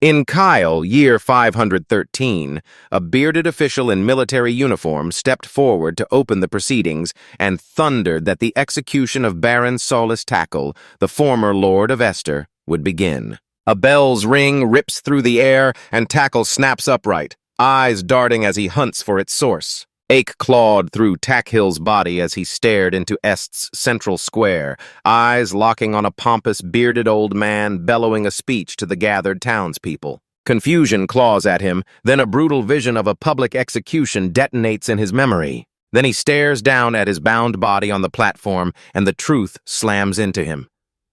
In Kyle, year 513, a bearded official in military uniform stepped forward to open the proceedings and thundered that the execution of Baron Solus Tackle, the former lord of Esther, would begin. A bell's ring rips through the air, and Tackle snaps upright, eyes darting as he hunts for its source. Ache clawed through Tackhill's body as he stared into Est's central square, eyes locking on a pompous, bearded old man bellowing a speech to the gathered townspeople. Confusion claws at him, then a brutal vision of a public execution detonates in his memory. Then he stares down at his bound body on the platform, and the truth slams into him.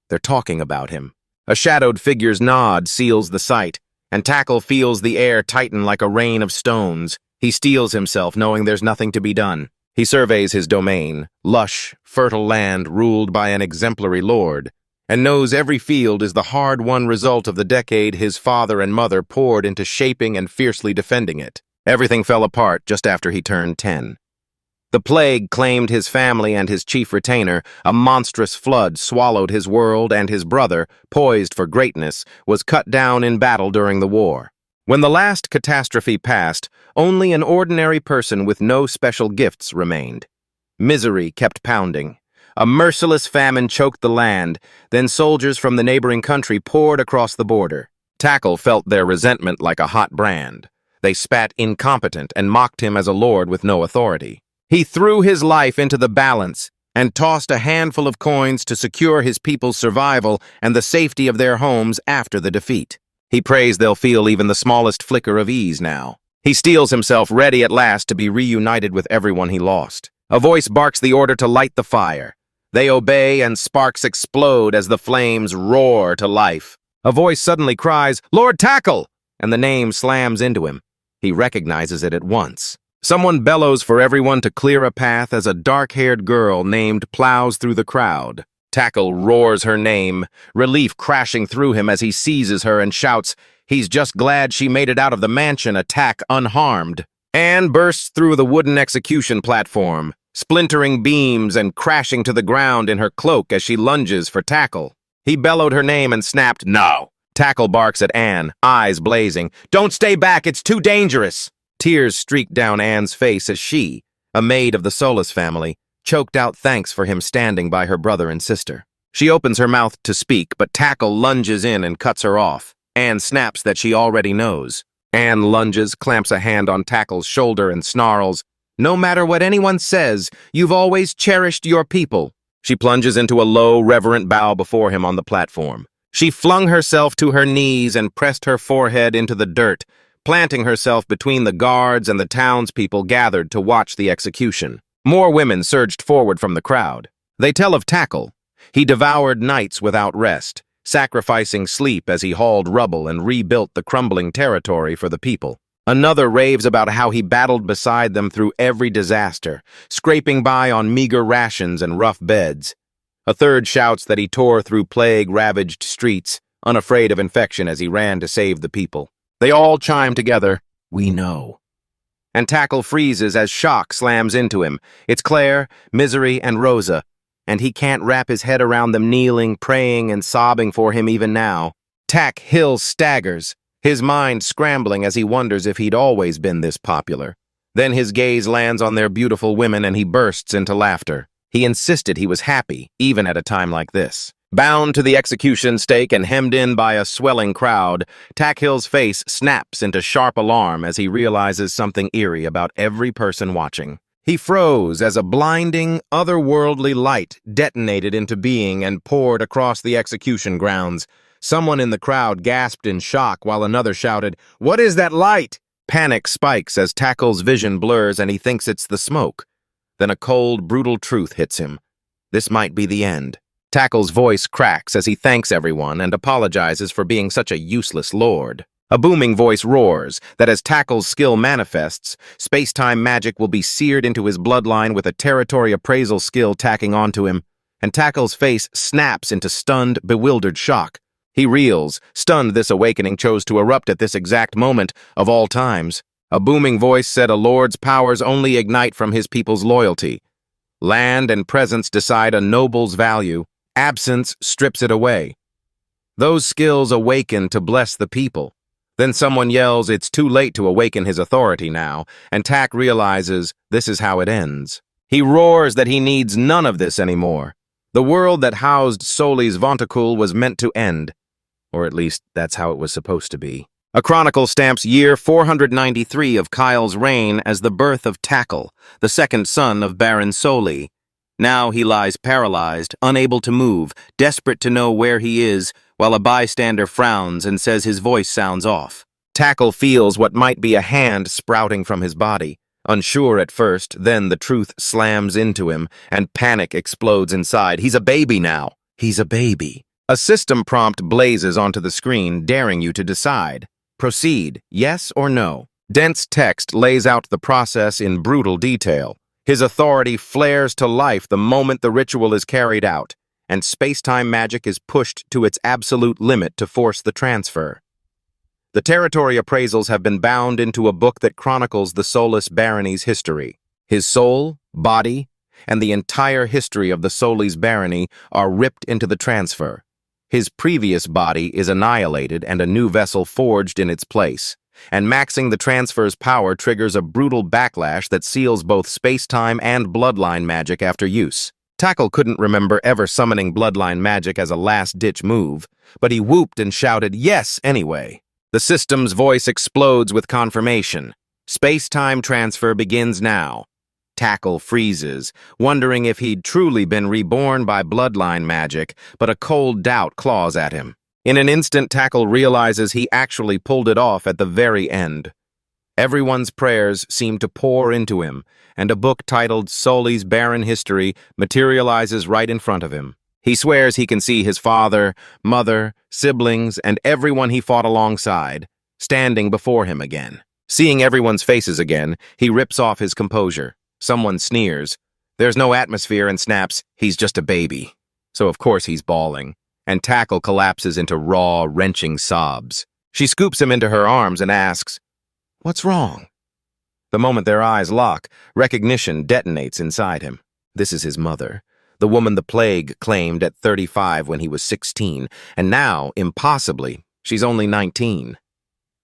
They're talking about him. A shadowed figure's nod seals the sight, and Tackle feels the air tighten like a rain of stones. He steels himself, knowing there's nothing to be done. He surveys his domain, lush, fertile land ruled by an exemplary lord, and knows every field is the hard-won result of the decade his father and mother poured into shaping and fiercely defending it. Everything fell apart just after he turned 10. The plague claimed his family and his chief retainer, a monstrous flood swallowed his world, and his brother, poised for greatness, was cut down in battle during the war. When the last catastrophe passed, only an ordinary person with no special gifts remained. Misery kept pounding. A merciless famine choked the land, then soldiers from the neighboring country poured across the border. Tackle felt their resentment like a hot brand. They spat incompetent and mocked him as a lord with no authority. He threw his life into the balance and tossed a handful of coins to secure his people's survival and the safety of their homes after the defeat. He prays they'll feel even the smallest flicker of ease now. He steels himself, ready at last to be reunited with everyone he lost. A voice barks the order to light the fire. They obey, and sparks explode as the flames roar to life. A voice suddenly cries, "Lord Tackle!" and the name slams into him. He recognizes it at once. Someone bellows for everyone to clear a path as a dark-haired girl named plows through the crowd. Tackle roars her name, relief crashing through him as he seizes her and shouts, he's just glad she made it out of the mansion attack unharmed. Anne bursts through the wooden execution platform, splintering beams and crashing to the ground in her cloak as she lunges for Tackle. He bellowed her name and snapped, "No!" Tackle barks at Anne, eyes blazing. "Don't stay back, it's too dangerous!" Tears streaked down Anne's face as she, a maid of the Solus family, choked out thanks for him standing by her brother and sister. She opens her mouth to speak, but Tackle lunges in and cuts her off. Anne snaps that she already knows. Anne lunges, clamps a hand on Tackle's shoulder and snarls, "No matter what anyone says, you've always cherished your people." She plunges into a low, reverent bow before him on the platform. She flung herself to her knees and pressed her forehead into the dirt, planting herself between the guards and the townspeople gathered to watch the execution. More women surged forward from the crowd. They tell of Tackle. He devoured nights without rest, sacrificing sleep as he hauled rubble and rebuilt the crumbling territory for the people. Another raves about how he battled beside them through every disaster, scraping by on meager rations and rough beds. A third shouts that he tore through plague-ravaged streets, unafraid of infection as he ran to save the people. They all chime together, "We know." And Tackle freezes as shock slams into him. It's Claire, Misery, and Rosa, and he can't wrap his head around them kneeling, praying, and sobbing for him even now. Tackhill staggers, his mind scrambling as he wonders if he'd always been this popular. Then his gaze lands on their beautiful women and he bursts into laughter. He insisted he was happy, even at a time like this. Bound to the execution stake and hemmed in by a swelling crowd, Tackhill's face snaps into sharp alarm as he realizes something eerie about every person watching. He froze as a blinding, otherworldly light detonated into being and poured across the execution grounds. Someone in the crowd gasped in shock while another shouted, "What is that light?" Panic spikes as Tackhill's vision blurs and he thinks it's the smoke. Then a cold, brutal truth hits him. This might be the end. Tackhill's voice cracks as he thanks everyone and apologizes for being such a useless lord. A booming voice roars that as Tackhill's skill manifests, space-time magic will be seared into his bloodline with a territory appraisal skill tacking onto him, and Tackhill's face snaps into stunned, bewildered shock. He reels, stunned this awakening chose to erupt at this exact moment of all times. A booming voice said a lord's powers only ignite from his people's loyalty. Land and presence decide a noble's value. Absence strips it away. Those skills awaken to bless the people. Then someone yells it's too late to awaken his authority now, and Tak realizes this is how it ends. He roars that he needs none of this anymore. The world that housed Soli's Bountiful was meant to end. Or at least that's how it was supposed to be. A chronicle stamps year 493 of Kyle's reign as the birth of Tackle, the second son of Baron Soli. Now he lies paralyzed, unable to move, desperate to know where he is, while a bystander frowns and says his voice sounds off. Tackle feels what might be a hand sprouting from his body. Unsure at first, then the truth slams into him, and panic explodes inside. He's a baby now. He's a baby. A system prompt blazes onto the screen, daring you to decide. Proceed, yes or no. Dense text lays out the process in brutal detail. His authority flares to life the moment the ritual is carried out, and space-time magic is pushed to its absolute limit to force the transfer. The territory appraisals have been bound into a book that chronicles the soulless barony's history. His soul, body, and the entire history of the Soli's barony are ripped into the transfer. His previous body is annihilated and a new vessel forged in its place, and maxing the transfer's power triggers a brutal backlash that seals both space-time and bloodline magic after use. Tackle couldn't remember ever summoning bloodline magic as a last-ditch move, but he whooped and shouted yes anyway. The system's voice explodes with confirmation. Space-time transfer begins now. Tackle freezes, wondering if he'd truly been reborn by bloodline magic, but a cold doubt claws at him. In an instant, Tackle realizes he actually pulled it off at the very end. Everyone's prayers seem to pour into him, and a book titled Soli's Barren History materializes right in front of him. He swears he can see his father, mother, siblings, and everyone he fought alongside, standing before him again. Seeing everyone's faces again, he rips off his composure. Someone sneers. There's no atmosphere and snaps, he's just a baby. So of course he's bawling, and Tackle collapses into raw, wrenching sobs. She scoops him into her arms and asks, "What's wrong?" The moment their eyes lock, recognition detonates inside him. This is his mother, the woman the plague claimed at 35 when he was 16, and now, impossibly, she's only 19.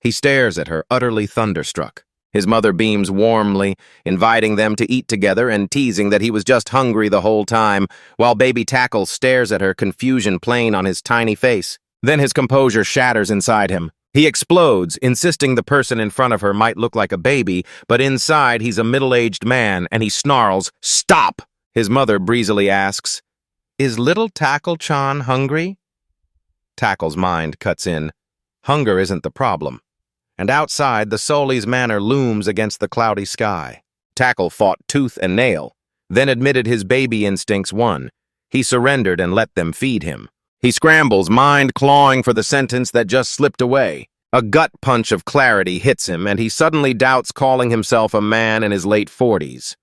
He stares at her, utterly thunderstruck. His mother beams warmly, inviting them to eat together and teasing that he was just hungry the whole time, while baby Tackle stares at her, confusion plain on his tiny face. Then his composure shatters inside him. He explodes, insisting the person in front of her might look like a baby, but inside he's a middle-aged man, and he snarls, "Stop!" His mother breezily asks, "Is little Tackle-chan hungry?" Tackle's mind cuts in. Hunger isn't the problem. And outside, the Soli's manor looms against the cloudy sky. Tackle fought tooth and nail, then admitted his baby instincts won. He surrendered and let them feed him. He scrambles, mind clawing for the sentence that just slipped away. A gut punch of clarity hits him, and he suddenly doubts calling himself a man in his late 40s.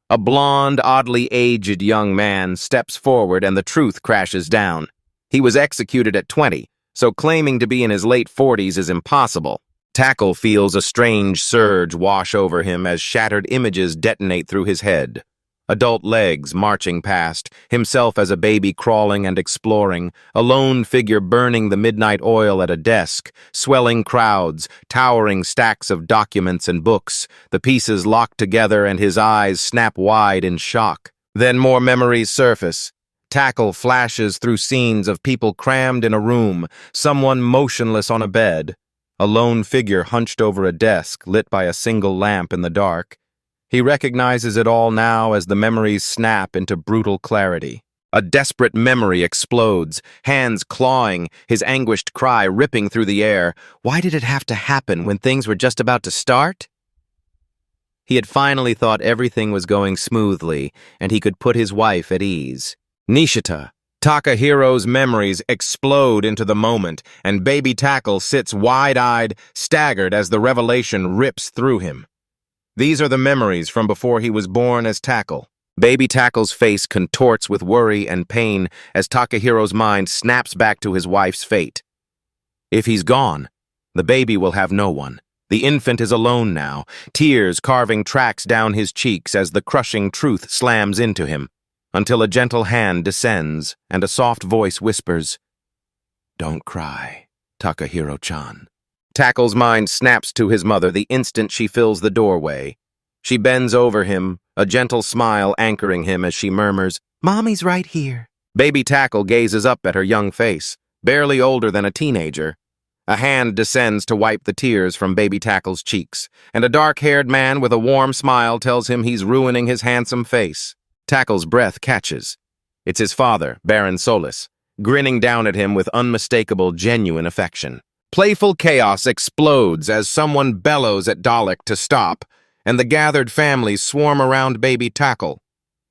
A blonde, oddly aged young man steps forward and the truth crashes down. He was executed at 20, so claiming to be in his late 40s is impossible. Tackle feels a strange surge wash over him as shattered images detonate through his head. Adult legs marching past, himself as a baby crawling and exploring, a lone figure burning the midnight oil at a desk, swelling crowds, towering stacks of documents and books, the pieces locked together and his eyes snap wide in shock. Then more memories surface. Tackle flashes through scenes of people crammed in a room, someone motionless on a bed, a lone figure hunched over a desk lit by a single lamp in the dark. He recognizes it all now as the memories snap into brutal clarity. A desperate memory explodes, hands clawing, his anguished cry ripping through the air. Why did it have to happen when things were just about to start? He had finally thought everything was going smoothly, and he could put his wife at ease. Nishita, Takahiro's memories explode into the moment, and baby Tackle sits wide-eyed, staggered as the revelation rips through him. These are the memories from before he was born as Tackle. Baby Tackle's face contorts with worry and pain as Takahiro's mind snaps back to his wife's fate. If he's gone, the baby will have no one. The infant is alone now, tears carving tracks down his cheeks as the crushing truth slams into him, until a gentle hand descends and a soft voice whispers, "Don't cry, Takahiro-chan." Tackle's mind snaps to his mother the instant she fills the doorway. She bends over him, a gentle smile anchoring him as she murmurs, "Mommy's right here." Baby Tackle gazes up at her young face, barely older than a teenager. A hand descends to wipe the tears from Baby Tackle's cheeks, and a dark-haired man with a warm smile tells him he's ruining his handsome face. Tackle's breath catches. It's his father, Baron Solis, grinning down at him with unmistakable, genuine affection. Playful chaos explodes as someone bellows at Dalek to stop, and the gathered families swarm around Baby Tackle.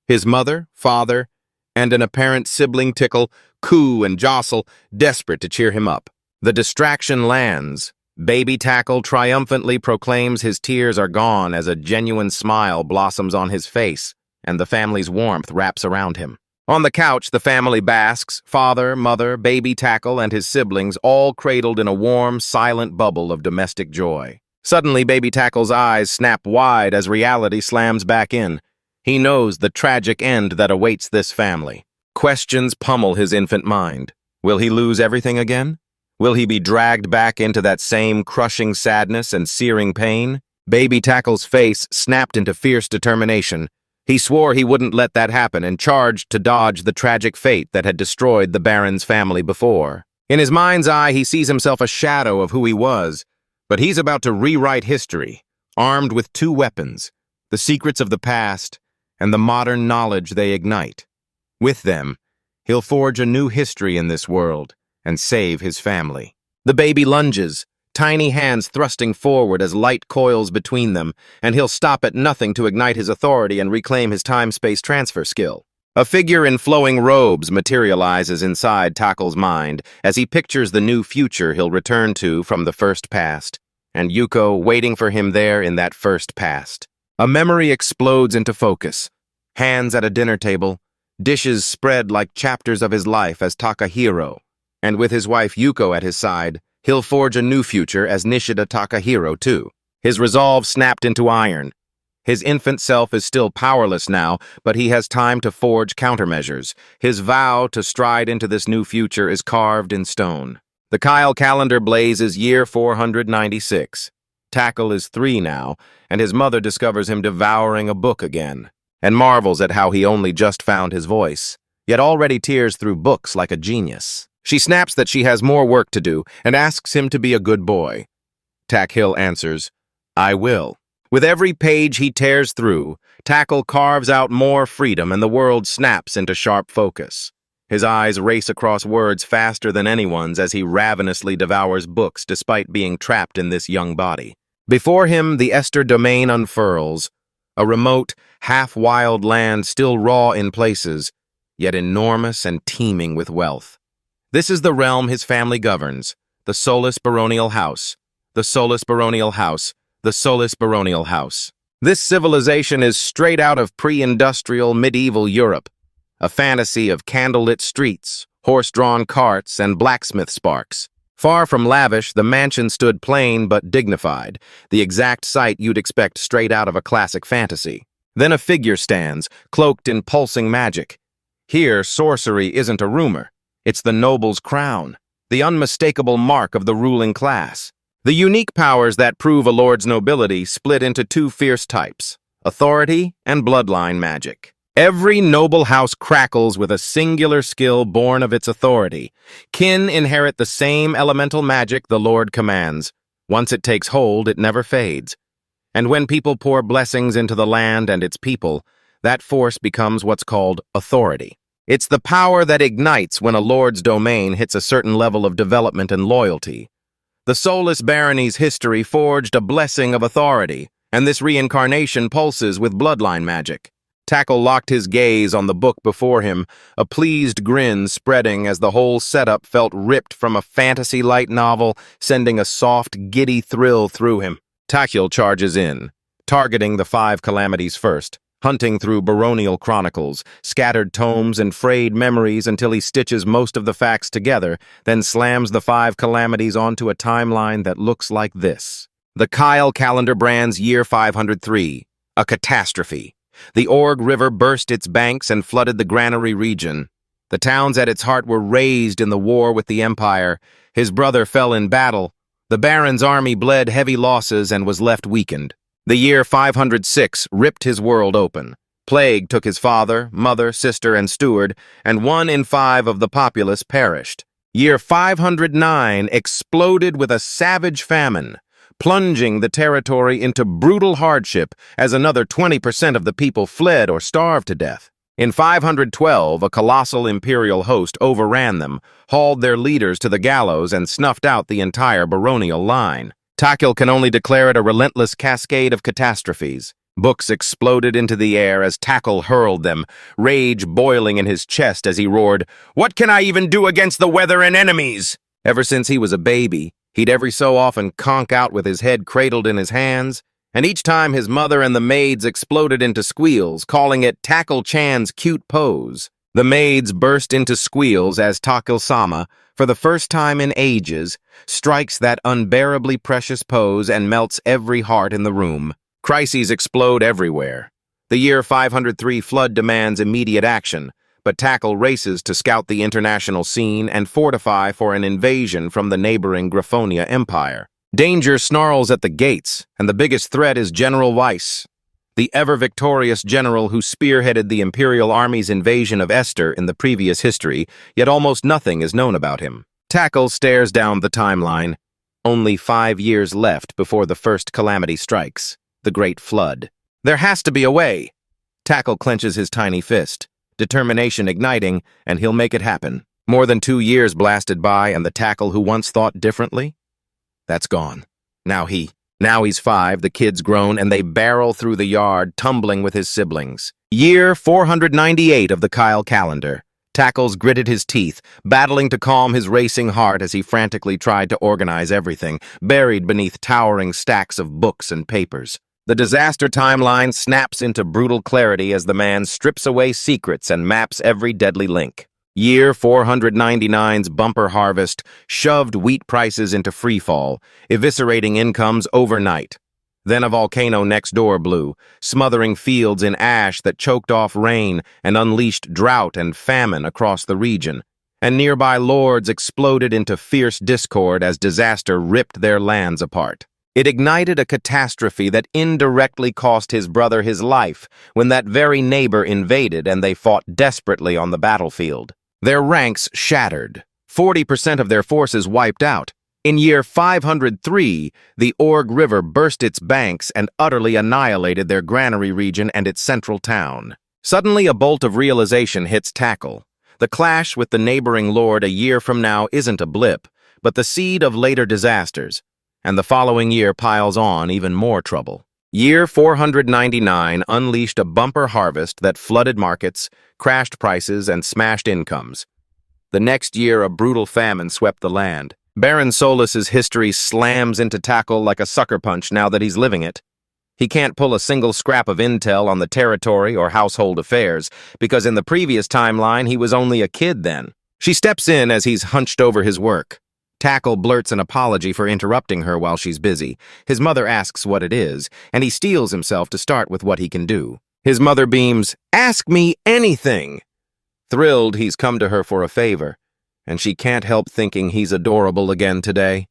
His mother, father, and an apparent sibling tickle coo and jostle, desperate to cheer him up. The distraction lands. Baby Tackle triumphantly proclaims his tears are gone as a genuine smile blossoms on his face, and the family's warmth wraps around him. On the couch, the family basks, father, mother, Baby Tackle, and his siblings, all cradled in a warm, silent bubble of domestic joy. Suddenly, Baby Tackle's eyes snap wide as reality slams back in. He knows the tragic end that awaits this family. Questions pummel his infant mind. Will he lose everything again? Will he be dragged back into that same crushing sadness and searing pain? Baby Tackle's face snapped into fierce determination. He swore he wouldn't let that happen and charged to dodge the tragic fate that had destroyed the Baron's family before. In his mind's eye, he sees himself a shadow of who he was, but he's about to rewrite history, armed with two weapons, the secrets of the past and the modern knowledge they ignite. With them, he'll forge a new history in this world and save his family. The baby lunges, tiny hands thrusting forward as light coils between them, and he'll stop at nothing to ignite his authority and reclaim his time-space transfer skill. A figure in flowing robes materializes inside Tackle's mind as he pictures the new future he'll return to from the first past, and Yuko waiting for him there in that first past. A memory explodes into focus. Hands at a dinner table, dishes spread like chapters of his life as Takahiro, and with his wife Yuko at his side, he'll forge a new future as Nishida Takahiro, too. His resolve snapped into iron. His infant self is still powerless now, but he has time to forge countermeasures. His vow to stride into this new future is carved in stone. The Kyle calendar blazes year 496. Tackle is 3 now, and his mother discovers him devouring a book again, and marvels at how he only just found his voice, yet already tears through books like a genius. She snaps that she has more work to do and asks him to be a good boy. Tackhill answers, "I will." With every page he tears through, Tackle carves out more freedom and the world snaps into sharp focus. His eyes race across words faster than anyone's as he ravenously devours books despite being trapped in this young body. Before him, the Esther domain unfurls, a remote, half-wild land still raw in places, yet enormous and teeming with wealth. This is the realm his family governs, the Solis baronial house, the Solis baronial house, the Solis baronial house. This civilization is straight out of pre-industrial medieval Europe, a fantasy of candlelit streets, horse-drawn carts, and blacksmith sparks. Far from lavish, the mansion stood plain but dignified, the exact sight you'd expect straight out of a classic fantasy. Then a figure stands, cloaked in pulsing magic. Here, sorcery isn't a rumor. It's the noble's crown, the unmistakable mark of the ruling class. The unique powers that prove a lord's nobility split into two fierce types, authority and bloodline magic. Every noble house crackles with a singular skill born of its authority. Kin inherit the same elemental magic the lord commands. Once it takes hold, it never fades. And when people pour blessings into the land and its people, that force becomes what's called authority. It's the power that ignites when a lord's domain hits a certain level of development and loyalty. The Solis barony's history forged a blessing of authority, and this reincarnation pulses with bloodline magic. Tackle locked his gaze on the book before him, a pleased grin spreading as the whole setup felt ripped from a fantasy light novel, sending a soft, giddy thrill through him. Tackle charges in, targeting the 5 calamities first, hunting through baronial chronicles, scattered tomes, and frayed memories until he stitches most of the facts together, then slams the 5 calamities onto a timeline that looks like this. The Kyle calendar brands year 503, a catastrophe. The Org River burst its banks and flooded the granary region. The towns at its heart were razed in the war with the Empire. His brother fell in battle, The Baron's army bled heavy losses and was left weakened. The year 506 ripped his world open. Plague took his father, mother, sister, and steward, and 1 in 5 of the populace perished. Year 509 exploded with a savage famine, plunging the territory into brutal hardship as another 20% of the people fled or starved to death. In 512, a colossal imperial host overran them, hauled their leaders to the gallows, and snuffed out the entire baronial line. Takil can only declare it a relentless cascade of catastrophes. Books exploded into the air as Takil hurled them, rage boiling in his chest as he roared, "What can I even do against the weather and enemies?" Ever since he was a baby, he'd every so often conk out with his head cradled in his hands, and each time his mother and the maids exploded into squeals, calling it Takil-chan's cute pose. The maids burst into squeals as Takil-sama, for the first time in ages, strikes that unbearably precious pose and melts every heart in the room. Crises explode everywhere. The year 503 flood demands immediate action, but Takil races to scout the international scene and fortify for an invasion from the neighboring Graphonia Empire. Danger snarls at the gates, and the biggest threat is General Weiss, the ever-victorious general who spearheaded the Imperial Army's invasion of Esther in the previous history, yet almost nothing is known about him. Takil stares down the timeline. Only 5 years left before the first calamity strikes, the Great Flood. There has to be a way. Takil clenches his tiny fist, determination igniting, and he'll make it happen. More than 2 years blasted by, and the Takil who once thought differently? That's gone. Now he's 5, the kid's grown, and they barrel through the yard, tumbling with his siblings. Year 498 of the Kyle calendar. Takil's gritted his teeth, battling to calm his racing heart as he frantically tried to organize everything, buried beneath towering stacks of books and papers. The disaster timeline snaps into brutal clarity as the man strips away secrets and maps every deadly link. Year 499's bumper harvest shoved wheat prices into freefall, eviscerating incomes overnight. Then a volcano next door blew, smothering fields in ash that choked off rain and unleashed drought and famine across the region. And nearby lords exploded into fierce discord as disaster ripped their lands apart. It ignited a catastrophe that indirectly cost his brother his life when that very neighbor invaded and they fought desperately on the battlefield. Their ranks shattered, 40% of their forces wiped out. In year 503, the Org River burst its banks and utterly annihilated their granary region and its central town. Suddenly, a bolt of realization hits Takil. The clash with the neighboring lord a year from now isn't a blip, but the seed of later disasters, and the following year piles on even more trouble. Year 499 unleashed a bumper harvest that flooded markets, crashed prices, and smashed incomes. The next year, a brutal famine swept the land. Baron Solus's history slams into Takil like a sucker punch now that he's living it. He can't pull a single scrap of intel on the territory or household affairs, because in the previous timeline he was only a kid then. She steps in as he's hunched over his work. Takil blurts an apology for interrupting her while she's busy. His mother asks what it is, and he steels himself to start with what he can do. His mother beams, "Ask me anything!" Thrilled, he's come to her for a favor, and she can't help thinking he's adorable again today.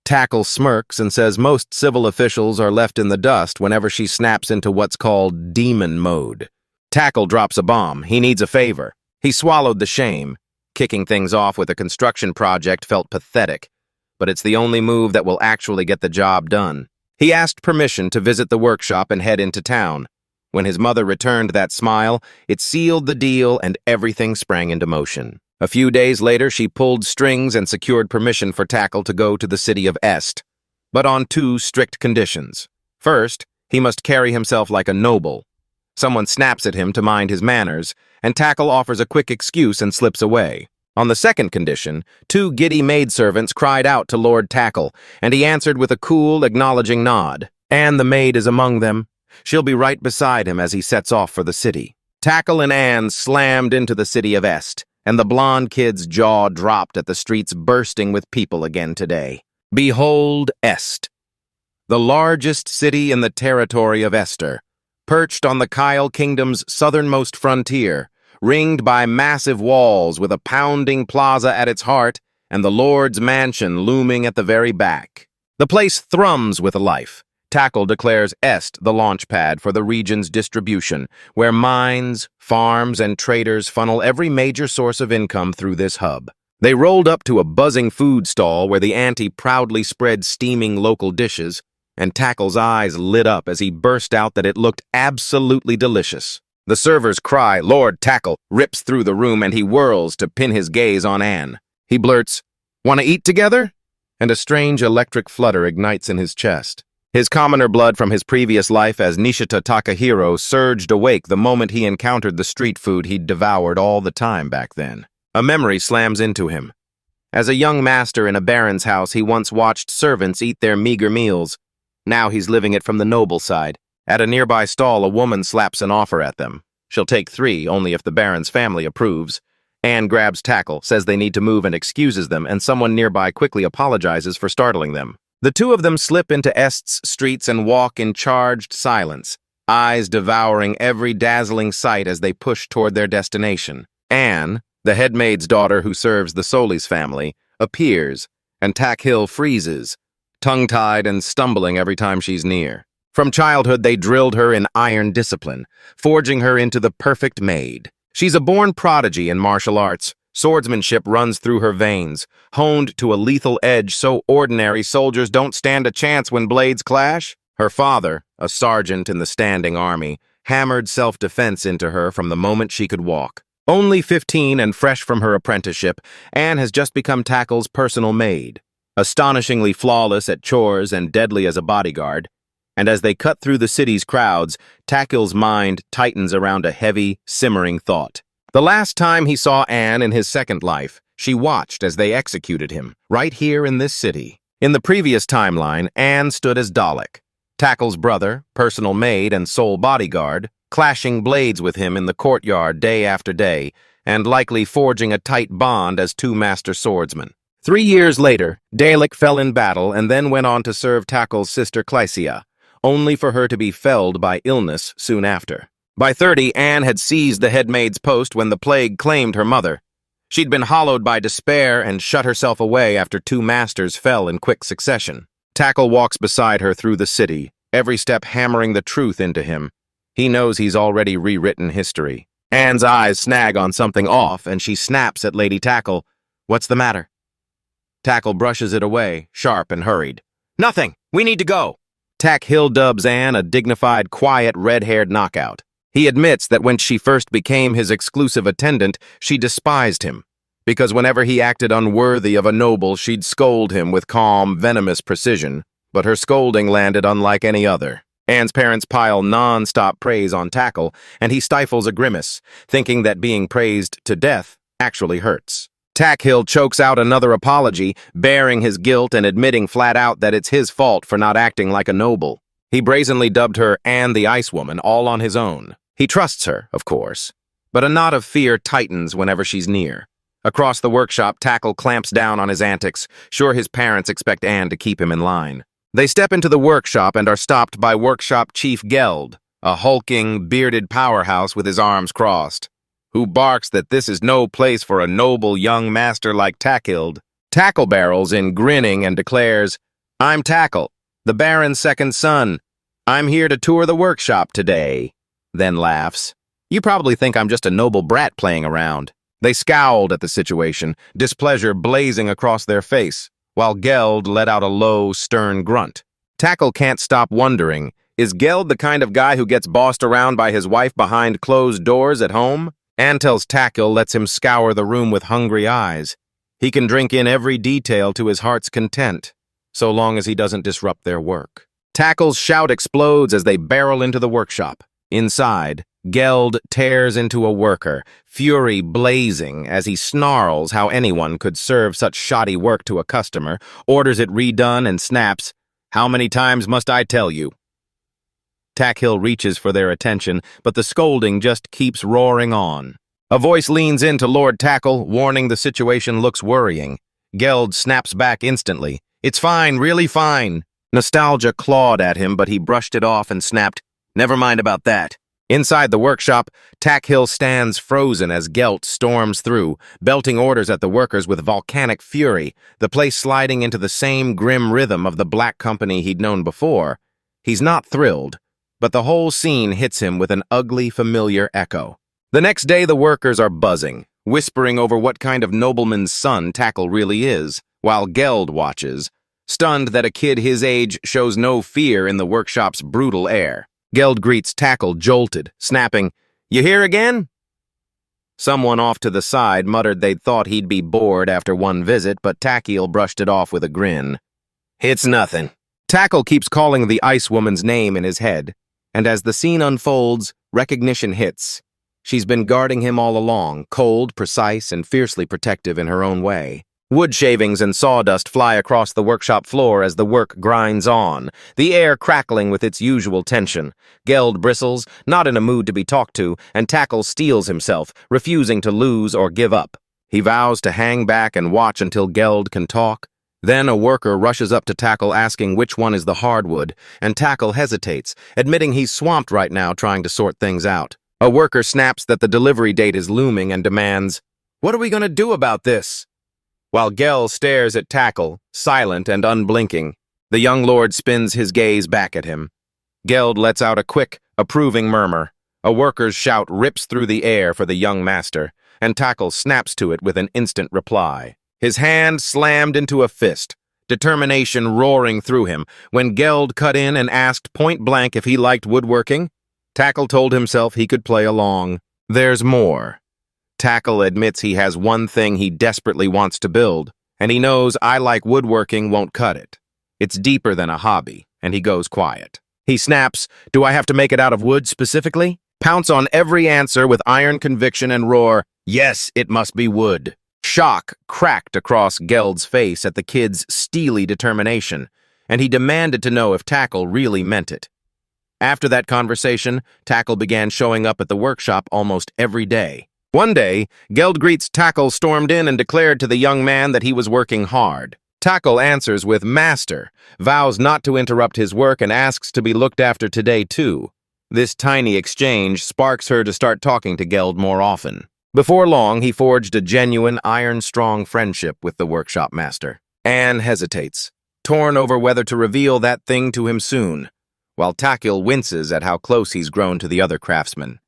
Takil smirks and says most civil officials are left in the dust whenever she snaps into what's called demon mode. Takil drops a bomb. He needs a favor. He swallowed the shame. Kicking things off with a construction project felt pathetic, but it's the only move that will actually get the job done. He asked permission to visit the workshop and head into town. When his mother returned that smile, it sealed the deal and everything sprang into motion. A few days later, she pulled strings and secured permission for Takil to go to the city of Est, but on 2 strict conditions. First, he must carry himself like a noble. Someone snaps at him to mind his manners, and Takil offers a quick excuse and slips away. On the second condition, 2 giddy maidservants cried out to Lord Takil, and he answered with a cool, acknowledging nod. Anne the maid is among them. She'll be right beside him as he sets off for the city. Takil and Anne slammed into the city of Est, and the blonde kid's jaw dropped at the streets bursting with people again today. Behold Est, the largest city in the territory of Esther, perched on the Kyle Kingdom's southernmost frontier, ringed by massive walls with a pounding plaza at its heart. and the Lord's mansion looming at the very back. The place thrums with life. Tackle declares Est the launch pad for the region's distribution, where mines, farms, and traders funnel every major source of income through this hub. They rolled up to a buzzing food stall where the auntie proudly spread steaming local dishes, and Tackle's eyes lit up as he burst out that it looked absolutely delicious. The server's cry, "Lord Tackle," rips through the room and he whirls to pin his gaze on Anne. He blurts, "Want to eat together?" And a strange electric flutter ignites in his chest. His commoner blood from his previous life as Nishita Takahiro surged awake the moment he encountered the street food he'd devoured all the time back then. A memory slams into him. As a young master in a baron's house, he once watched servants eat their meager meals. Now he's living it from the noble side. At a nearby stall, a woman slaps an offer at them. She'll take 3, only if the baron's family approves. Anne grabs Tackle, says they need to move and excuses them, and someone nearby quickly apologizes for startling them. The two of them slip into Est's streets and walk in charged silence, eyes devouring every dazzling sight as they push toward their destination. Anne, the headmaid's daughter who serves the Solis family, appears, and Tackhill freezes, tongue-tied and stumbling every time she's near. From childhood, they drilled her in iron discipline, forging her into the perfect maid. She's a born prodigy in martial arts. Swordsmanship runs through her veins, honed to a lethal edge so ordinary soldiers don't stand a chance when blades clash. Her father, a sergeant in the standing army, hammered self-defense into her from the moment she could walk. Only 15 and fresh from her apprenticeship, Anne has just become Tackle's personal maid, astonishingly flawless at chores and deadly as a bodyguard. And as they cut through the city's crowds, Tackle's mind tightens around a heavy, simmering thought. The last time he saw Anne in his second life, she watched as they executed him, right here in this city. In the previous timeline, Anne stood as Dalek, Tackle's brother, personal maid, and sole bodyguard, clashing blades with him in the courtyard day after day, and likely forging a tight bond as 2 master swordsmen. 3 years later, Dalek fell in battle and then went on to serve Tackle's sister Clycia, only for her to be felled by illness soon after. By 30, Anne had seized the headmaid's post when the plague claimed her mother. She'd been hollowed by despair and shut herself away after 2 masters fell in quick succession. Tackle walks beside her through the city, every step hammering the truth into him. He knows he's already rewritten history. Anne's eyes snag on something off, and she snaps at Lady Tackle. "What's the matter?" Tackle brushes it away, sharp and hurried. "Nothing! We need to go!" Tackhill dubs Anne a dignified, quiet, red-haired knockout. He admits that when she first became his exclusive attendant, she despised him, because whenever he acted unworthy of a noble, she'd scold him with calm, venomous precision, but her scolding landed unlike any other. Anne's parents pile non-stop praise on Tackle, and he stifles a grimace, thinking that being praised to death actually hurts. Tackhill chokes out another apology, bearing his guilt and admitting flat out that it's his fault for not acting like a noble. He brazenly dubbed her Anne the Ice Woman all on his own. He trusts her, of course, but a knot of fear tightens whenever she's near. Across the workshop, Tackle clamps down on his antics, sure his parents expect Anne to keep him in line. They step into the workshop and are stopped by workshop chief Geld, a hulking, bearded powerhouse with his arms crossed, who barks that this is no place for a noble young master like Tackhill. Tackle barrels in grinning and declares, "I'm Tackle, the Baron's second son. I'm here to tour the workshop today," then laughs. "You probably think I'm just a noble brat playing around." They scowled at the situation, displeasure blazing across their face, while Geld let out a low, stern grunt. Tackle can't stop wondering, is Geld the kind of guy who gets bossed around by his wife behind closed doors at home? Anne tells Tackle lets him scour the room with hungry eyes. He can drink in every detail to his heart's content, so long as he doesn't disrupt their work. Tackle's shout explodes as they barrel into the workshop. Inside, Geld tears into a worker, fury blazing as he snarls how anyone could serve such shoddy work to a customer, orders it redone, and snaps, "How many times must I tell you?" Tackhill reaches for their attention, but the scolding just keeps roaring on. A voice leans in to Lord Tackle, warning the situation looks worrying. Geld snaps back instantly. "It's fine, really fine." Nostalgia clawed at him, but he brushed it off and snapped, "Never mind about that. Inside the workshop, Tackhill stands frozen as Gelt storms through, belting orders at the workers with volcanic fury, the place sliding into the same grim rhythm of the black company he'd known before. He's not thrilled, but the whole scene hits him with an ugly, familiar echo. The next day, the workers are buzzing, whispering over what kind of nobleman's son Tackle really is, while Geld watches, stunned that a kid his age shows no fear in the workshop's brutal air. Geld greets Tackle, jolted, snapping, "You here again?" Someone off to the side muttered they'd thought he'd be bored after one visit, but Tackhill brushed it off with a grin. "It's nothing." Tackle keeps calling the ice woman's name in his head, and as the scene unfolds, recognition hits. She's been guarding him all along, cold, precise, and fiercely protective in her own way. Wood shavings and sawdust fly across the workshop floor as the work grinds on, the air crackling with its usual tension. Geld bristles, not in a mood to be talked to, and Tackle steels himself, refusing to lose or give up. He vows to hang back and watch until Geld can talk. Then a worker rushes up to Tackle asking which one is the hardwood, and Tackle hesitates, admitting he's swamped right now trying to sort things out. A worker snaps that the delivery date is looming and demands, "What are we going to do about this?" While Gel stares at Tackle, silent and unblinking, the young lord spins his gaze back at him. Geld lets out a quick, approving murmur. A worker's shout rips through the air for the young master, and Tackle snaps to it with an instant reply. His hand slammed into a fist, determination roaring through him. When Geld cut in and asked point-blank if he liked woodworking, Tackle told himself he could play along. There's more. Tackle admits he has one thing he desperately wants to build, and he knows I like woodworking won't cut it. It's deeper than a hobby, and he goes quiet. He snaps, "Do I have to make it out of wood specifically?" Pounce on every answer with iron conviction and roar, "Yes, it must be wood." Shock cracked across Geld's face at the kid's steely determination, and he demanded to know if Tackle really meant it. After that conversation, Tackle began showing up at the workshop almost every day. One day, Geld greets Tackle stormed in and declared to the young man that he was working hard. Tackle answers with "Master," vows not to interrupt his work and asks to be looked after today too. This tiny exchange sparks her to start talking to Geld more often. Before long, he forged a genuine, iron-strong friendship with the workshop master. Anne hesitates, torn over whether to reveal that thing to him soon, while Tackle winces at how close he's grown to the other craftsmen.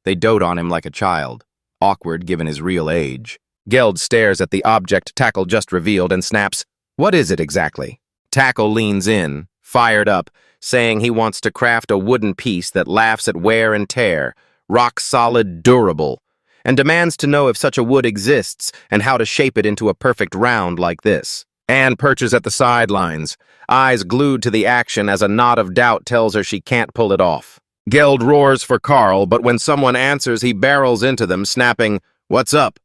They dote on him like a child, awkward given his real age. Geld stares at the object Tackle just revealed and snaps, "What is it exactly?" Tackle leans in, fired up, saying he wants to craft a wooden piece that laughs at wear and tear, rock-solid, durable, and demands to know if such a wood exists and how to shape it into a perfect round like this. Anne perches at the sidelines, eyes glued to the action as a knot of doubt tells her she can't pull it off. Geld roars for Carl, but when someone answers, he barrels into them, snapping, "What's up?"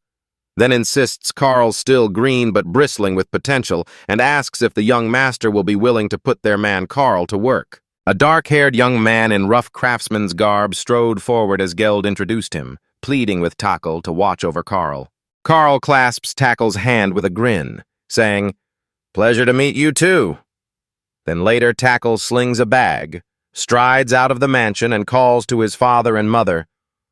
Then insists Carl's still green but bristling with potential, and asks if the young master will be willing to put their man Carl to work. A dark-haired young man in rough craftsman's garb strode forward as Geld introduced him, pleading with Tackle to watch over Carl. Carl clasps Tackle's hand with a grin, saying, "Pleasure to meet you too." Then later Tackle slings a bag, strides out of the mansion, and calls to his father and mother,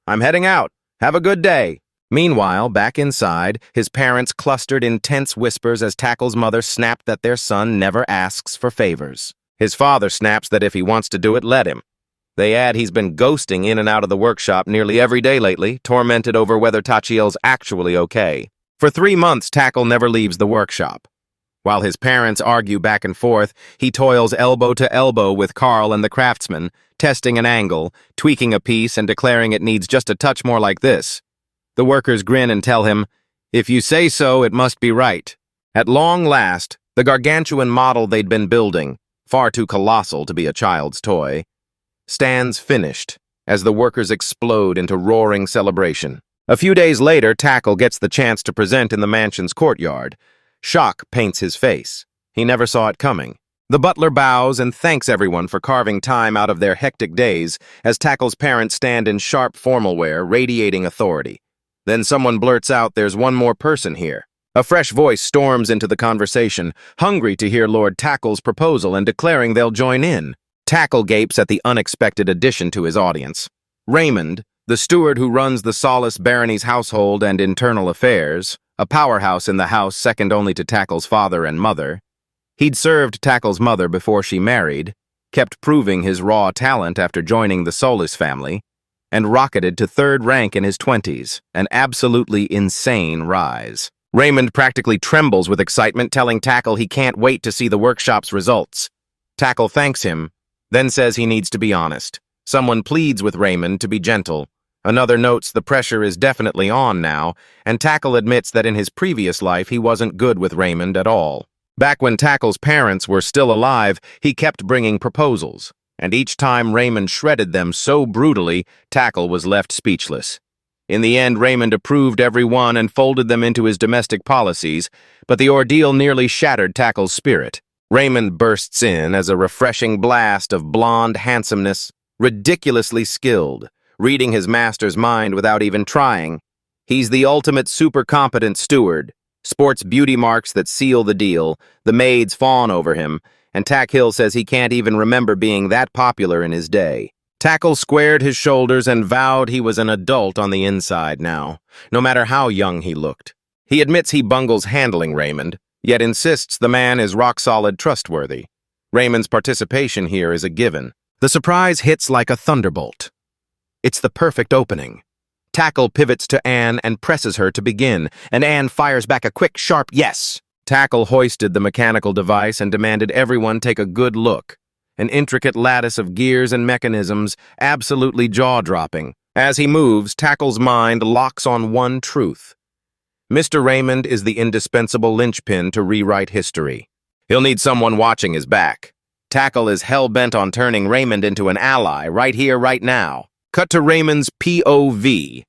"I'm heading out. Have a good day." Meanwhile, back inside, his parents clustered in tense whispers as Tackle's mother snapped that their son never asks for favors. His father snaps that if he wants to do it, let him. They add he's been ghosting in and out of the workshop nearly every day lately, tormented over whether Tachiel's actually okay. For 3 months, Tackle never leaves the workshop. While his parents argue back and forth, he toils elbow to elbow with Carl and the craftsman, testing an angle, tweaking a piece, and declaring it needs just a touch more like this. The workers grin and tell him, "If you say so, it must be right." At long last, the gargantuan model they'd been building, far too colossal to be a child's toy, stands finished as the workers explode into roaring celebration. A few days later, Tackle gets the chance to present in the mansion's courtyard. Shock paints his face. He never saw it coming. The butler bows and thanks everyone for carving time out of their hectic days as Tackle's parents stand in sharp formal wear, radiating authority. Then someone blurts out, "There's one more person here." A fresh voice storms into the conversation, hungry to hear Lord Tackle's proposal and declaring they'll join in. Tackle gapes at the unexpected addition to his audience. Raymond, the steward who runs the Solace barony's household and internal affairs, a powerhouse in the house second only to Tackle's father and mother. He'd served Tackle's mother before she married, kept proving his raw talent after joining the Solace family, and rocketed to third rank in his 20s, an absolutely insane rise. Raymond practically trembles with excitement, telling Tackle he can't wait to see the workshop's results. Tackle thanks him, then says he needs to be honest. Someone pleads with Raymond to be gentle. Another notes the pressure is definitely on now, and Tackle admits that in his previous life he wasn't good with Raymond at all. Back when Tackle's parents were still alive, he kept bringing proposals, and each time Raymond shredded them so brutally, Tackle was left speechless. In the end, Raymond approved every one and folded them into his domestic policies, but the ordeal nearly shattered Tackle's spirit. Raymond bursts in as a refreshing blast of blonde handsomeness, ridiculously skilled, reading his master's mind without even trying. He's the ultimate super-competent steward, sports beauty marks that seal the deal, the maids fawn over him, and Tack Hill says he can't even remember being that popular in his day. Tackle squared his shoulders and vowed he was an adult on the inside now, no matter how young he looked. He admits he bungles handling Raymond, yet insists the man is rock-solid trustworthy. Raymond's participation here is a given. The surprise hits like a thunderbolt. It's the perfect opening. Tackle pivots to Anne and presses her to begin, and Anne fires back a quick, sharp yes. Tackle hoisted the mechanical device and demanded everyone take a good look. An intricate lattice of gears and mechanisms, absolutely jaw-dropping. As he moves, Tackle's mind locks on one truth. Mr. Raymond is the indispensable linchpin to rewrite history. He'll need someone watching his back. Tackle is hell-bent on turning Raymond into an ally, right here, right now. Cut to Raymond's POV.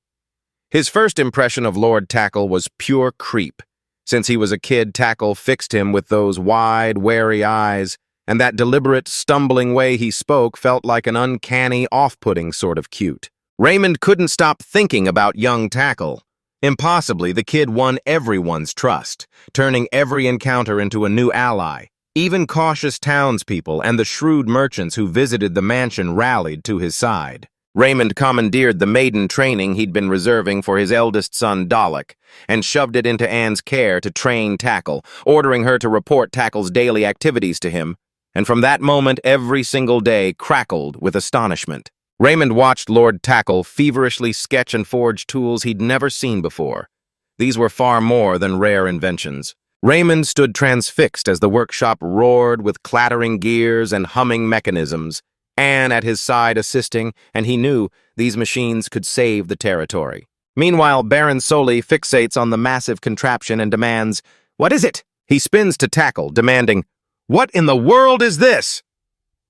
His first impression of Lord Tackle was pure creep. Since he was a kid, Tackle fixed him with those wide, wary eyes, and that deliberate, stumbling way he spoke felt like an uncanny, off-putting sort of cute. Raymond couldn't stop thinking about young Tackle. Impossibly, the kid won everyone's trust, turning every encounter into a new ally. Even cautious townspeople and the shrewd merchants who visited the mansion rallied to his side. Raymond commandeered the maiden training he'd been reserving for his eldest son, Dalek, and shoved it into Anne's care to train Tackle, ordering her to report Tackle's daily activities to him. And from that moment, every single day crackled with astonishment. Raymond watched Lord Tackle feverishly sketch and forge tools he'd never seen before. These were far more than rare inventions. Raymond stood transfixed as the workshop roared with clattering gears and humming mechanisms, Anne at his side assisting, and he knew these machines could save the territory. Meanwhile, Baron Soli fixates on the massive contraption and demands, "What is it?" He spins to Tackle, demanding, "What in the world is this?"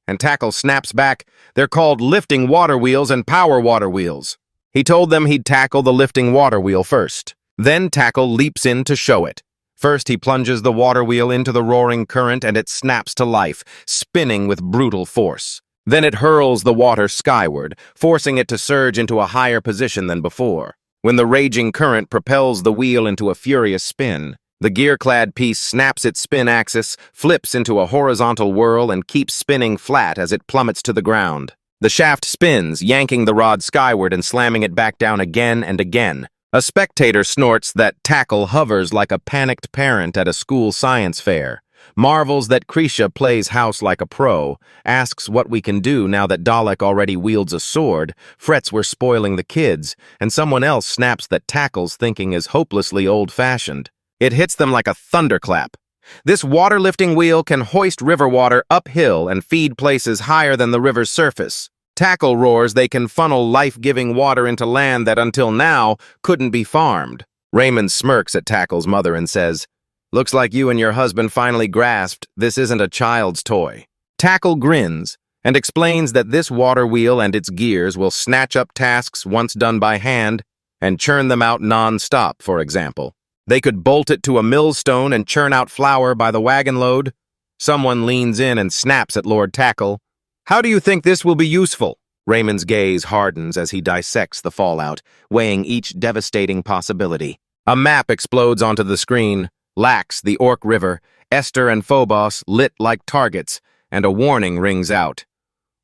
And Tackle snaps back, "They're called lifting water wheels and power water wheels." He told them he'd tackle the lifting water wheel first. Then Tackle leaps in to show it. First, he plunges the water wheel into the roaring current and it snaps to life, spinning with brutal force. Then it hurls the water skyward, forcing it to surge into a higher position than before. When the raging current propels the wheel into a furious spin, the gear-clad piece snaps its spin axis, flips into a horizontal whirl, and keeps spinning flat as it plummets to the ground. The shaft spins, yanking the rod skyward and slamming it back down again and again. A spectator snorts that Tackle hovers like a panicked parent at a school science fair, marvels that Krisha plays house like a pro, asks what we can do now that Dalek already wields a sword, frets we're spoiling the kids, and someone else snaps that Tackle's thinking is hopelessly old-fashioned. It hits them like a thunderclap. This water-lifting wheel can hoist river water uphill and feed places higher than the river's surface. Tackle roars they can funnel life-giving water into land that until now couldn't be farmed. Raymond smirks at Tackle's mother and says, "Looks like you and your husband finally grasped this isn't a child's toy." Tackle grins and explains that this water wheel and its gears will snatch up tasks once done by hand and churn them out non-stop, for example. They could bolt it to a millstone and churn out flour by the wagon load. Someone leans in and snaps at Lord Tackle. "How do you think this will be useful?" Raymond's gaze hardens as he dissects the fallout, weighing each devastating possibility. A map explodes onto the screen. Lax, the Orc River, Esther and Phobos lit like targets, and a warning rings out.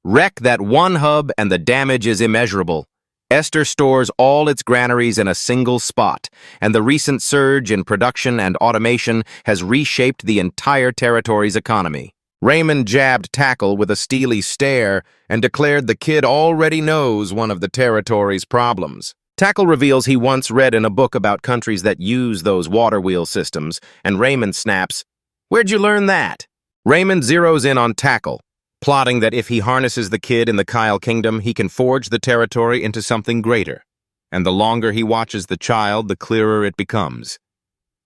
"Wreck that one hub and the damage is immeasurable. Esther stores all its granaries in a single spot, and the recent surge in production and automation has reshaped the entire territory's economy. Raymond jabbed Tackle with a steely stare and declared the kid already knows one of the territory's problems. Tackle reveals he once read in a book about countries that use those water wheel systems, and Raymond snaps, "Where'd you learn that?" Raymond zeroes in on Tackle, plotting that if he harnesses the kid in the Kyle Kingdom, he can forge the territory into something greater. And the longer he watches the child, the clearer it becomes.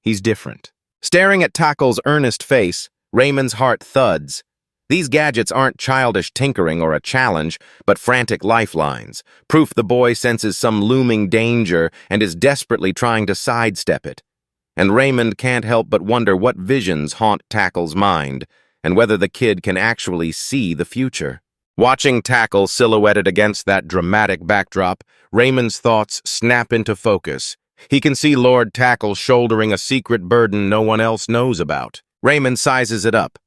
He's different. Staring at Tackle's earnest face, Raymond's heart thuds. These gadgets aren't childish tinkering or a challenge, but frantic lifelines, proof the boy senses some looming danger and is desperately trying to sidestep it. And Raymond can't help but wonder what visions haunt Tackle's mind, and whether the kid can actually see the future. Watching Tackle silhouetted against that dramatic backdrop, Raymond's thoughts snap into focus. He can see Lord Tackle shouldering a secret burden no one else knows about. Raymond sizes it up.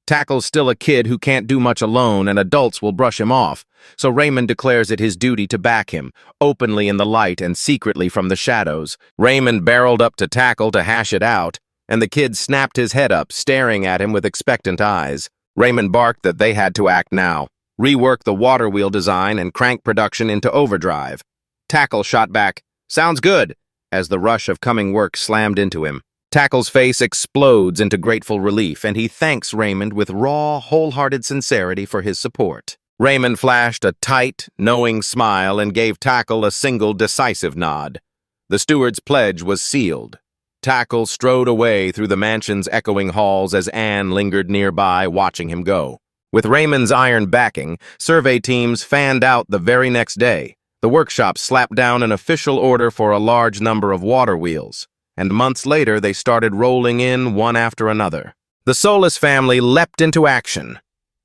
Tackle's still a kid who can't do much alone, and adults will brush him off, so Raymond declares it his duty to back him, openly in the light and secretly from the shadows. Raymond barreled up to Tackle to hash it out, and the kid snapped his head up, staring at him with expectant eyes. Raymond barked that they had to act now, rework the water wheel design and crank production into overdrive. Tackle shot back, "Sounds good," as the rush of coming work slammed into him. Tackle's face explodes into grateful relief, and he thanks Raymond with raw, wholehearted sincerity for his support. Raymond flashed a tight, knowing smile and gave Tackle a single decisive nod. The steward's pledge was sealed. Tackle strode away through the mansion's echoing halls as Anne lingered nearby, watching him go. With Raymond's iron backing, survey teams fanned out the very next day. The workshop slapped down an official order for a large number of water wheels, and months later they started rolling in one after another. The Solis family leapt into action.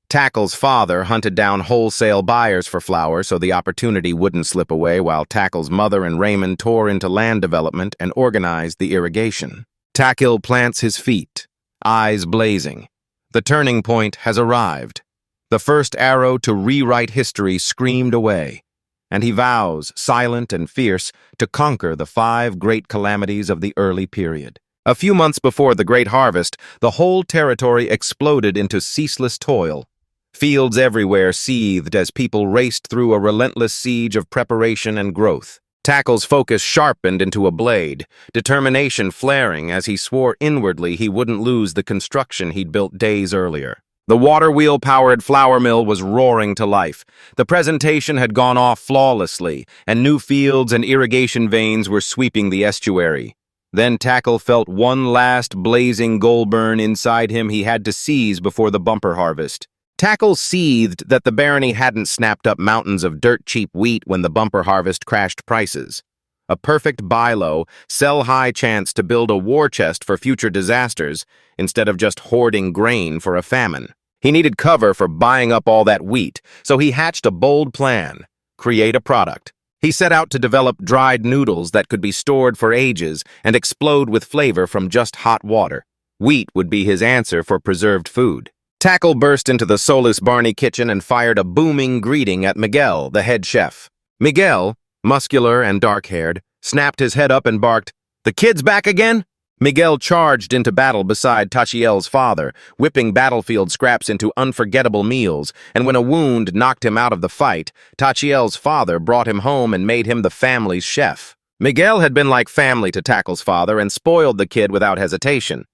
Tackle's father hunted down wholesale buyers for flour so the opportunity wouldn't slip away, while Tackle's mother and Raymond tore into land development and organized the irrigation. Tackle plants his feet, eyes blazing. The turning point has arrived. The first arrow to rewrite history screamed away, and he vows, silent and fierce, to conquer the 5 great calamities of the early period. A few months before the Great Harvest, the whole territory exploded into ceaseless toil. Fields everywhere seethed as people raced through a relentless siege of preparation and growth. Tackle's focus sharpened into a blade, determination flaring as he swore inwardly he wouldn't lose the construction he'd built days earlier. The water wheel-powered flour mill was roaring to life. The presentation had gone off flawlessly, and new fields and irrigation veins were sweeping the estuary. Then Tackle felt one last blazing goal burn inside him he had to seize before the bumper harvest. Tackle seethed that the barony hadn't snapped up mountains of dirt-cheap wheat when the bumper harvest crashed prices. A perfect buy low, sell-high chance to build a war chest for future disasters instead of just hoarding grain for a famine. He needed cover for buying up all that wheat, so he hatched a bold plan: create a product. He set out to develop dried noodles that could be stored for ages and explode with flavor from just hot water. Wheat would be his answer for preserved food. Tackle burst into the Solis Barney kitchen and fired a booming greeting at Miguel, the head chef. Miguel, muscular and dark-haired, snapped his head up and barked, "The kid's back again?" Miguel charged into battle beside Tachiel's father, whipping battlefield scraps into unforgettable meals, and when a wound knocked him out of the fight, Tachiel's father brought him home and made him the family's chef. Miguel had been like family to Tackle's father and spoiled the kid without hesitation.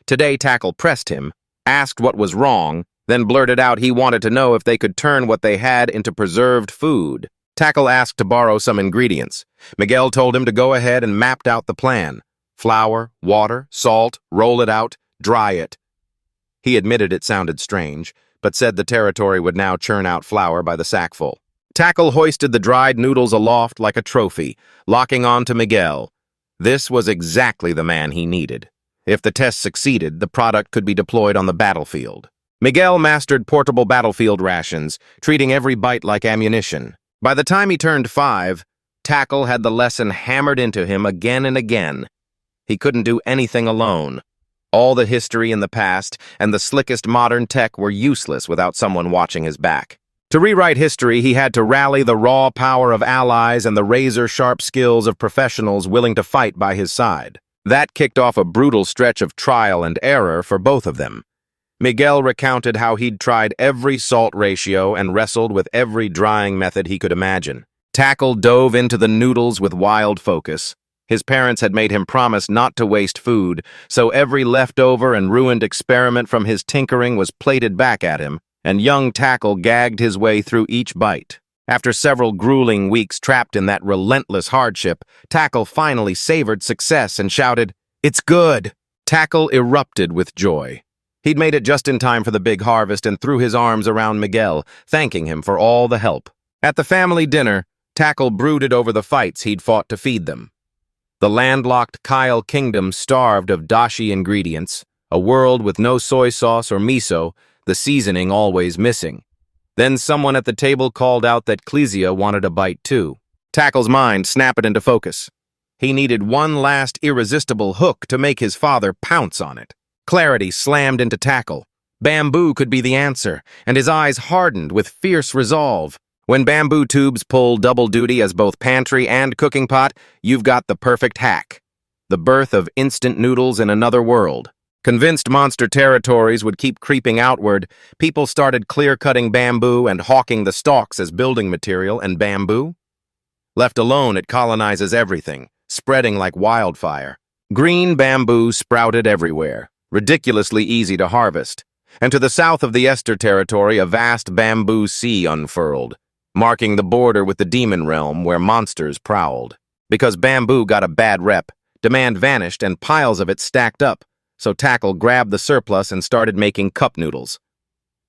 Today Tackle pressed him, asked what was wrong, then blurted out he wanted to know if they could turn what they had into preserved food. Tackle asked to borrow some ingredients. Miguel told him to go ahead and mapped out the plan. Flour, water, salt, roll it out, dry it. He admitted it sounded strange, but said the territory would now churn out flour by the sackful. Tackle hoisted the dried noodles aloft like a trophy, locking on to Miguel. This was exactly the man he needed. If the test succeeded, the product could be deployed on the battlefield. Miguel mastered portable battlefield rations, treating every bite like ammunition. By the time he turned 5, Tackle had the lesson hammered into him again and again. He couldn't do anything alone. All the history in the past and the slickest modern tech were useless without someone watching his back. To rewrite history, he had to rally the raw power of allies and the razor-sharp skills of professionals willing to fight by his side. That kicked off a brutal stretch of trial and error for both of them. Miguel recounted how he'd tried every salt ratio and wrestled with every drying method he could imagine. Tackle dove into the noodles with wild focus. His parents had made him promise not to waste food, so every leftover and ruined experiment from his tinkering was plated back at him, and young Tackle gagged his way through each bite. After several grueling weeks trapped in that relentless hardship, Tackle finally savored success and shouted, "It's good!" Tackle erupted with joy. He'd made it just in time for the big harvest and threw his arms around Miguel, thanking him for all the help. At the family dinner, Tackle brooded over the fights he'd fought to feed them. The landlocked Kyle kingdom starved of dashi ingredients, a world with no soy sauce or miso, the seasoning always missing. Then someone at the table called out that Clesia wanted a bite too. Tackle's mind snapped into focus. He needed one last irresistible hook to make his father pounce on it. Clarity slammed into Tackle. Bamboo could be the answer, and his eyes hardened with fierce resolve. When bamboo tubes pull double duty as both pantry and cooking pot, you've got the perfect hack. The birth of instant noodles in another world. Convinced monster territories would keep creeping outward, people started clear-cutting bamboo and hawking the stalks as building material, and bamboo? Left alone, it colonizes everything, spreading like wildfire. Green bamboo sprouted everywhere, ridiculously easy to harvest. And to the south of the Esther territory, a vast bamboo sea unfurled, marking the border with the demon realm where monsters prowled. Because bamboo got a bad rep, demand vanished and piles of it stacked up, so Tackle grabbed the surplus and started making cup noodles.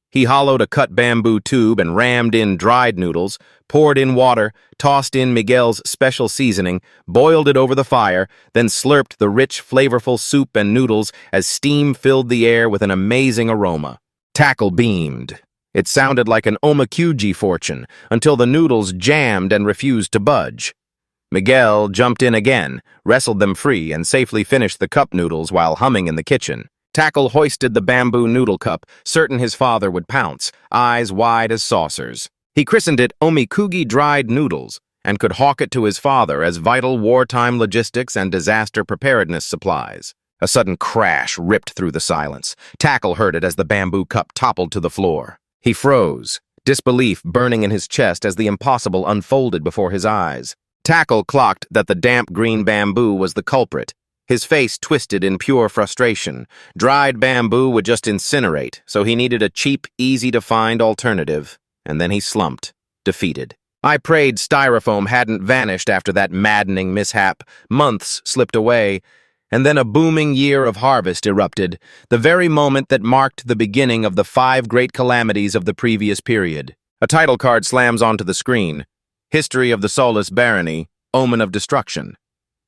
He hollowed a cut bamboo tube and rammed in dried noodles, poured in water, tossed in Miguel's special seasoning, boiled it over the fire, then slurped the rich, flavorful soup and noodles as steam filled the air with an amazing aroma. Tackle beamed. It sounded like an omakuji fortune, until the noodles jammed and refused to budge. Miguel jumped in again, wrestled them free, and safely finished the cup noodles while humming in the kitchen. Tackle hoisted the bamboo noodle cup, certain his father would pounce, eyes wide as saucers. He christened it omikugi dried noodles, and could hawk it to his father as vital wartime logistics and disaster preparedness supplies. A sudden crash ripped through the silence. Tackle heard it as the bamboo cup toppled to the floor. He froze, disbelief burning in his chest as the impossible unfolded before his eyes. Tackle clocked that the damp green bamboo was the culprit. His face twisted in pure frustration. Dried bamboo would just incinerate, so he needed a cheap, easy-to-find alternative. And then he slumped, defeated. I prayed styrofoam hadn't vanished after that maddening mishap. Months slipped away, and then a booming year of harvest erupted, the very moment that marked the beginning of the 5 great calamities of the previous period. A title card slams onto the screen. History of the Soulless Barony, Omen of Destruction,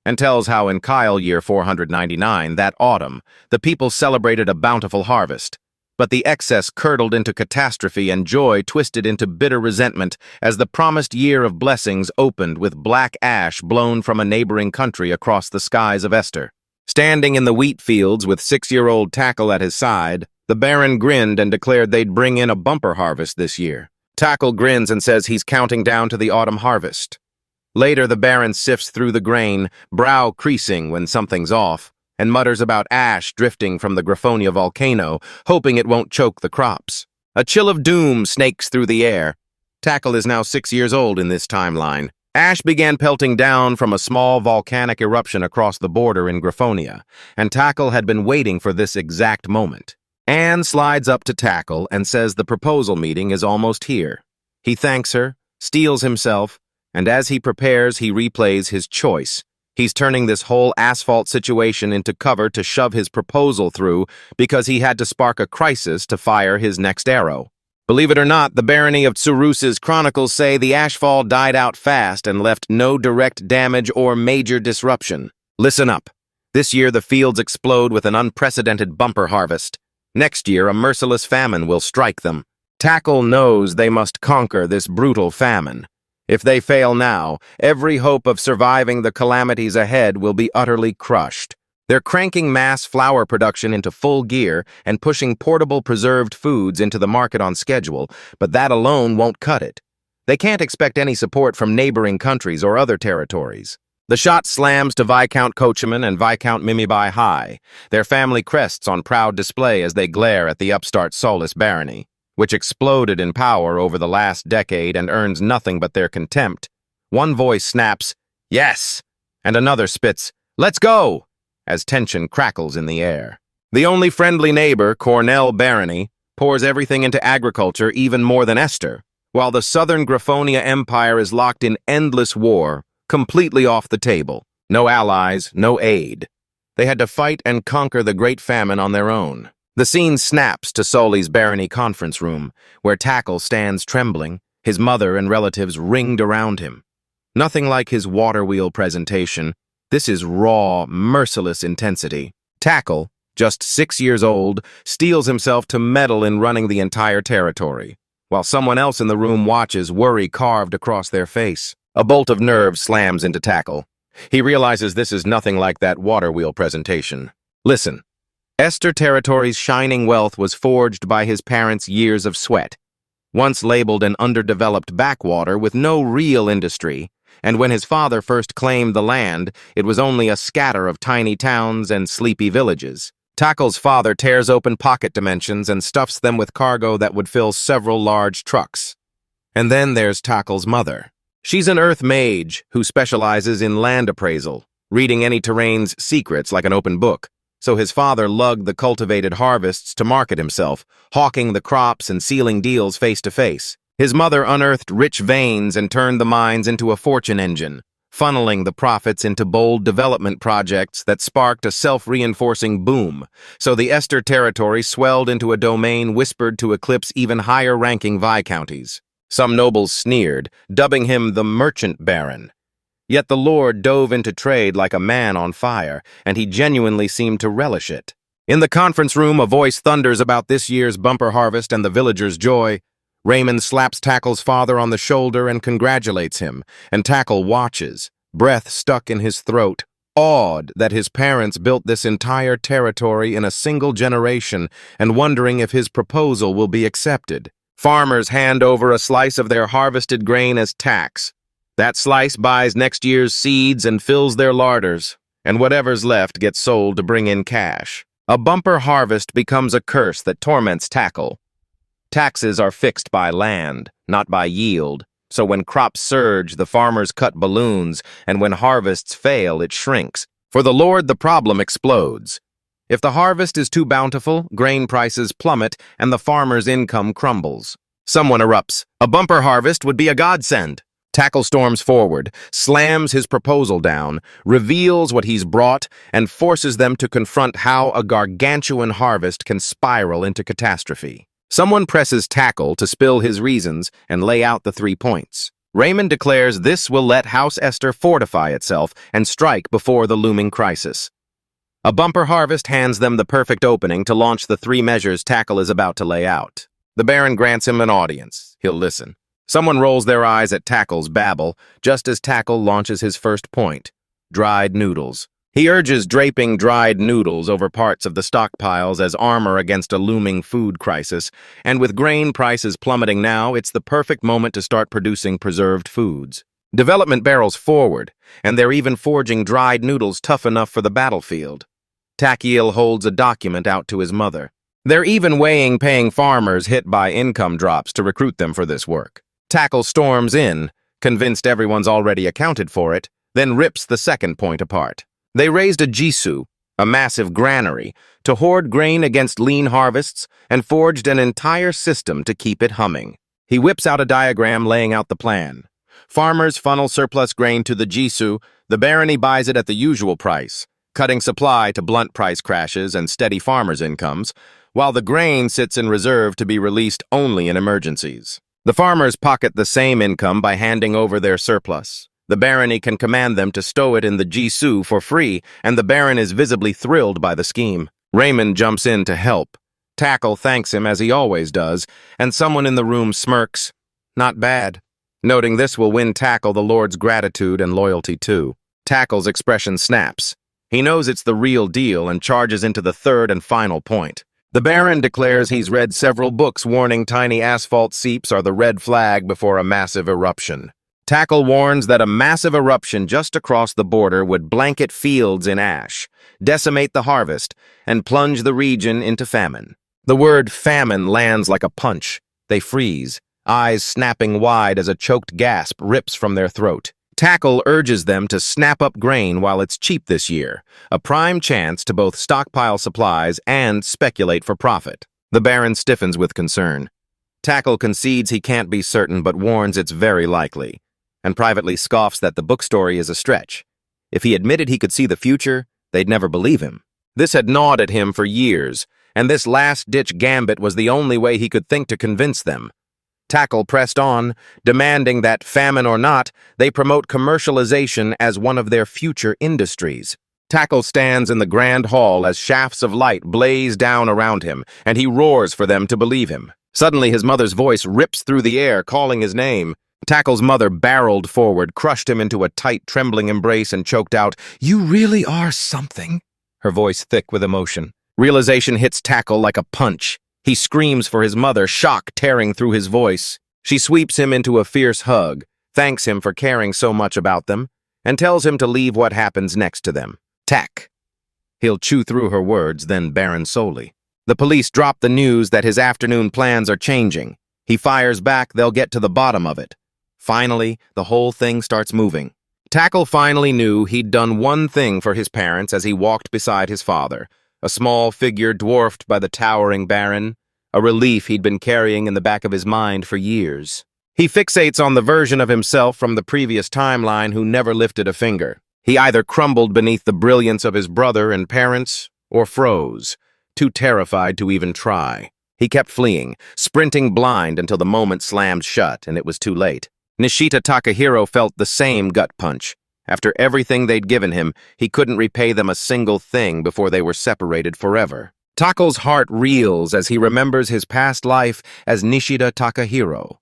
and tells how in Kyle year 499, that autumn, the people celebrated a bountiful harvest. But the excess curdled into catastrophe and joy twisted into bitter resentment as the promised year of blessings opened with black ash blown from a neighboring country across the skies of Esther. Standing in the wheat fields with 6-year-old Tackle at his side, the Baron grinned and declared they'd bring in a bumper harvest this year. Tackle grins and says he's counting down to the autumn harvest. Later, the Baron sifts through the grain, brow creasing when something's off, and mutters about ash drifting from the Graphonia volcano, hoping it won't choke the crops. A chill of doom snakes through the air. Tackle is now 6 years old in this timeline. Ash began pelting down from a small volcanic eruption across the border in Graphonia, and Tackle had been waiting for this exact moment. Anne slides up to Tackle and says the proposal meeting is almost here. He thanks her, steels himself, and as he prepares, he replays his choice. He's turning this whole asphalt situation into cover to shove his proposal through because he had to spark a crisis to fire his next arrow. Believe it or not, the barony of Tsurus's chronicles say the ashfall died out fast and left no direct damage or major disruption. Listen up. This year, the fields explode with an unprecedented bumper harvest. Next year, a merciless famine will strike them. Tackle knows they must conquer this brutal famine. If they fail now, every hope of surviving the calamities ahead will be utterly crushed. They're cranking mass flour production into full gear and pushing portable preserved foods into the market on schedule, but that alone won't cut it. They can't expect any support from neighboring countries or other territories. The shot slams to Viscount Coachman and Viscount Mimibai High, their family crests on proud display as they glare at the upstart Solis barony, which exploded in power over the last decade and earns nothing but their contempt. One voice snaps, "Yes!" and another spits, "Let's go!" as tension crackles in the air. The only friendly neighbor, Cornell Barony, pours everything into agriculture even more than Esther, while the southern Graphonia Empire is locked in endless war, completely off the table. No allies, no aid. They had to fight and conquer the Great Famine on their own. The scene snaps to Sully's barony conference room, where Tackle stands trembling, his mother and relatives ringed around him. Nothing like his water wheel presentation. This is raw, merciless intensity. Tackle, just 6 years old, steels himself to meddle in running the entire territory, while someone else in the room watches, worry carved across their face. A bolt of nerve slams into Tackle. He realizes this is nothing like that water wheel presentation. Listen, Esther Territory's shining wealth was forged by his parents' years of sweat. Once labeled an underdeveloped backwater with no real industry, and when his father first claimed the land, it was only a scatter of tiny towns and sleepy villages. Tackle's father tears open pocket dimensions and stuffs them with cargo that would fill several large trucks. And then there's Tackle's mother. She's an earth mage who specializes in land appraisal, reading any terrain's secrets like an open book. So his father lugged the cultivated harvests to market himself, hawking the crops and sealing deals face to face. His mother unearthed rich veins and turned the mines into a fortune engine, funneling the profits into bold development projects that sparked a self-reinforcing boom. So the Esther Territory swelled into a domain whispered to eclipse even higher-ranking viscounties. Some nobles sneered, dubbing him the Merchant Baron. Yet the lord dove into trade like a man on fire, and he genuinely seemed to relish it. In the conference room, a voice thunders about this year's bumper harvest and the villagers' joy. Raymond slaps Tackle's father on the shoulder and congratulates him, and Tackle watches, breath stuck in his throat, awed that his parents built this entire territory in a single generation and wondering if his proposal will be accepted. Farmers hand over a slice of their harvested grain as tax. That slice buys next year's seeds and fills their larders, and whatever's left gets sold to bring in cash. A bumper harvest becomes a curse that torments Tackle. Taxes are fixed by land, not by yield, so when crops surge, the farmers cut balloons, and when harvests fail, it shrinks. For the Lord, the problem explodes. If the harvest is too bountiful, grain prices plummet, and the farmer's income crumbles. Someone erupts. A bumper harvest would be a godsend. Tackle storms forward, slams his proposal down, reveals what he's brought, and forces them to confront how a gargantuan harvest can spiral into catastrophe. Someone presses Tackle to spill his reasons and lay out the 3 points. Raymond declares this will let House Esther fortify itself and strike before the looming crisis. A bumper harvest hands them the perfect opening to launch the 3 measures Tackle is about to lay out. The Baron grants him an audience. He'll listen. Someone rolls their eyes at Tackle's babble, just as Tackle launches his first point: dried noodles. He urges draping dried noodles over parts of the stockpiles as armor against a looming food crisis, and with grain prices plummeting now, it's the perfect moment to start producing preserved foods. Development barrels forward, and they're even forging dried noodles tough enough for the battlefield. Takiel holds a document out to his mother. They're even weighing paying farmers hit by income drops to recruit them for this work. Tackle storms in, convinced everyone's already accounted for it, then rips the second point apart. They raised a jisu, a massive granary, to hoard grain against lean harvests and forged an entire system to keep it humming. He whips out a diagram laying out the plan. Farmers funnel surplus grain to the jisu, the barony buys it at the usual price, cutting supply to blunt price crashes and steady farmers' incomes, while the grain sits in reserve to be released only in emergencies. The farmers pocket the same income by handing over their surplus. The barony can command them to stow it in the jisu for free, and the baron is visibly thrilled by the scheme. Raymond jumps in to help. Tackle thanks him as he always does, and someone in the room smirks. Not bad. Noting this will win Tackle the Lord's gratitude and loyalty too. Tackle's expression snaps. He knows it's the real deal and charges into the third and final point. The Baron declares he's read several books warning tiny asphalt seeps are the red flag before a massive eruption. Tackle warns that a massive eruption just across the border would blanket fields in ash, decimate the harvest, and plunge the region into famine. The word famine lands like a punch. They freeze, eyes snapping wide as a choked gasp rips from their throat. Tackle urges them to snap up grain while it's cheap this year, a prime chance to both stockpile supplies and speculate for profit. The Baron stiffens with concern. Tackle concedes he can't be certain but warns it's very likely, and privately scoffs that the book story is a stretch. If he admitted he could see the future, they'd never believe him. This had gnawed at him for years, and this last-ditch gambit was the only way he could think to convince them. Tackle pressed on, demanding that, famine or not, they promote commercialization as one of their future industries. Tackle stands in the grand hall as shafts of light blaze down around him, and he roars for them to believe him. Suddenly his mother's voice rips through the air, calling his name. Tackle's mother barreled forward, crushed him into a tight, trembling embrace, and choked out, "You really are something," her voice thick with emotion. Realization hits Tackle like a punch. He screams for his mother, shock tearing through his voice. She sweeps him into a fierce hug, thanks him for caring so much about them, and tells him to leave what happens next to them. Tack. He'll chew through her words, then Baron solely. The police drop the news that his afternoon plans are changing. He fires back, they'll get to the bottom of it. Finally, the whole thing starts moving. Tackle finally knew he'd done one thing for his parents as he walked beside his father, a small figure dwarfed by the towering Baron, a relief he'd been carrying in the back of his mind for years. He fixates on the version of himself from the previous timeline who never lifted a finger. He either crumbled beneath the brilliance of his brother and parents, or froze, too terrified to even try. He kept fleeing, sprinting blind until the moment slammed shut and it was too late. Nishita Takahiro felt the same gut punch. After everything they'd given him, he couldn't repay them a single thing before they were separated forever. Tackle's heart reels as he remembers his past life as Nishida Takahiro,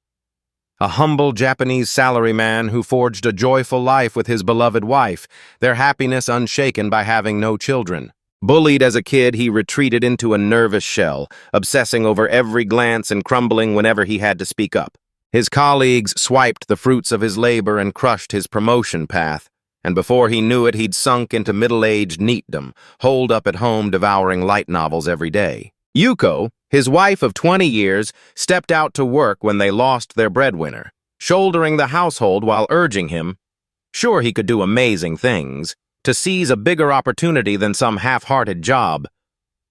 a humble Japanese salaryman who forged a joyful life with his beloved wife, their happiness unshaken by having no children. Bullied as a kid, he retreated into a nervous shell, obsessing over every glance and crumbling whenever he had to speak up. His colleagues swiped the fruits of his labor and crushed his promotion path, and before he knew it, he'd sunk into middle-aged neatdom, holed up at home devouring light novels every day. Yuko, his wife of 20 years, stepped out to work when they lost their breadwinner, shouldering the household while urging him, sure he could do amazing things, to seize a bigger opportunity than some half-hearted job,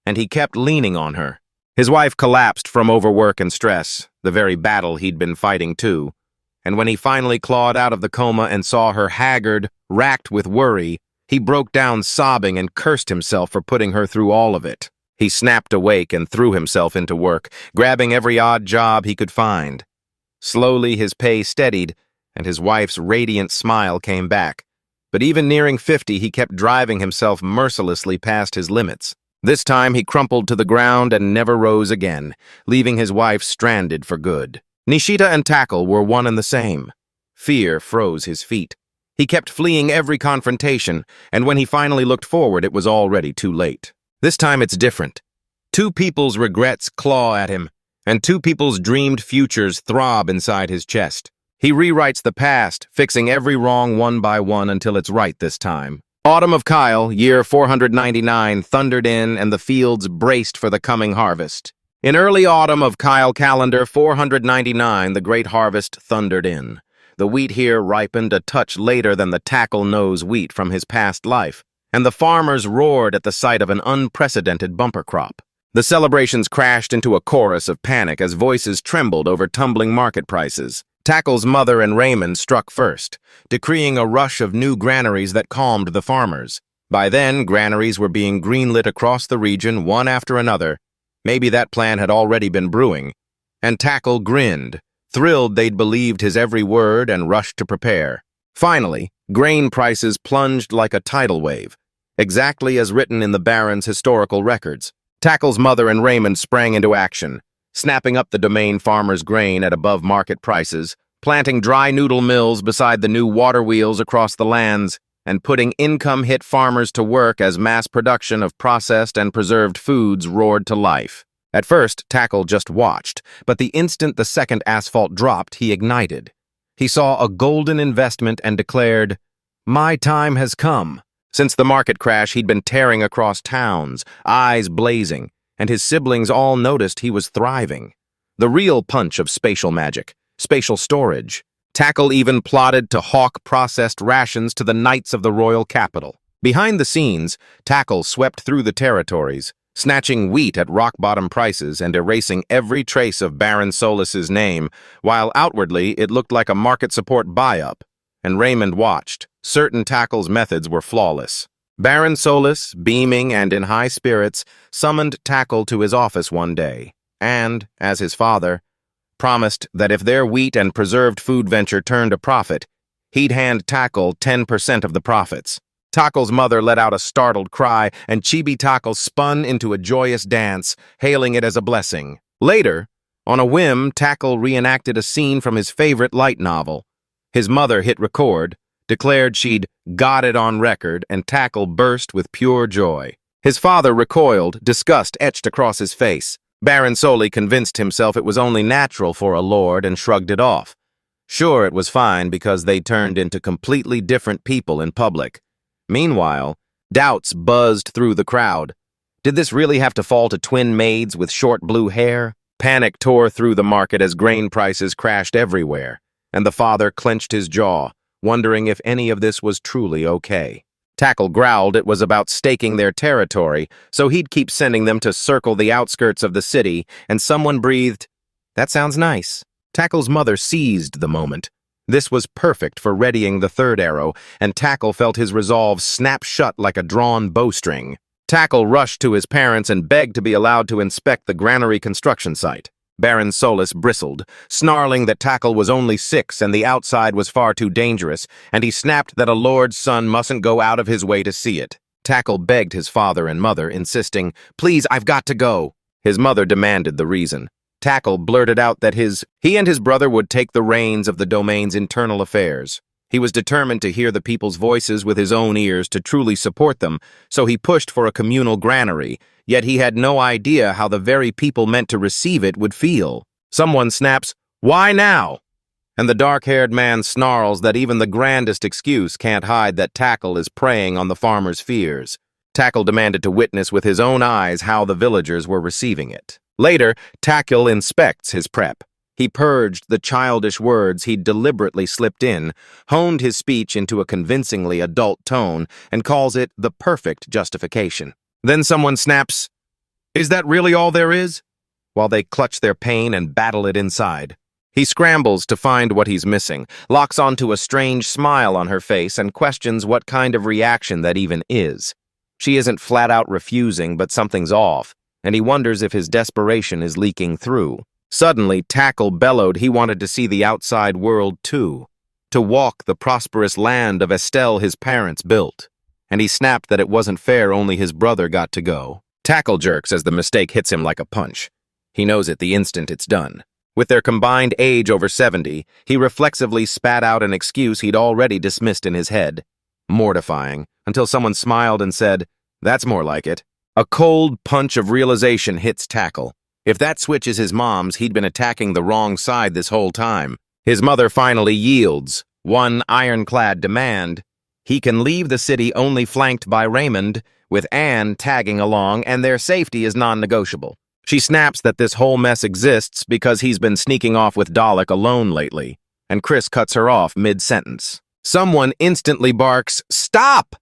and he kept leaning on her. His wife collapsed from overwork and stress, the very battle he'd been fighting too, and when he finally clawed out of the coma and saw her haggard, racked with worry, he broke down sobbing and cursed himself for putting her through all of it. He snapped awake and threw himself into work, grabbing every odd job he could find. Slowly his pay steadied, and his wife's radiant smile came back. But even nearing 50, he kept driving himself mercilessly past his limits. This time he crumpled to the ground and never rose again, leaving his wife stranded for good. Nishita and Tackle were one and the same. Fear froze his feet. He kept fleeing every confrontation, and when he finally looked forward, it was already too late. This time it's different. Two people's regrets claw at him, and two people's dreamed futures throb inside his chest. He rewrites the past, fixing every wrong one by one until it's right this time. Autumn of Kyle, year 499, thundered in, and the fields braced for the coming harvest. In early autumn of Kyle calendar 499, the great harvest thundered in. The wheat here ripened a touch later than the Tackle-nose wheat from his past life, and the farmers roared at the sight of an unprecedented bumper crop. The celebrations crashed into a chorus of panic as voices trembled over tumbling market prices. Tackle's mother and Raymond struck first, decreeing a rush of new granaries that calmed the farmers. By then, granaries were being greenlit across the region, one after another. Maybe that plan had already been brewing. And Tackle grinned, thrilled they'd believed his every word and rushed to prepare. Finally, grain prices plunged like a tidal wave, exactly as written in the Baron's historical records. Tackle's mother and Raymond sprang into action, snapping up the domain farmers' grain at above-market prices, planting dry noodle mills beside the new water wheels across the lands. and putting income-hit farmers to work as mass production of processed and preserved foods roared to life. At first, Tackle just watched, but the instant the second asphalt dropped, he ignited. He saw a golden investment and declared, "My time has come." Since the market crash, he'd been tearing across towns, eyes blazing, and his siblings all noticed he was thriving. The real punch of spatial magic, spatial storage. Tackle even plotted to hawk processed rations to the knights of the royal capital. Behind the scenes, Tackle swept through the territories, snatching wheat at rock-bottom prices and erasing every trace of Baron Solis's name, while outwardly it looked like a market support buy-up. And Raymond watched. Certain Tackle's methods were flawless. Baron Solis, beaming and in high spirits, summoned Tackle to his office one day, and, as his father, promised that if their wheat and preserved food venture turned a profit, he'd hand Tackle 10% of the profits. Tackle's mother let out a startled cry, and Chibi Tackle spun into a joyous dance, hailing it as a blessing. Later, on a whim, Tackle reenacted a scene from his favorite light novel. His mother hit record, declared she'd got it on record, and Tackle burst with pure joy. His father recoiled, disgust etched across his face. Baron Soli convinced himself it was only natural for a lord and shrugged it off. Sure, it was fine because they turned into completely different people in public. Meanwhile, doubts buzzed through the crowd. Did this really have to fall to twin maids with short blue hair? Panic tore through the market as grain prices crashed everywhere, and the father clenched his jaw, wondering if any of this was truly okay. Tackle growled it was about staking their territory, so he'd keep sending them to circle the outskirts of the city, and someone breathed, "That sounds nice." Tackle's mother seized the moment. This was perfect for readying the third arrow, and Tackle felt his resolve snap shut like a drawn bowstring. Tackle rushed to his parents and begged to be allowed to inspect the granary construction site. Baron Solis bristled, snarling that Tackle was only 6 and the outside was far too dangerous, and he snapped that a lord's son mustn't go out of his way to see it. Tackle begged his father and mother, insisting, "Please, I've got to go." His mother demanded the reason. Tackle blurted out that he and his brother would take the reins of the domain's internal affairs. He was determined to hear the people's voices with his own ears to truly support them, so he pushed for a communal granary, yet he had no idea how the very people meant to receive it would feel. Someone snaps, "Why now?" And the dark-haired man snarls that even the grandest excuse can't hide that Tackle is preying on the farmer's fears. Tackle demanded to witness with his own eyes how the villagers were receiving it. Later, Tackle inspects his prep. He purged the childish words he'd deliberately slipped in, honed his speech into a convincingly adult tone, and calls it the perfect justification. Then someone snaps, "Is that really all there is?" while they clutch their pain and battle it inside. He scrambles to find what he's missing, locks onto a strange smile on her face, and questions what kind of reaction that even is. She isn't flat out refusing, but something's off, and he wonders if his desperation is leaking through. Suddenly, Tackle bellowed he wanted to see the outside world too, to walk the prosperous land of Estelle his parents built. And he snapped that it wasn't fair only his brother got to go. Tackle jerks as the mistake hits him like a punch. He knows it the instant it's done. With their combined age over 70, he reflexively spat out an excuse he'd already dismissed in his head. Mortifying, until someone smiled and said, "That's more like it." A cold punch of realization hits Tackle. If that switch is his mom's, he'd been attacking the wrong side this whole time. His mother finally yields, one ironclad demand. He can leave the city only flanked by Raymond, with Anne tagging along, and their safety is non-negotiable. She snaps that this whole mess exists because he's been sneaking off with Dalek alone lately, and Chris cuts her off mid-sentence. Someone instantly barks, "Stop!"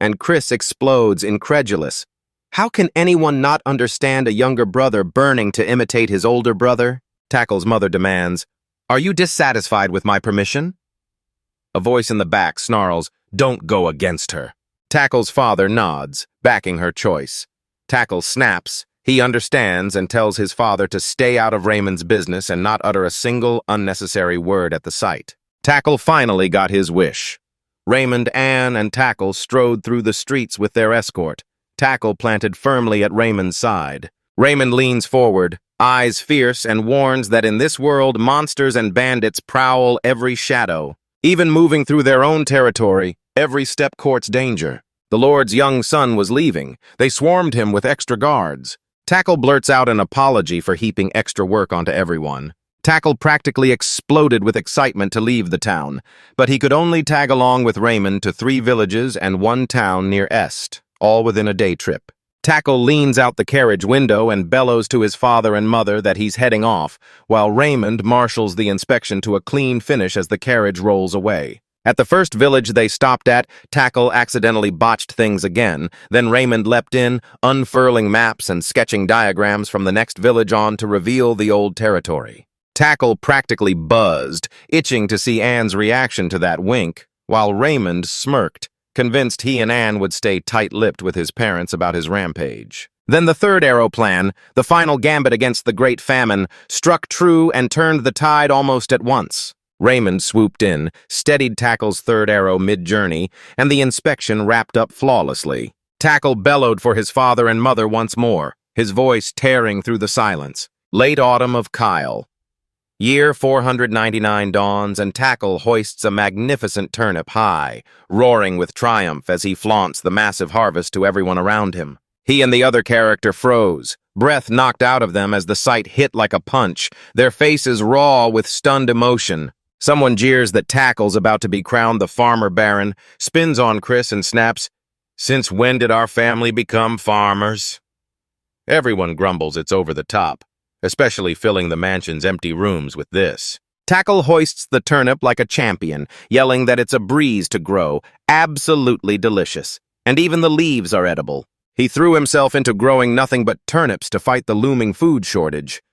And Chris explodes, incredulous. How can anyone not understand a younger brother burning to imitate his older brother? Tackle's mother demands, "Are you dissatisfied with my permission?" A voice in the back snarls, "Don't go against her." Tackle's father nods, backing her choice. Tackle snaps. He understands and tells his father to stay out of Raymond's business and not utter a single unnecessary word at the sight. Tackle finally got his wish. Raymond, Anne, and Tackle strode through the streets with their escort. Tackle planted firmly at Raymond's side. Raymond leans forward, eyes fierce, and warns that in this world monsters and bandits prowl every shadow. Even moving through their own territory, every step courts danger. The Lord's young son was leaving. They swarmed him with extra guards. Tackle blurts out an apology for heaping extra work onto everyone. Tackle practically exploded with excitement to leave the town, but he could only tag along with Raymond to 3 villages and 1 town near Esther, all within a day trip. Tackle leans out the carriage window and bellows to his father and mother that he's heading off, while Raymond marshals the inspection to a clean finish as the carriage rolls away. At the first village they stopped at, Tackle accidentally botched things again. Then Raymond leapt in, unfurling maps and sketching diagrams from the next village on to reveal the old territory. Tackle practically buzzed, itching to see Anne's reaction to that wink, while Raymond smirked, convinced he and Anne would stay tight-lipped with his parents about his rampage. Then the third arrow plan, the final gambit against the great famine, struck true and turned the tide almost at once. Raymond swooped in, steadied Tackle's third arrow mid-journey, and the inspection wrapped up flawlessly. Tackle bellowed for his father and mother once more, his voice tearing through the silence. Late autumn of Kyle. Year 499 dawns, and Tackle hoists a magnificent turnip high, roaring with triumph as he flaunts the massive harvest to everyone around him. He and the other character froze, breath knocked out of them as the sight hit like a punch, their faces raw with stunned emotion. Someone jeers that Tackle's about to be crowned the farmer baron, spins on Chris and snaps, "Since when did our family become farmers?" Everyone grumbles it's over the top, especially filling the mansion's empty rooms with this. Tackle hoists the turnip like a champion, yelling that it's a breeze to grow, absolutely delicious, and even the leaves are edible. He threw himself into growing nothing but turnips to fight the looming food shortage,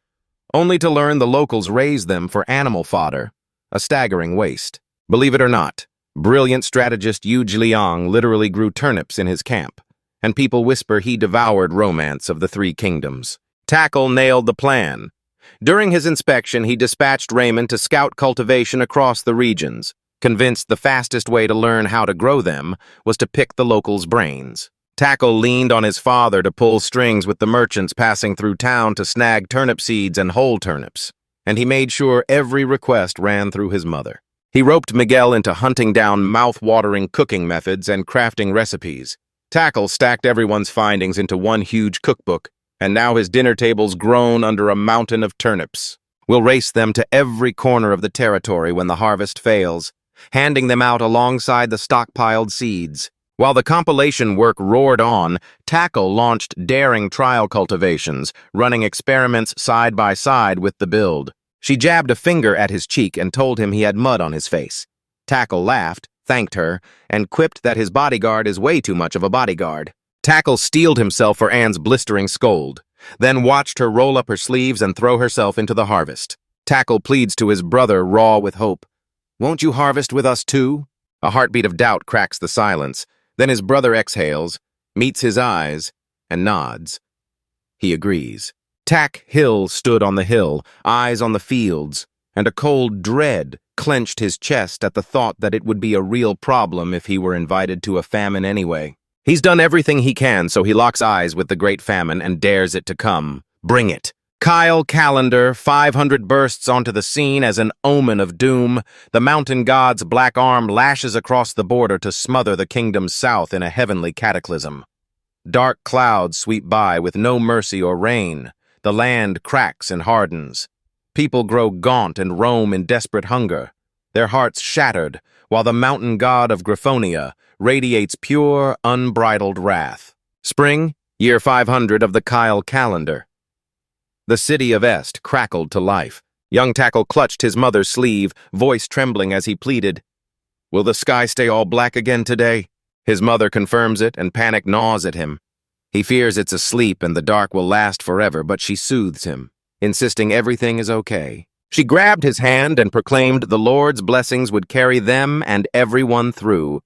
only to learn the locals raise them for animal fodder, a staggering waste. Believe it or not, brilliant strategist Yu Liang literally grew turnips in his camp, and people whisper he devoured romance of the 3 kingdoms. Tackle nailed the plan. During his inspection, he dispatched Raymond to scout cultivation across the regions, convinced the fastest way to learn how to grow them was to pick the locals' brains. Tackle leaned on his father to pull strings with the merchants passing through town to snag turnip seeds and whole turnips, and he made sure every request ran through his mother. He roped Miguel into hunting down mouth-watering cooking methods and crafting recipes. Tackle stacked everyone's findings into one huge cookbook, and now his dinner table's grown under a mountain of turnips. We'll race them to every corner of the territory when the harvest fails, handing them out alongside the stockpiled seeds. While the compilation work roared on, Tackle launched daring trial cultivations, running experiments side by side with the build. She jabbed a finger at his cheek and told him he had mud on his face. Tackle laughed, thanked her, and quipped that his bodyguard is way too much of a bodyguard. Tackle steeled himself for Anne's blistering scold, then watched her roll up her sleeves and throw herself into the harvest. Tackle pleads to his brother, raw with hope. "Won't you harvest with us too?" A heartbeat of doubt cracks the silence. Then his brother exhales, meets his eyes, and nods. He agrees. Tack Hill stood on the hill, eyes on the fields, and a cold dread clenched his chest at the thought that it would be a real problem if he were invited to a famine anyway. He's done everything he can, so he locks eyes with the great famine and dares it to come. Bring it. Kyle calendar, 500 bursts onto the scene as an omen of doom. The mountain god's black arm lashes across the border to smother the kingdom's south in a heavenly cataclysm. Dark clouds sweep by with no mercy or rain. The land cracks and hardens. People grow gaunt and roam in desperate hunger, their hearts shattered, while the mountain god of Griffonia radiates pure, unbridled wrath. Spring, year 500 of the Kyle calendar. The city of Esther crackled to life. Young Tackle clutched his mother's sleeve, voice trembling as he pleaded, "Will the sky stay all black again today?" His mother confirms it, and panic gnaws at him. He fears it's asleep and the dark will last forever, but she soothes him, insisting everything is okay. She grabbed his hand and proclaimed the Lord's blessings would carry them and everyone through.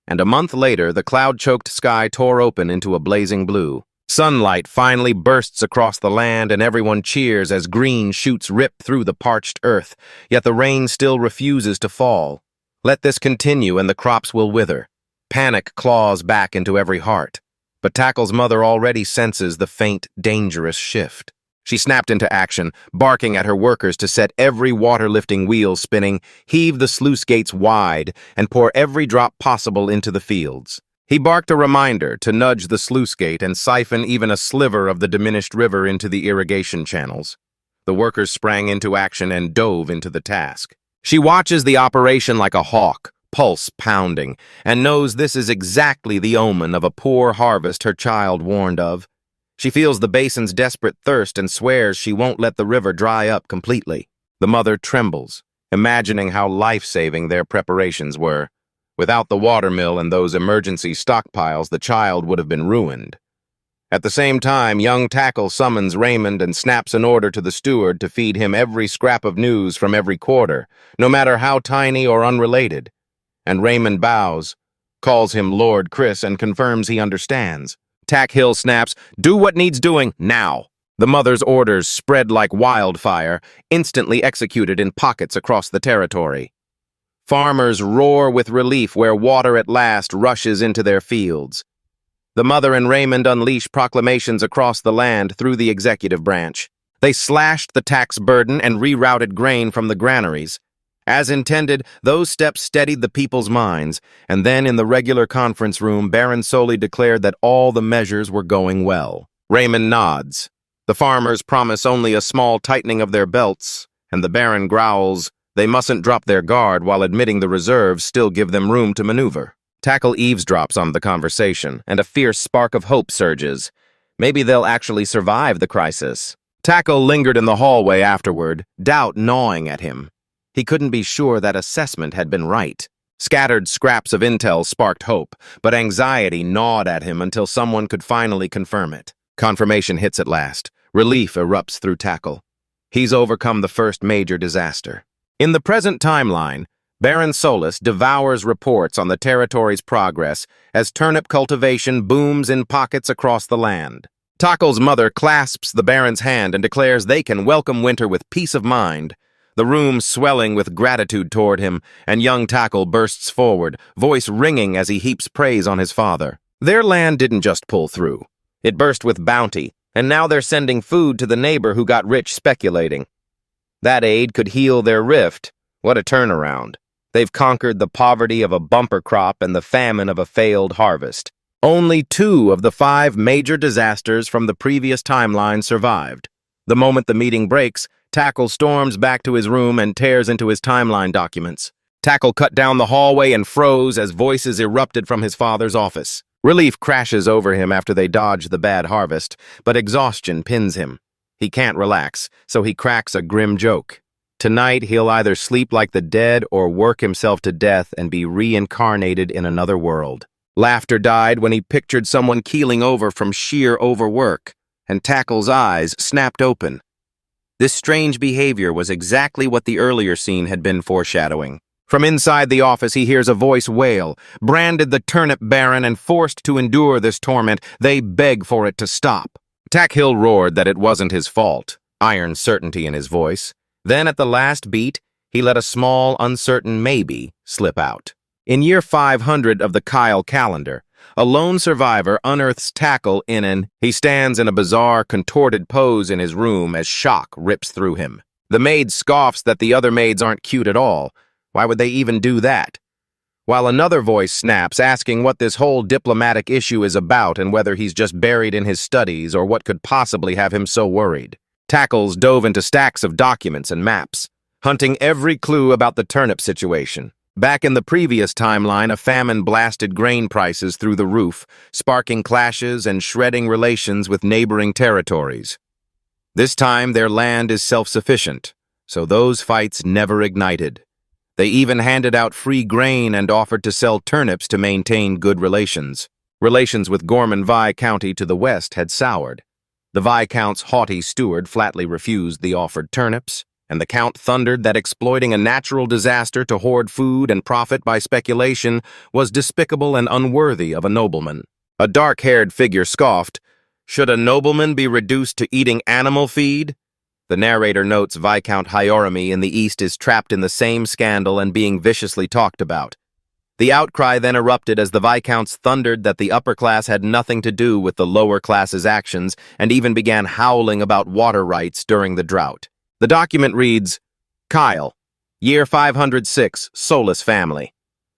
And a month later, the cloud-choked sky tore open into a blazing blue. Sunlight finally bursts across the land and everyone cheers as green shoots rip through the parched earth, yet the rain still refuses to fall. Let this continue and the crops will wither. Panic claws back into every heart. But Tackle's mother already senses the faint, dangerous shift. She snapped into action, barking at her workers to set every water-lifting wheel spinning, heave the sluice gates wide, and pour every drop possible into the fields. He barked a reminder to nudge the sluice gate and siphon even a sliver of the diminished river into the irrigation channels. The workers sprang into action and dove into the task. She watches the operation like a hawk, pulse pounding, and knows this is exactly the omen of a poor harvest her child warned of. She feels the basin's desperate thirst and swears she won't let the river dry up completely. The mother trembles, imagining how life-saving their preparations were. Without the watermill and those emergency stockpiles, the child would have been ruined. At the same time, young Tackle summons Raymond and snaps an order to the steward to feed him every scrap of news from every quarter, no matter how tiny or unrelated. And Raymond bows, calls him Lord Chris, and confirms he understands. Tackhill snaps, "Do what needs doing, now." The mother's orders spread like wildfire, instantly executed in pockets across the territory. Farmers roar with relief where water at last rushes into their fields. The mother and Raymond unleash proclamations across the land through the executive branch. They slashed the tax burden and rerouted grain from the granaries. As intended, those steps steadied the people's minds, and then in the regular conference room, Baron Soli declared that all the measures were going well. Raymond nods. The farmers promise only a small tightening of their belts, and the Baron growls, they mustn't drop their guard while admitting the reserves still give them room to maneuver. Tackle eavesdrops on the conversation, and a fierce spark of hope surges. Maybe they'll actually survive the crisis. Tackle lingered in the hallway afterward, doubt gnawing at him. He couldn't be sure that assessment had been right. Scattered scraps of intel sparked hope, but anxiety gnawed at him until someone could finally confirm it. Confirmation hits at last. Relief erupts through Tackle. He's overcome the first major disaster. In the present timeline, Baron Solis devours reports on the territory's progress as turnip cultivation booms in pockets across the land. Tackle's mother clasps the Baron's hand and declares they can welcome winter with peace of mind. The room swelling with gratitude toward him, and young Tackle bursts forward, voice ringing as he heaps praise on his father. Their land didn't just pull through. It burst with bounty, and now they're sending food to the neighbor who got rich speculating. That aid could heal their rift. What a turnaround. They've conquered the poverty of a bumper crop and the famine of a failed harvest. Only 2 of the 5 major disasters from the previous timeline survived. The moment the meeting breaks, Tackle storms back to his room and tears into his timeline documents. Tackle cut down the hallway and froze as voices erupted from his father's office. Relief crashes over him after they dodge the bad harvest, but exhaustion pins him. He can't relax, so he cracks a grim joke. Tonight, he'll either sleep like the dead or work himself to death and be reincarnated in another world. Laughter died when he pictured someone keeling over from sheer overwork, and Tackle's eyes snapped open. This strange behavior was exactly what the earlier scene had been foreshadowing. From inside the office, he hears a voice wail. Branded the turnip baron and forced to endure this torment, they beg for it to stop. Tackhill roared that it wasn't his fault, iron certainty in his voice. Then at the last beat, he let a small, uncertain maybe slip out. In year 500 of the Kyle calendar, a lone survivor unearths Tackle he stands in a bizarre, contorted pose in his room as shock rips through him. The maid scoffs that the other maids aren't cute at all. Why would they even do that? While another voice snaps, asking what this whole diplomatic issue is about and whether he's just buried in his studies or what could possibly have him so worried. Tackles dove into stacks of documents and maps, hunting every clue about the turnip situation. Back in the previous timeline, a famine blasted grain prices through the roof, sparking clashes and shredding relations with neighboring territories. This time, their land is self-sufficient, so those fights never ignited. They even handed out free grain and offered to sell turnips to maintain good relations. Relations with Gorman Vi County to the west had soured. The Viscount's haughty steward flatly refused the offered turnips, and the Count thundered that exploiting a natural disaster to hoard food and profit by speculation was despicable and unworthy of a nobleman. A dark-haired figure scoffed, "Should a nobleman be reduced to eating animal feed?" The narrator notes Viscount Hyoremy in the East is trapped in the same scandal and being viciously talked about. The outcry then erupted as the Viscounts thundered that the upper class had nothing to do with the lower class's actions and even began howling about water rights during the drought. The document reads, Kyle, year 506, soulless family.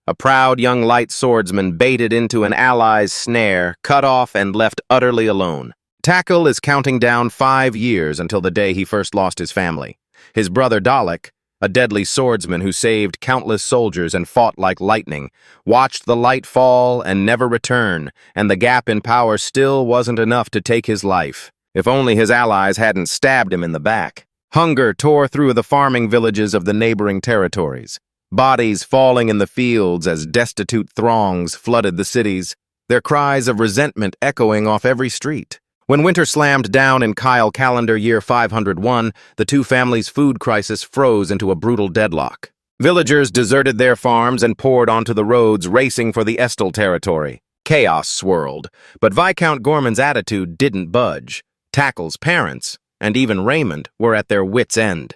A proud young light swordsman baited into an ally's snare, cut off and left utterly alone. Tackle is counting down 5 years until the day he first lost his family. His brother Dalek, a deadly swordsman who saved countless soldiers and fought like lightning, watched the light fall and never return, and the gap in power still wasn't enough to take his life. If only his allies hadn't stabbed him in the back. Hunger tore through the farming villages of the neighboring territories, bodies falling in the fields as destitute throngs flooded the cities, their cries of resentment echoing off every street. When winter slammed down in Kyle calendar year 501, the two families' food crisis froze into a brutal deadlock. Villagers deserted their farms and poured onto the roads, racing for the Esther territory. Chaos swirled, but Viscount Gorman's attitude didn't budge. Tackle's parents, and even Raymond, were at their wits' end.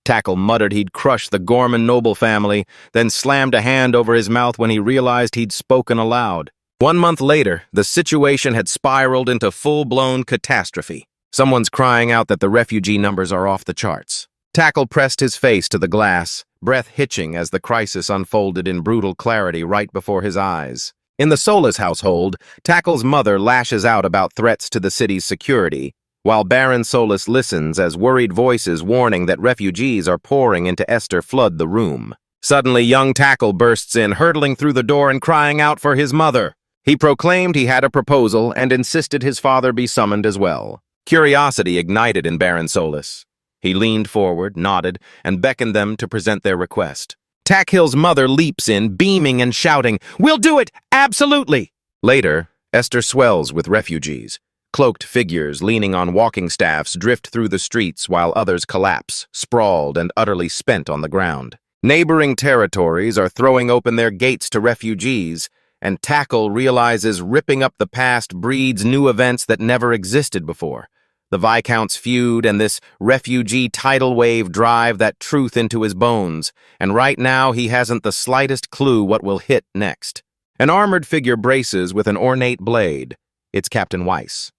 Tackle muttered he'd crush the Gorman noble family, then slammed a hand over his mouth when he realized he'd spoken aloud. 1 month later, the situation had spiraled into full-blown catastrophe. Someone's crying out that the refugee numbers are off the charts. Tackle pressed his face to the glass, breath hitching as the crisis unfolded in brutal clarity right before his eyes. In the Solis household, Tackle's mother lashes out about threats to the city's security, while Baron Solis listens as worried voices warning that refugees are pouring into Esther flood the room. Suddenly, young Tackle bursts in, hurtling through the door and crying out for his mother. He proclaimed he had a proposal and insisted his father be summoned as well. Curiosity ignited in Baron Solis. He leaned forward, nodded, and beckoned them to present their request. Tackhill's mother leaps in, beaming and shouting, "We'll do it! Absolutely!" Later, Esther swells with refugees. Cloaked figures leaning on walking staffs drift through the streets while others collapse, sprawled and utterly spent on the ground. Neighboring territories are throwing open their gates to refugees, and Tackle realizes ripping up the past breeds new events that never existed before. The Viscounts feud and this refugee tidal wave drive that truth into his bones, and right now he hasn't the slightest clue what will hit next. An armored figure braces with an ornate blade. It's Captain Weiss.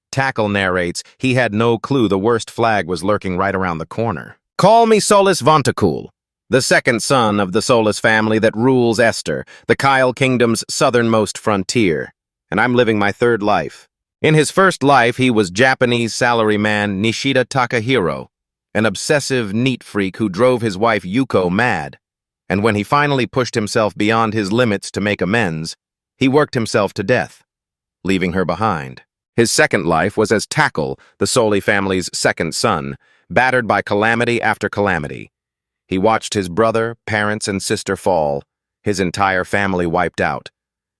Tackle narrates he had no clue the worst flag was lurking right around the corner. Call me Solis Bountiful, the second son of the Solis family that rules Esther, the Kyle Kingdom's southernmost frontier, and I'm living my third life. In his first life, he was Japanese salaryman Nishida Takahiro, an obsessive neat freak who drove his wife Yuko mad, and when he finally pushed himself beyond his limits to make amends, he worked himself to death, leaving her behind. His second life was as Tackle, the Soli family's second son, battered by calamity after calamity. He watched his brother, parents, and sister fall, his entire family wiped out.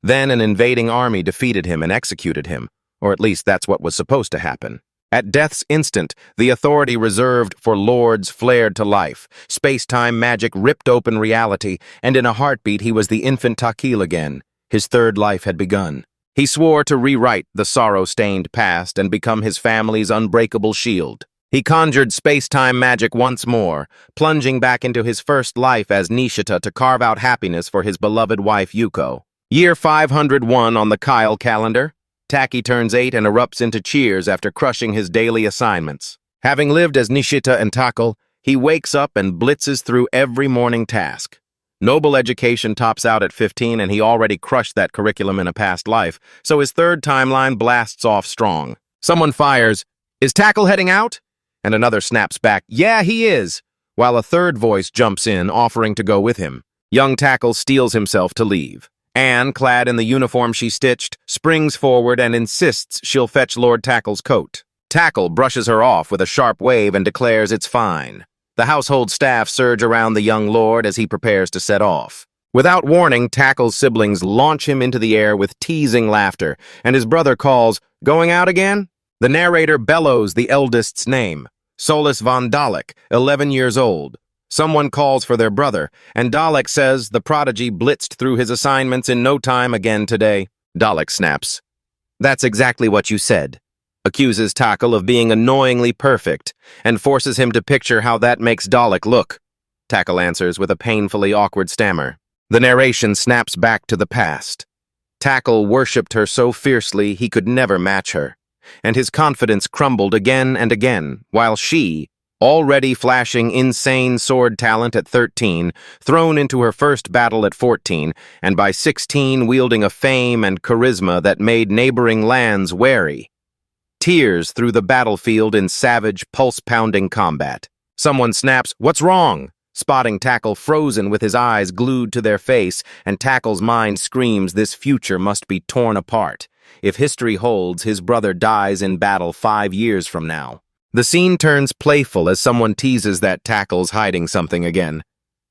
Then an invading army defeated him and executed him, or at least that's what was supposed to happen. At death's instant, the authority reserved for lords flared to life. Space-time magic ripped open reality, and in a heartbeat he was the infant Takil again. His third life had begun. He swore to rewrite the sorrow-stained past and become his family's unbreakable shield. He conjured space-time magic once more, plunging back into his first life as Nishita to carve out happiness for his beloved wife Yuko. Year 501 on the Kyle calendar. Taki turns 8 and erupts into cheers after crushing his daily assignments. Having lived as Nishita and Tackle, he wakes up and blitzes through every morning task. Noble education tops out at 15 and he already crushed that curriculum in a past life, so his third timeline blasts off strong. Someone fires, "Is Tackle heading out?" And another snaps back, "Yeah, he is," while a third voice jumps in, offering to go with him. Young Tackle steels himself to leave. Anne, clad in the uniform she stitched, springs forward and insists she'll fetch Lord Tackle's coat. Tackle brushes her off with a sharp wave and declares it's fine. The household staff surge around the young lord as he prepares to set off. Without warning, Tackle's siblings launch him into the air with teasing laughter, and his brother calls, "Going out again?" The narrator bellows the eldest's name, Solis von Dalek, 11 years old. Someone calls for their brother, and Dalek says the prodigy blitzed through his assignments in no time again today. Dalek snaps, "That's exactly what you said," accuses Tackle of being annoyingly perfect, and forces him to picture how that makes Dalek look. Tackle answers with a painfully awkward stammer, The narration snaps back to the past. Tackle worshipped her so fiercely he could never match her, and his confidence crumbled again and again, while she, already flashing insane sword talent at 13, thrown into her first battle at 14, and by 16 wielding a fame and charisma that made neighboring lands wary. Tears through the battlefield in savage, pulse-pounding combat. Someone snaps, "What's wrong?" spotting Tackle frozen with his eyes glued to their face, and Tackle's mind screams this future must be torn apart. If history holds, his brother dies in battle 5 years from now. The scene turns playful as someone teases that Tackle's hiding something again.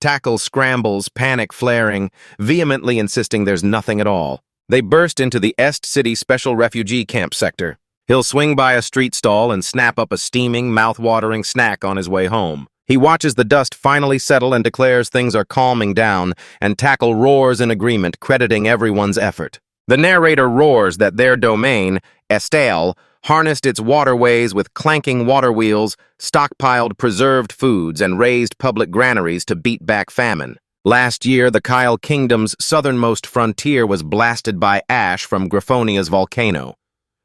Tackle scrambles, panic flaring, vehemently insisting there's nothing at all. They burst into the Est City Special Refugee Camp sector. He'll swing by a street stall and snap up a steaming, mouth-watering snack on his way home. He watches the dust finally settle and declares things are calming down, and Tackle roars in agreement, crediting everyone's effort. The narrator roars that their domain, Esther, harnessed its waterways with clanking water wheels, stockpiled preserved foods, and raised public granaries to beat back famine. Last year, the Kyle Kingdom's southernmost frontier was blasted by ash from Grifonia's volcano.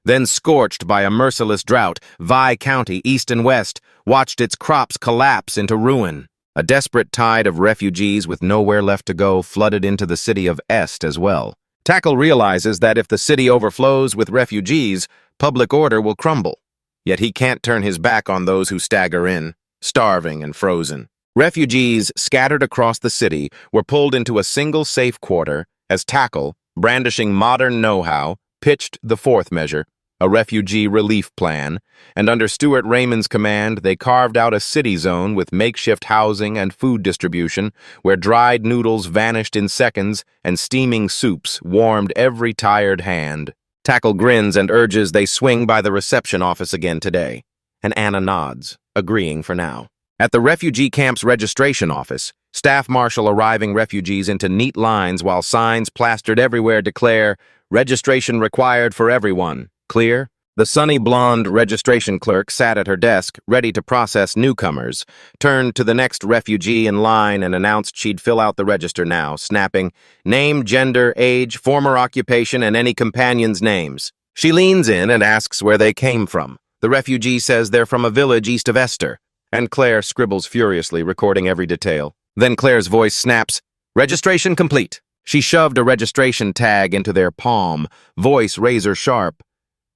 Then scorched by a merciless drought, Vi County, east and west, watched its crops collapse into ruin. A desperate tide of refugees with nowhere left to go flooded into the city of Est as well. Tackle realizes that if the city overflows with refugees, public order will crumble. Yet he can't turn his back on those who stagger in, starving and frozen. Refugees scattered across the city were pulled into a single safe quarter as Tackle, brandishing modern know-how, pitched the fourth measure, a refugee relief plan, and under Stuart Raymond's command, they carved out a city zone with makeshift housing and food distribution, where dried noodles vanished in seconds and steaming soups warmed every tired hand. Tackle grins and urges they swing by the reception office again today, and Anna nods, agreeing for now. At the refugee camp's registration office, staff marshal arriving refugees into neat lines while signs plastered everywhere declare, "Registration required for everyone. Clear?" The sunny blonde registration clerk sat at her desk, ready to process newcomers, turned to the next refugee in line and announced she'd fill out the register now, snapping, "Name, gender, age, former occupation, and any companions' names." She leans in and asks where they came from. The refugee says they're from a village east of Esther, and Claire scribbles furiously, recording every detail. Then Claire's voice snaps, "Registration complete." She shoved a registration tag into their palm, voice razor sharp.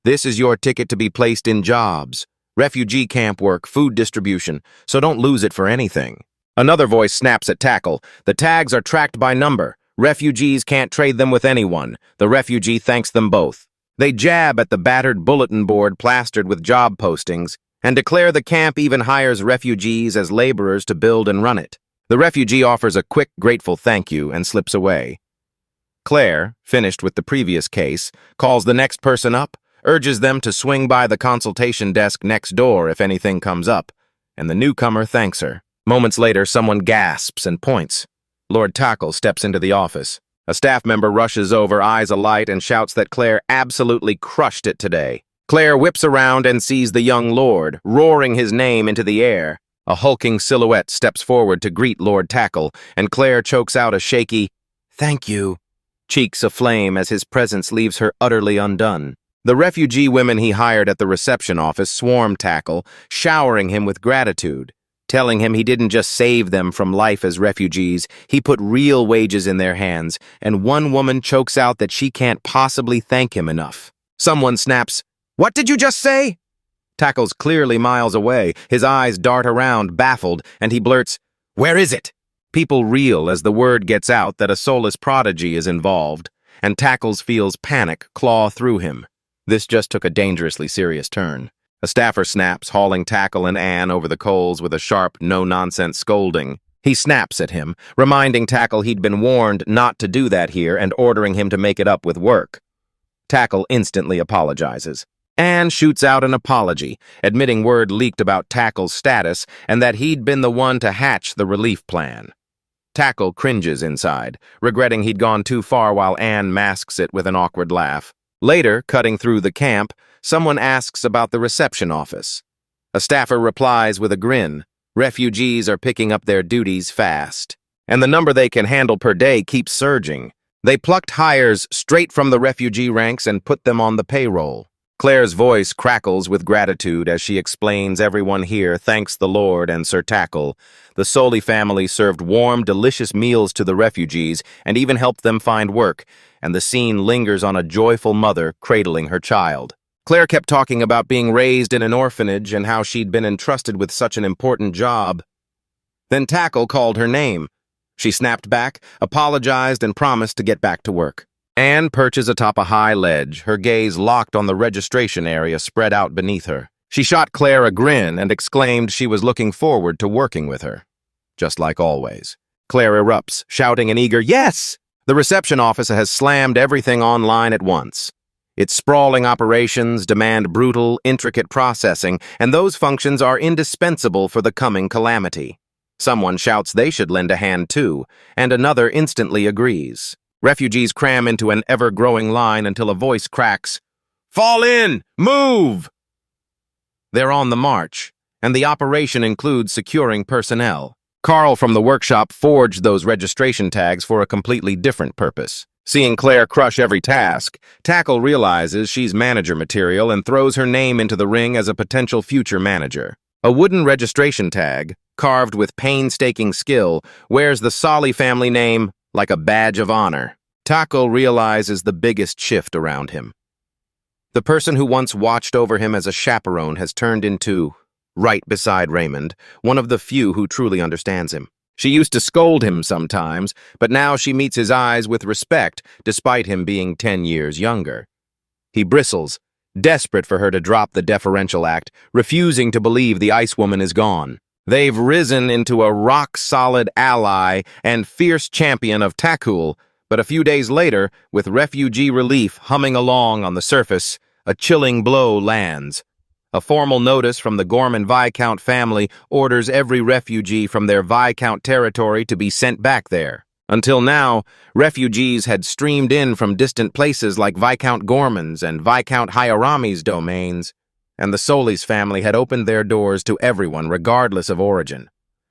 "This is your ticket to be placed in jobs, refugee camp work, food distribution, so don't lose it for anything." Another voice snaps at Tackle. "The tags are tracked by number. Refugees can't trade them with anyone. The refugee thanks them both." They jab at the battered bulletin board plastered with job postings and declare the camp even hires refugees as laborers to build and run it. The refugee offers a quick, grateful thank you and slips away. Claire, finished with the previous case, calls the next person up, urges them to swing by the consultation desk next door if anything comes up, and the newcomer thanks her. Moments later, someone gasps and points. Lord Tackle steps into the office. A staff member rushes over, eyes alight, and shouts that Claire absolutely crushed it today. Claire whips around and sees the young lord, roaring his name into the air. A hulking silhouette steps forward to greet Lord Tackle, and Claire chokes out a shaky, "Thank you," cheeks aflame as his presence leaves her utterly undone. The refugee women he hired at the reception office swarm Tackle, showering him with gratitude, telling him he didn't just save them from life as refugees, he put real wages in their hands, and one woman chokes out that she can't possibly thank him enough. Someone snaps, "What did you just say?" Tackle's clearly miles away, his eyes dart around, baffled, and he blurts, "Where is it?" People reel as the word gets out that a soulless prodigy is involved, and Tackles feels panic claw through him. This just took a dangerously serious turn. A staffer snaps, hauling Tackle and Anne over the coals with a sharp, no-nonsense scolding. He snaps at him, reminding Tackle he'd been warned not to do that here and ordering him to make it up with work. Tackle instantly apologizes. Anne shoots out an apology, admitting word leaked about Tackle's status and that he'd been the one to hatch the relief plan. Tackle cringes inside, regretting he'd gone too far while Anne masks it with an awkward laugh. Later, cutting through the camp, someone asks about the reception office. A staffer replies with a grin, "Refugees are picking up their duties fast." and the number they can handle per day keeps surging. They plucked hires straight from the refugee ranks and put them on the payroll. Claire's voice crackles with gratitude as she explains everyone here thanks the Lord and Sir Tackle. The Soli family served warm, delicious meals to the refugees and even helped them find work, and the scene lingers on a joyful mother cradling her child. Claire kept talking about being raised in an orphanage and how she'd been entrusted with such an important job. Then Tackle called her name. She snapped back, apologized, and promised to get back to work. Anne perches atop a high ledge, her gaze locked on the registration area spread out beneath her. She shot Claire a grin and exclaimed she was looking forward to working with her. Just like always. Claire erupts, shouting an eager yes! The reception office has slammed everything online at once. Its sprawling operations demand brutal, intricate processing, and those functions are indispensable for the coming calamity. Someone shouts they should lend a hand too, and another instantly agrees. Refugees cram into an ever-growing line until a voice cracks, "Fall in! Move!" They're on the march, and the operation includes securing personnel. Carl from the workshop forged those registration tags for a completely different purpose. Seeing Claire crush every task, Tackle realizes she's manager material and throws her name into the ring as a potential future manager. A wooden registration tag, carved with painstaking skill, wears the Soli family name like a badge of honor. Tackle realizes the biggest shift around him. The person who once watched over him as a chaperone has turned into, right beside Raymond, one of the few who truly understands him. She used to scold him sometimes, but now she meets his eyes with respect, despite him being 10 years younger. He bristles, desperate for her to drop the deferential act, refusing to believe the Ice Woman is gone. They've risen into a rock-solid ally and fierce champion of Takul, but a few days later, with refugee relief humming along on the surface, a chilling blow lands. A formal notice from the Gorman Viscount family orders every refugee from their Viscount territory to be sent back there. Until now, refugees had streamed in from distant places like Viscount Gorman's and Viscount Hyarami's domains, and the Solis family had opened their doors to everyone regardless of origin.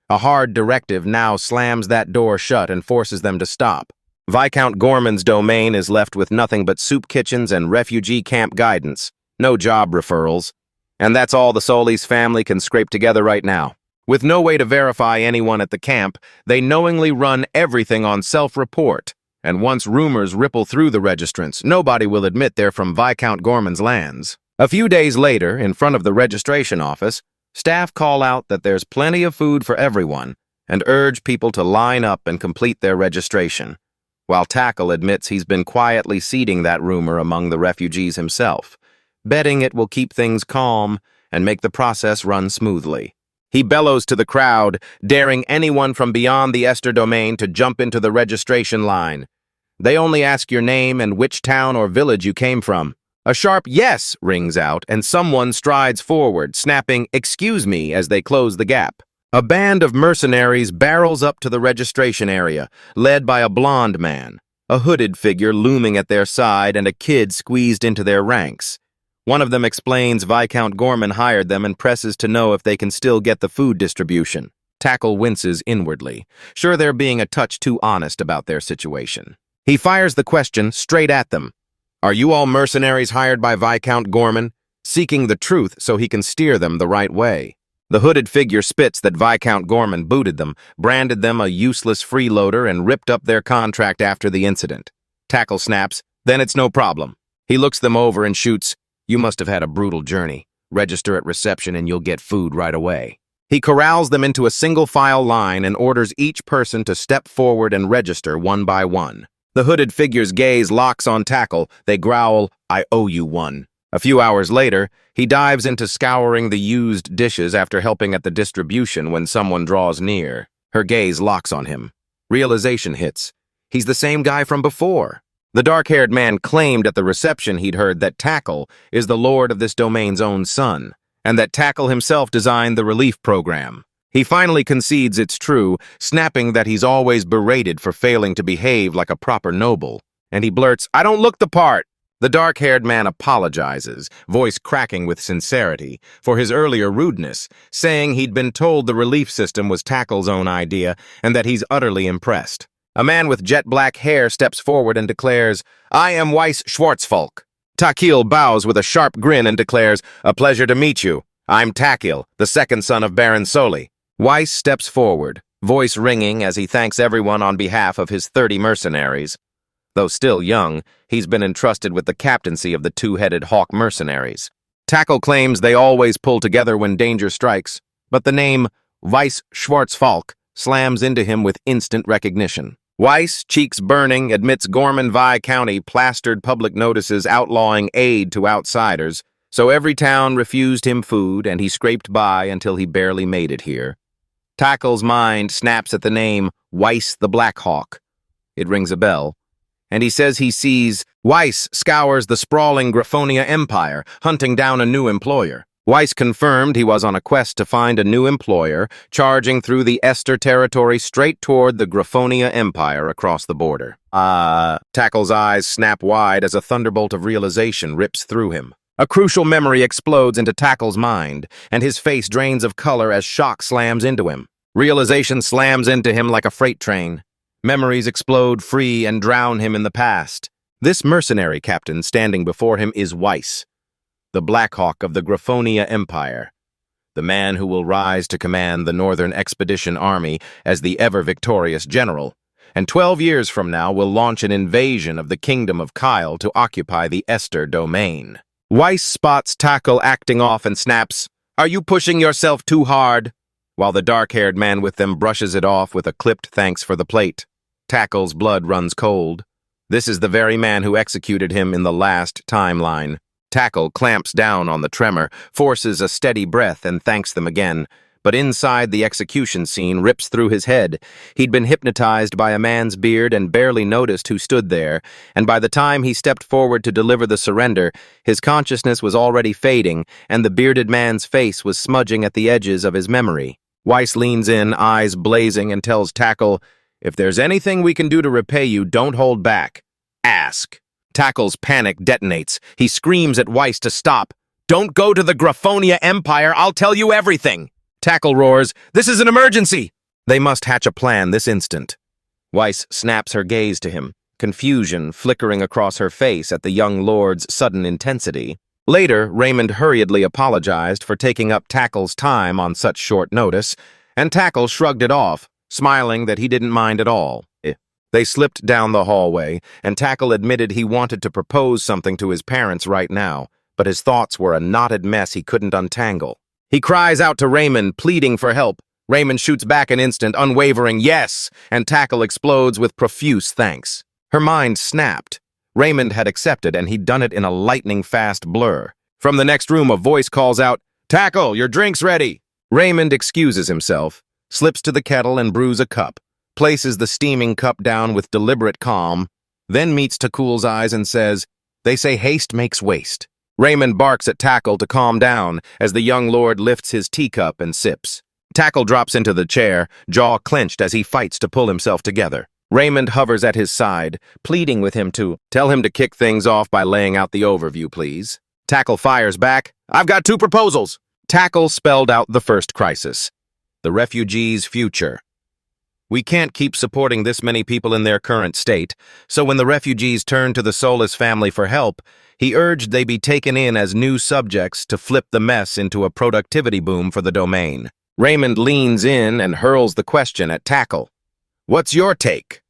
A hard directive now slams that door shut and forces them to stop. Viscount Gorman's domain is left with nothing but soup kitchens and refugee camp guidance, no job referrals. And that's all the Solis family can scrape together right now. With no way to verify anyone at the camp, they knowingly run everything on self-report. And once rumors ripple through the registrants, nobody will admit they're from Viscount Gorman's lands. A few days later, in front of the registration office, staff call out that there's plenty of food for everyone and urge people to line up and complete their registration, while Tackle admits he's been quietly seeding that rumor among the refugees himself, betting it will keep things calm and make the process run smoothly. He bellows to the crowd, daring anyone from beyond the Esther domain to jump into the registration line. They only ask your name and which town or village you came from. A sharp yes rings out, and someone strides forward, snapping, "Excuse me," as they close the gap. A band of mercenaries barrels up to the registration area, led by a blond man, a hooded figure looming at their side and a kid squeezed into their ranks. One of them explains Viscount Gorman hired them and presses to know if they can still get the food distribution. Tackle winces inwardly, sure they're being a touch too honest about their situation. He fires the question straight at them. Are you all mercenaries hired by Viscount Gorman? Seeking the truth so he can steer them the right way. The hooded figure spits that Viscount Gorman booted them, branded them a useless freeloader, and ripped up their contract after the incident. Tackle snaps, "Then it's no problem." He looks them over and shoots, "You must have had a brutal journey. Register at reception and you'll get food right away." He corrals them into a single-file line and orders each person to step forward and register one by one. The hooded figure's gaze locks on Tackle. They growl, "I owe you one." A few hours later, he dives into scouring the used dishes after helping at the distribution when someone draws near. Her gaze locks on him. Realization hits. He's the same guy from before. The dark-haired man claimed at the reception he'd heard that Tackle is the lord of this domain's own son, and that Tackle himself designed the relief program. He finally concedes it's true, snapping that he's always berated for failing to behave like a proper noble. And he blurts, "I don't look the part." The dark-haired man apologizes, voice cracking with sincerity, for his earlier rudeness, saying he'd been told the relief system was Tackle's own idea and that he's utterly impressed. A man with jet-black hair steps forward and declares, "I am Weiss Schwarzfolk." Tackle bows with a sharp grin and declares, "A pleasure to meet you. I'm Tackle, the second son of Baron Soli." Weiss steps forward, voice ringing as he thanks everyone on behalf of his 30 mercenaries. Though still young, he's been entrusted with the captaincy of the two-headed hawk mercenaries. Tackle claims they always pull together when danger strikes, but the name Weiss Schwarzfolk slams into him with instant recognition. Weiss, cheeks burning, admits Gorman Vi County plastered public notices outlawing aid to outsiders, so every town refused him food and he scraped by until he barely made it here. Tackle's mind snaps at the name Weiss the Black Hawk. It rings a bell, and he says he sees Weiss scours the sprawling Graphonia Empire, hunting down a new employer. Weiss confirmed he was on a quest to find a new employer, charging through the Esther territory straight toward the Graphonia Empire across the border. Tackle's eyes snap wide as a thunderbolt of realization rips through him. A crucial memory explodes into Tackle's mind, and his face drains of color as shock slams into him. Realization slams into him like a freight train. Memories explode free and drown him in the past. This mercenary captain standing before him is Weiss, the Black Hawk of the Graphonia Empire, the man who will rise to command the Northern Expedition Army as the ever-victorious general, and 12 years from now will launch an invasion of the Kingdom of Kyle to occupy the Esther domain. Weiss spots Tackle acting off and snaps, "Are you pushing yourself too hard?" while the dark-haired man with them brushes it off with a clipped thanks for the plate. Tackle's blood runs cold. This is the very man who executed him in the last timeline. Tackle clamps down on the tremor, forces a steady breath, and thanks them again. But inside the execution scene rips through his head. He'd been hypnotized by a man's beard and barely noticed who stood there, and by the time he stepped forward to deliver the surrender, his consciousness was already fading, and the bearded man's face was smudging at the edges of his memory. Weiss leans in, eyes blazing, and tells Tackle, "If there's anything we can do to repay you, don't hold back. Ask." Tackle's panic detonates. He screams at Weiss to stop. "Don't go to the Graphonia Empire, I'll tell you everything." Tackle roars, "This is an emergency!" They must hatch a plan this instant. Weiss snaps her gaze to him, confusion flickering across her face at the young lord's sudden intensity. Later, Raymond hurriedly apologized for taking up Tackle's time on such short notice, and Tackle shrugged it off, smiling that he didn't mind at all. They slipped down the hallway, and Tackle admitted he wanted to propose something to his parents right now, but his thoughts were a knotted mess he couldn't untangle. He cries out to Raymond, pleading for help. Raymond shoots back an instant, unwavering yes, and Tackle explodes with profuse thanks. Her mind snapped. Raymond had accepted, and he'd done it in a lightning-fast blur. From the next room, a voice calls out, "Tackle, your drink's ready!" Raymond excuses himself, slips to the kettle and brews a cup, places the steaming cup down with deliberate calm, then meets Takul's eyes and says, "They say haste makes waste." Raymond barks at Tackle to calm down as the young lord lifts his teacup and sips. Tackle drops into the chair, jaw clenched as he fights to pull himself together. Raymond hovers at his side, pleading with him to tell him to kick things off by laying out the overview, please. Tackle fires back, "I've got 2 proposals." Tackle spelled out the first crisis, the refugees' future. "We can't keep supporting this many people in their current state, so when the refugees turned to the Solis family for help, he urged they be taken in as new subjects to flip the mess into a productivity boom for the domain." Raymond leans in and hurls the question at Tackle. "What's your take?"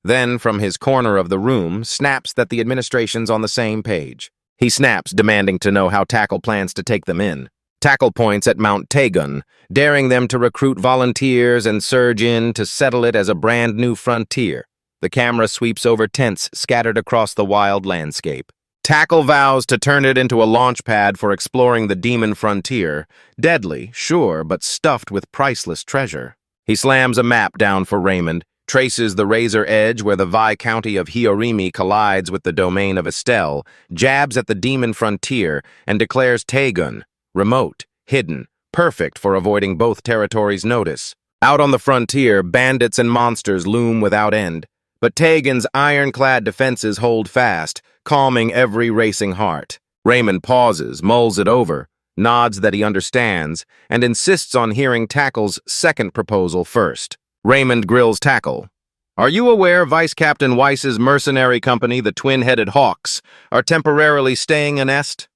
Then, from his corner of the room, snaps that the administration's on the same page. He snaps, demanding to know how Tackle plans to take them in. Tackle points at Mount Tagun, daring them to recruit volunteers and surge in to settle it as a brand new frontier. The camera sweeps over tents scattered across the wild landscape. Tackle vows to turn it into a launch pad for exploring the demon frontier. Deadly, sure, but stuffed with priceless treasure. He slams a map down for Raymond, traces the razor edge where the Vi County of Hiorimi collides with the domain of Estelle, jabs at the demon frontier, and declares Tagun remote, hidden, perfect for avoiding both territories' notice. Out on the frontier, bandits and monsters loom without end. but Tegan's ironclad defenses hold fast, calming every racing heart. Raymond pauses, mulls it over, nods that he understands, and insists on hearing Tackle's second proposal first. Raymond grills Tackle. Are you aware Vice Captain Weiss's mercenary company, the twin-headed Hawks, are temporarily staying in Est?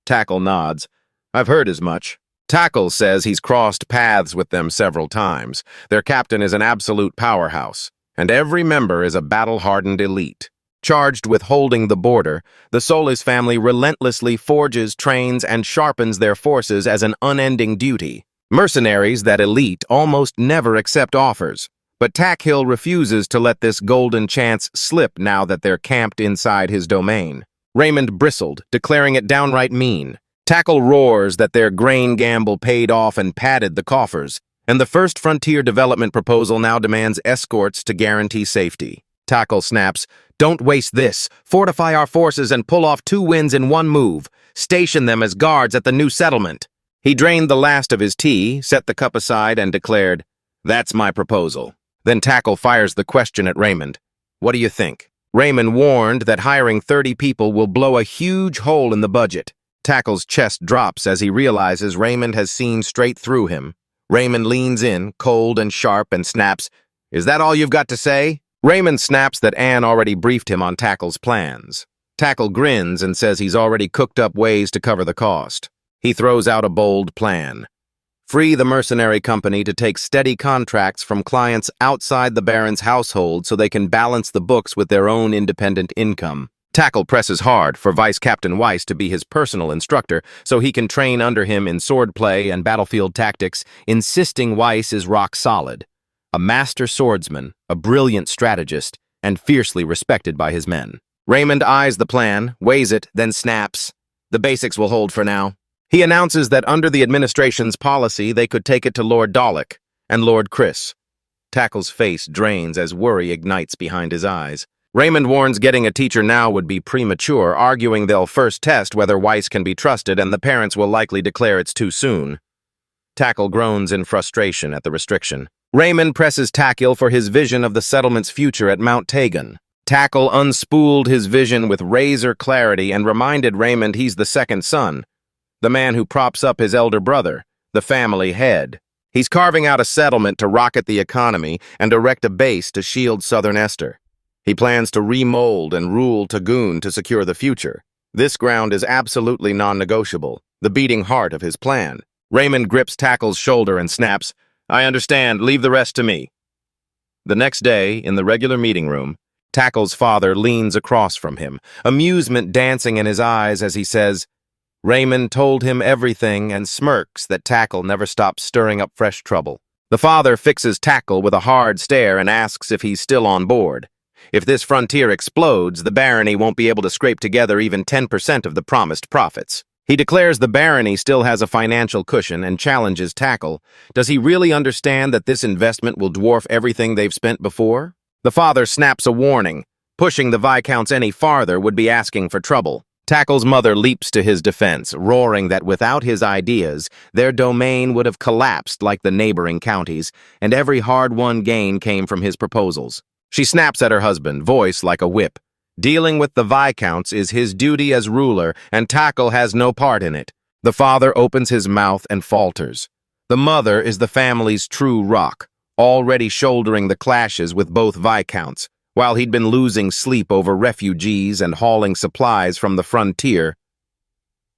Tackle nods. I've heard as much. Tackle says he's crossed paths with them several times. Their captain is an absolute powerhouse, and every member is a battle-hardened elite. Charged with holding the border, the Solis family relentlessly forges, trains, and sharpens their forces as an unending duty. Mercenaries, that elite, almost never accept offers, but Tackhill refuses to let this golden chance slip now that they're camped inside his domain. Raymond bristled, declaring it downright mean. Tackle roars that their grain gamble paid off and padded the coffers, and the first frontier development proposal now demands escorts to guarantee safety. Tackle snaps, don't waste this. Fortify our forces and pull off 2 wins in 1 move. Station them as guards at the new settlement. He drained the last of his tea, set the cup aside, and declared, That's my proposal. Then Tackle fires the question at Raymond. What do you think? Raymond warned that hiring 30 people will blow a huge hole in the budget. Tackle's chest drops as he realizes Raymond has seen straight through him. Raymond leans in, cold and sharp, and snaps, Is that all you've got to say? Raymond snaps that Anne already briefed him on Tackle's plans. Tackle grins and says he's already cooked up ways to cover the cost. He throws out a bold plan. Free the mercenary company to take steady contracts from clients outside the Baron's household so they can balance the books with their own independent income. Tackle presses hard for Vice Captain Weiss to be his personal instructor so he can train under him in swordplay and battlefield tactics, insisting Weiss is rock solid. A master swordsman, a brilliant strategist, and fiercely respected by his men. Raymond eyes the plan, weighs it, then snaps. The basics will hold for now. He announces that under the administration's policy, they could take it to Lord Dalek and Lord Chris. Tackle's face drains as worry ignites behind his eyes. Raymond warns getting a teacher now would be premature, arguing they'll first test whether Weiss can be trusted and the parents will likely declare it's too soon. Tackle groans in frustration at the restriction. Raymond presses Tackle for his vision of the settlement's future at Mount Tegan. Tackle unspooled his vision with razor clarity and reminded Raymond he's the second son, the man who props up his elder brother, the family head. He's carving out a settlement to rocket the economy and erect a base to shield southern Esther. He plans to remold and rule Tagoon to secure the future. This ground is absolutely non-negotiable, the beating heart of his plan. Raymond grips Tackle's shoulder and snaps, I understand, leave the rest to me. The next day, in the regular meeting room, Tackle's father leans across from him, amusement dancing in his eyes as he says, Raymond told him everything and smirks that Tackle never stops stirring up fresh trouble. The father fixes Tackle with a hard stare and asks if he's still on board. If this frontier explodes, the barony won't be able to scrape together even 10% of the promised profits. He declares the barony still has a financial cushion and challenges Tackle. Does he really understand that this investment will dwarf everything they've spent before? The father snaps a warning. Pushing the Viscounts any farther would be asking for trouble. Tackle's mother leaps to his defense, roaring that without his ideas, their domain would have collapsed like the neighboring counties, and every hard-won gain came from his proposals. She snaps at her husband, voice like a whip. Dealing with the Viscounts is his duty as ruler, and Tackle has no part in it. The father opens his mouth and falters. The mother is the family's true rock, already shouldering the clashes with both Viscounts, while he'd been losing sleep over refugees and hauling supplies from the frontier.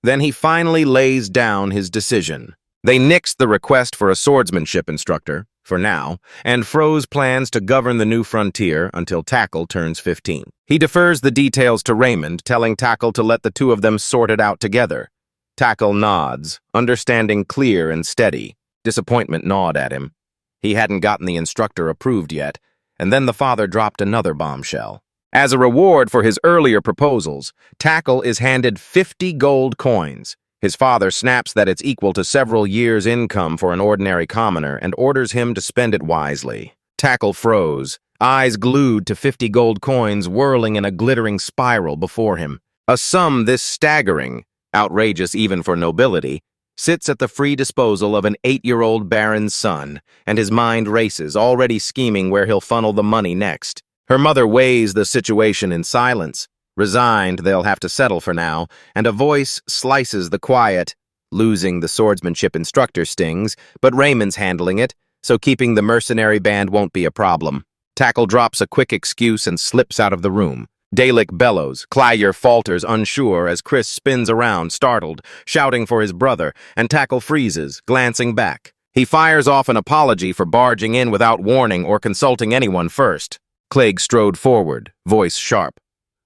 Then he finally lays down his decision. They nixed the request for a swordsmanship instructor, for now, and froze plans to govern the new frontier until Tackle turns 15. He defers the details to Raymond, telling Tackle to let the two of them sort it out together. Tackle nods, understanding clear and steady. Disappointment gnawed at him. He hadn't gotten the instructor approved yet, and then the father dropped another bombshell. As a reward for his earlier proposals, Tackle is handed 50 gold coins. His father snaps that it's equal to several years' income for an ordinary commoner and orders him to spend it wisely. Tackle froze, eyes glued to 50 gold coins whirling in a glittering spiral before him. A sum this staggering, outrageous even for nobility, sits at the free disposal of an 8-year-old baron's son, and his mind races, already scheming where he'll funnel the money next. Her mother weighs the situation in silence, resigned they'll have to settle for now, and a voice slices the quiet. Losing the swordsmanship instructor stings, but Raymond's handling it, so keeping the mercenary band won't be a problem. Tackle drops a quick excuse and slips out of the room. Dalek bellows, Clyer falters unsure as Chris spins around, startled, shouting for his brother, and Tackle freezes, glancing back. He fires off an apology for barging in without warning or consulting anyone first. Clegg strode forward, voice sharp.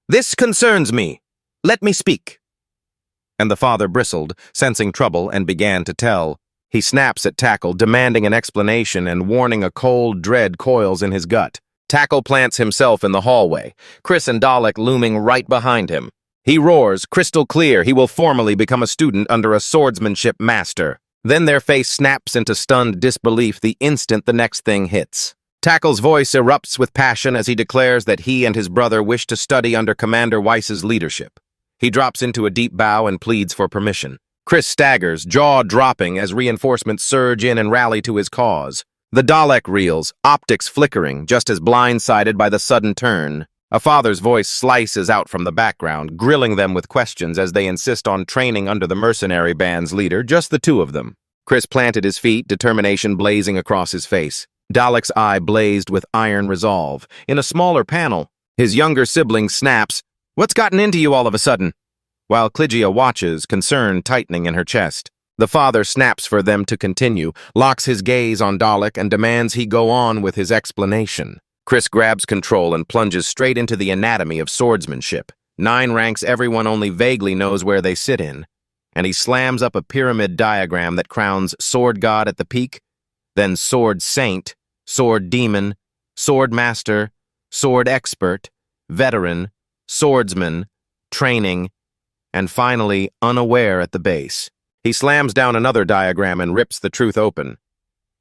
"This concerns me. Let me speak." And the father bristled, sensing trouble, and began to tell. He snaps at Tackle, demanding an explanation and warning a cold dread coils in his gut. Tackle plants himself in the hallway, Chris and Dalek looming right behind him. He roars, crystal clear, he will formally become a student under a swordsmanship master. Then their face snaps into stunned disbelief the instant the next thing hits. Tackle's voice erupts with passion as he declares that he and his brother wish to study under Commander Weiss's leadership. He drops into a deep bow and pleads for permission. Chris staggers, jaw dropping as reinforcements surge in and rally to his cause. The Dalek reels, optics flickering, just as blindsided by the sudden turn. A father's voice slices out from the background, grilling them with questions as they insist on training under the mercenary band's leader, just the two of them. Chris planted his feet, determination blazing across his face. Dalek's eye blazed with iron resolve. In a smaller panel, his younger sibling snaps, "What's gotten into you all of a sudden?" While Clygia watches, concern tightening in her chest. The father snaps for them to continue, locks his gaze on Dalek, and demands he go on with his explanation. Chris grabs control and plunges straight into the anatomy of swordsmanship. 9 ranks everyone only vaguely knows where they sit in. And he slams up a pyramid diagram that crowns Sword God at the peak, then Sword Saint, Sword Demon, Sword Master, Sword Expert, Veteran, Swordsman, Training, and finally Unaware at the base. He slams down another diagram and rips the truth open.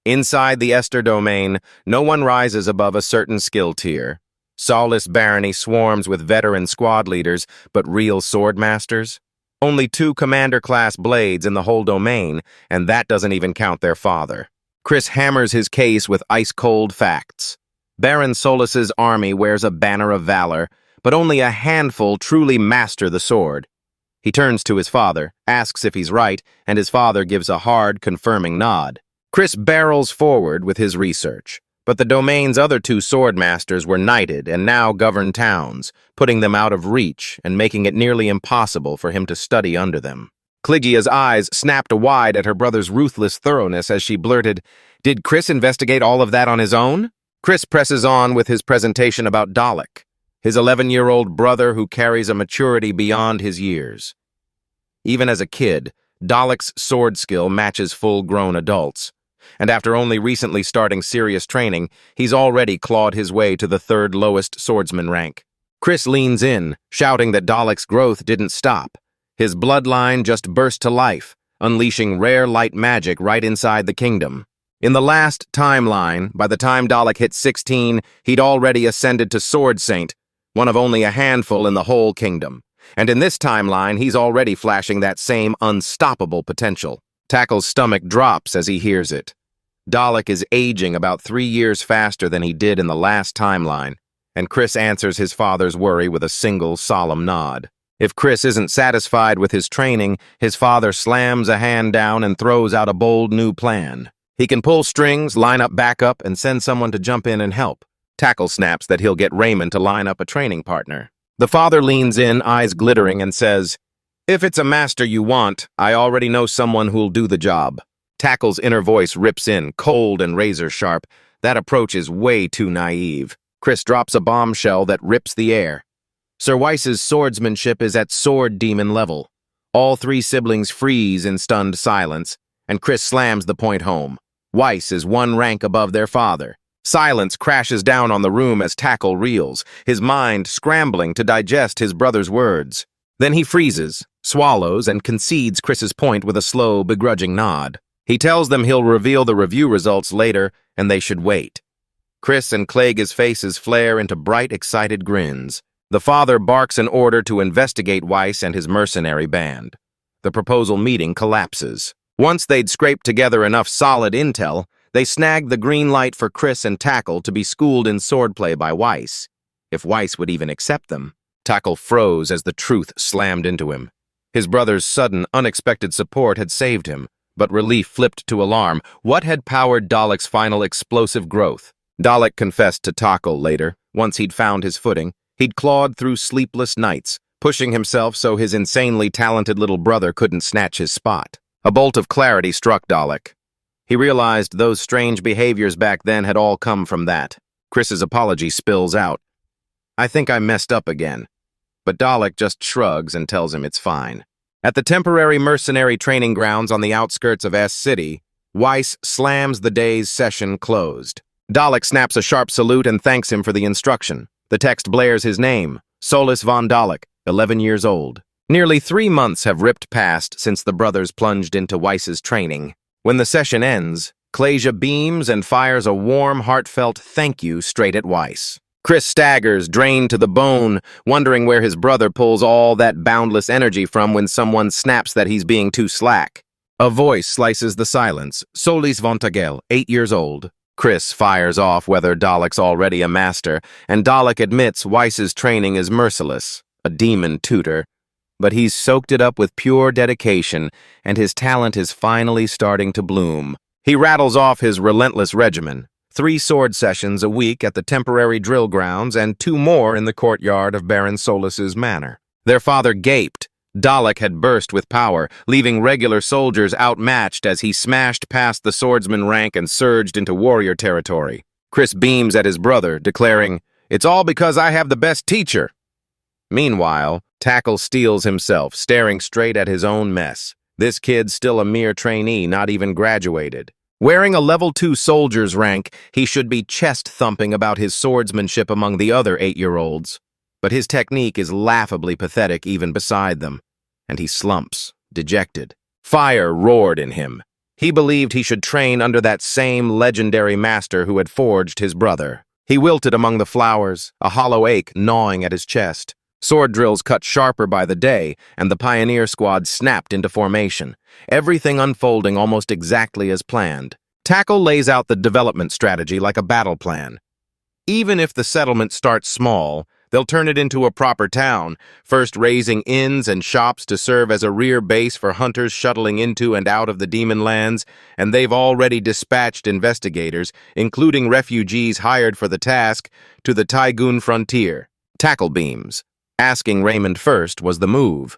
Inside the Esther domain, no one rises above a certain skill tier. Solace Barony swarms with veteran squad leaders, but real sword masters? Only 2 commander-class blades in the whole domain, and that doesn't even count their father. Chris hammers his case with ice-cold facts. Baron Solus's army wears a banner of valor, but only a handful truly master the sword. He turns to his father, asks if he's right, and his father gives a hard, confirming nod. Chris barrels forward with his research, but the domain's other 2 sword masters were knighted and now govern towns, putting them out of reach and making it nearly impossible for him to study under them. Clygia's eyes snapped wide at her brother's ruthless thoroughness as she blurted, "Did Chris investigate all of that on his own?" Chris presses on with his presentation about Dalek, his 11-year-old brother who carries a maturity beyond his years. Even as a kid, Dalek's sword skill matches full-grown adults, and after only recently starting serious training, he's already clawed his way to the 3rd lowest swordsman rank. Chris leans in, shouting that Dalek's growth didn't stop. His bloodline just burst to life, unleashing rare light magic right inside the kingdom. In the last timeline, by the time Dalek hit 16, he'd already ascended to Sword Saint, one of only a handful in the whole kingdom. And in this timeline, he's already flashing that same unstoppable potential. Tackle's stomach drops as he hears it. Dalek is aging about 3 years faster than he did in the last timeline, and Chris answers his father's worry with a single solemn nod. If Chris isn't satisfied with his training, his father slams a hand down and throws out a bold new plan. He can pull strings, line up backup, and send someone to jump in and help. Tackle snaps that he'll get Raymond to line up a training partner. The father leans in, eyes glittering, and says, "If it's a master you want, I already know someone who'll do the job." Tackle's inner voice rips in, cold and razor-sharp. That approach is way too naive. Chris drops a bombshell that rips the air. Sir Weiss's swordsmanship is at sword demon level. All 3 siblings freeze in stunned silence, and Chris slams the point home. Weiss is 1 rank above their father. Silence crashes down on the room as Tackle reels, his mind scrambling to digest his brother's words. Then he freezes, swallows, and concedes Chris's point with a slow, begrudging nod. He tells them he'll reveal the review results later, and they should wait. Chris and Clegg's faces flare into bright, excited grins. The father barks an order to investigate Weiss and his mercenary band. The proposal meeting collapses. Once they'd scraped together enough solid intel, they snagged the green light for Chris and Tackle to be schooled in swordplay by Weiss. if Weiss would even accept them. Tackle froze as the truth slammed into him. His brother's sudden, unexpected support had saved him, but relief flipped to alarm. What had powered Dalek's final explosive growth? Dalek confessed to Tackle later. Once he'd found his footing, he'd clawed through sleepless nights, pushing himself so his insanely talented little brother couldn't snatch his spot. A bolt of clarity struck Dalek. He realized those strange behaviors back then had all come from that. Chris's apology spills out. "I think I messed up again." But Dalek just shrugs and tells him it's fine. At the temporary mercenary training grounds on the outskirts of S City, Weiss slams the day's session closed. Dalek snaps a sharp salute and thanks him for the instruction. The text blares his name, Solis von Dalek, 11 years old. Nearly 3 months have ripped past since the brothers plunged into Weiss's training. When the session ends, Klasia beams and fires a warm, heartfelt thank you straight at Weiss. Chris staggers, drained to the bone, wondering where his brother pulls all that boundless energy from when someone snaps that he's being too slack. A voice slices the silence. Solis von Tagel, 8 years old. Chris fires off whether Dalek's already a master, and Dalek admits Weiss's training is merciless, a demon tutor. But he's soaked it up with pure dedication, and his talent is finally starting to bloom. He rattles off his relentless regimen. 3 sword sessions a week at the temporary drill grounds and 2 more in the courtyard of Baron Solis's manor. Their father gaped. Dalek had burst with power, leaving regular soldiers outmatched as he smashed past the swordsman rank and surged into warrior territory. Chris beams at his brother, declaring, "It's all because I have the best teacher." Meanwhile, Tackle steels himself, staring straight at his own mess. This kid's still a mere trainee, not even graduated. Wearing a level 2 soldier's rank, he should be chest-thumping about his swordsmanship among the other 8-year-olds. But his technique is laughably pathetic even beside them, and he slumps, dejected. Fire roared in him. He believed he should train under that same legendary master who had forged his brother. He wilted among the flowers, a hollow ache gnawing at his chest. Sword drills cut sharper by the day, and the pioneer squad snapped into formation, everything unfolding almost exactly as planned. Tackle lays out the development strategy like a battle plan. Even if the settlement starts small, they'll turn it into a proper town, first raising inns and shops to serve as a rear base for hunters shuttling into and out of the demon lands, and they've already dispatched investigators, including refugees hired for the task, to the Taigun frontier. Tackle beams. Asking Raymond first was the move.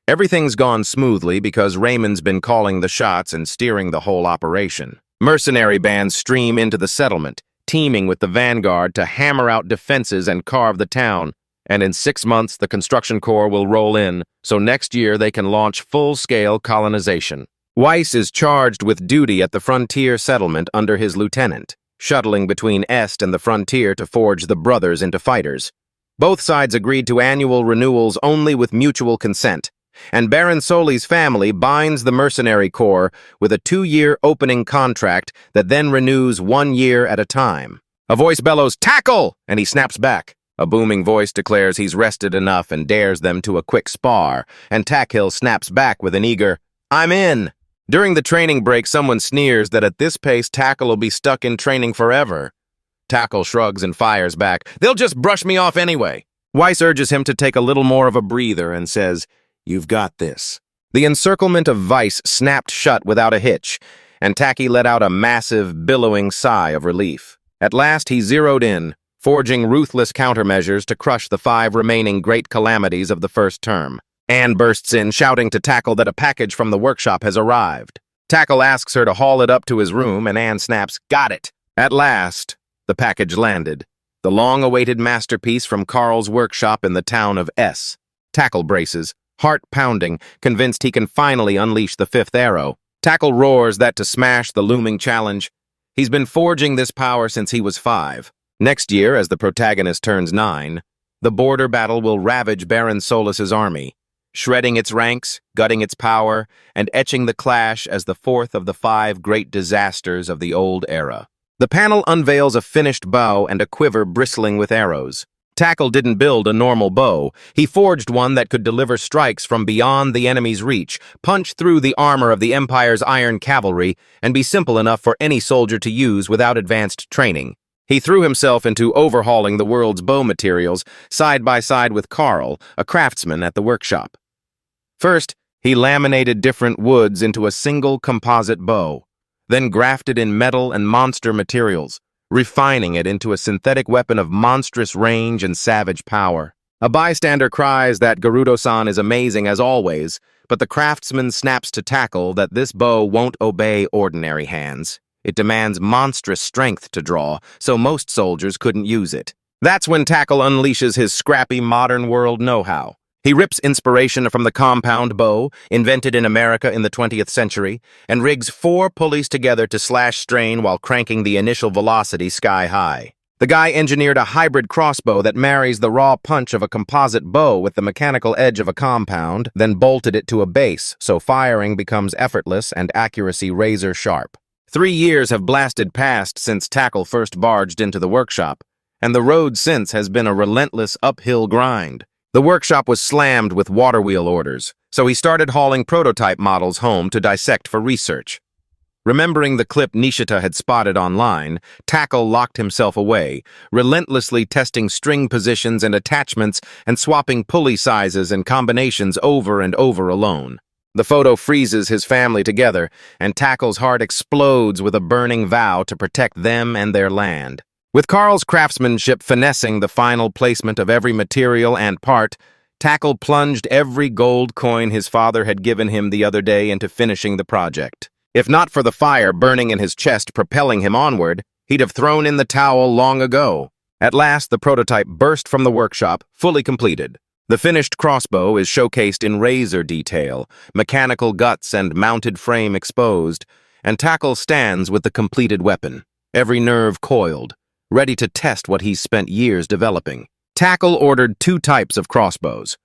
Everything's gone smoothly because Raymond's been calling the shots and steering the whole operation. Mercenary bands stream into the settlement, teaming with the vanguard to hammer out defenses and carve the town. And in 6 months, the construction corps will roll in, so next year they can launch full-scale colonization. Weiss is charged with duty at the frontier settlement under his lieutenant, shuttling between Est and the frontier to forge the brothers into fighters. Both sides agreed to annual renewals only with mutual consent, and Baron Soli's family binds the mercenary corps with a 2-year opening contract that then renews 1 year at a time. A voice bellows, "Tackle!" and he snaps back. A booming voice declares he's rested enough and dares them to a quick spar, and Tackhill snaps back with an eager, "I'm in!" During the training break, someone sneers that at this pace, Tackle will be stuck in training forever. Tackle shrugs and fires back, "They'll just brush me off anyway." Weiss urges him to take a little more of a breather and says, "You've got this." The encirclement of Weiss snapped shut without a hitch, and Tacky let out a massive, billowing sigh of relief. At last he zeroed in, forging ruthless countermeasures to crush the 5 remaining great calamities of the first term. Anne bursts in, shouting to Tackle that a package from the workshop has arrived. Tackle asks her to haul it up to his room, and Anne snaps, "Got it." At last, the package landed. The long-awaited masterpiece from Carl's workshop in the town of S. Tackle braces, heart pounding, convinced he can finally unleash the 5th arrow. Tackle roars that to smash the looming challenge. He's been forging this power since he was 5. Next year, as the protagonist turns 9, the border battle will ravage Baron Solis's army, shredding its ranks, gutting its power, and etching the clash as the 4th of the 5 great disasters of the old era. The panel unveils a finished bow and a quiver bristling with arrows. Tackle didn't build a normal bow. He forged one that could deliver strikes from beyond the enemy's reach, punch through the armor of the Empire's iron cavalry, and be simple enough for any soldier to use without advanced training. He threw himself into overhauling the world's bow materials side by side with Carl, a craftsman at the workshop. First, he laminated different woods into a single composite bow, then grafted in metal and monster materials, refining it into a synthetic weapon of monstrous range and savage power. A bystander cries that Gerudo-san is amazing as always, but the craftsman snaps to tackle that this bow won't obey ordinary hands. It demands monstrous strength to draw, so most soldiers couldn't use it. That's when Tackle unleashes his scrappy modern world know-how. He rips inspiration from the compound bow, invented in America in the 20th century, and rigs 4 pulleys together to slash strain while cranking the initial velocity sky high. The guy engineered a hybrid crossbow that marries the raw punch of a composite bow with the mechanical edge of a compound, then bolted it to a base, so firing becomes effortless and accuracy razor-sharp. 3 years have blasted past since Tackle first barged into the workshop, and the road since has been a relentless uphill grind. The workshop was slammed with water wheel orders, so he started hauling prototype models home to dissect for research. Remembering the clip Nishita had spotted online, Tackle locked himself away, relentlessly testing string positions and attachments and swapping pulley sizes and combinations over and over alone. The photo freezes his family together, and Tackle's heart explodes with a burning vow to protect them and their land. With Carl's craftsmanship finessing the final placement of every material and part, Tackle plunged every gold coin his father had given him the other day into finishing the project. If not for the fire burning in his chest propelling him onward, he'd have thrown in the towel long ago. At last, the prototype burst from the workshop, fully completed. The finished crossbow is showcased in razor detail, mechanical guts and mounted frame exposed, and Tackle stands with the completed weapon, every nerve coiled, ready to test what he's spent years developing. Tackle ordered 2 types of crossbows.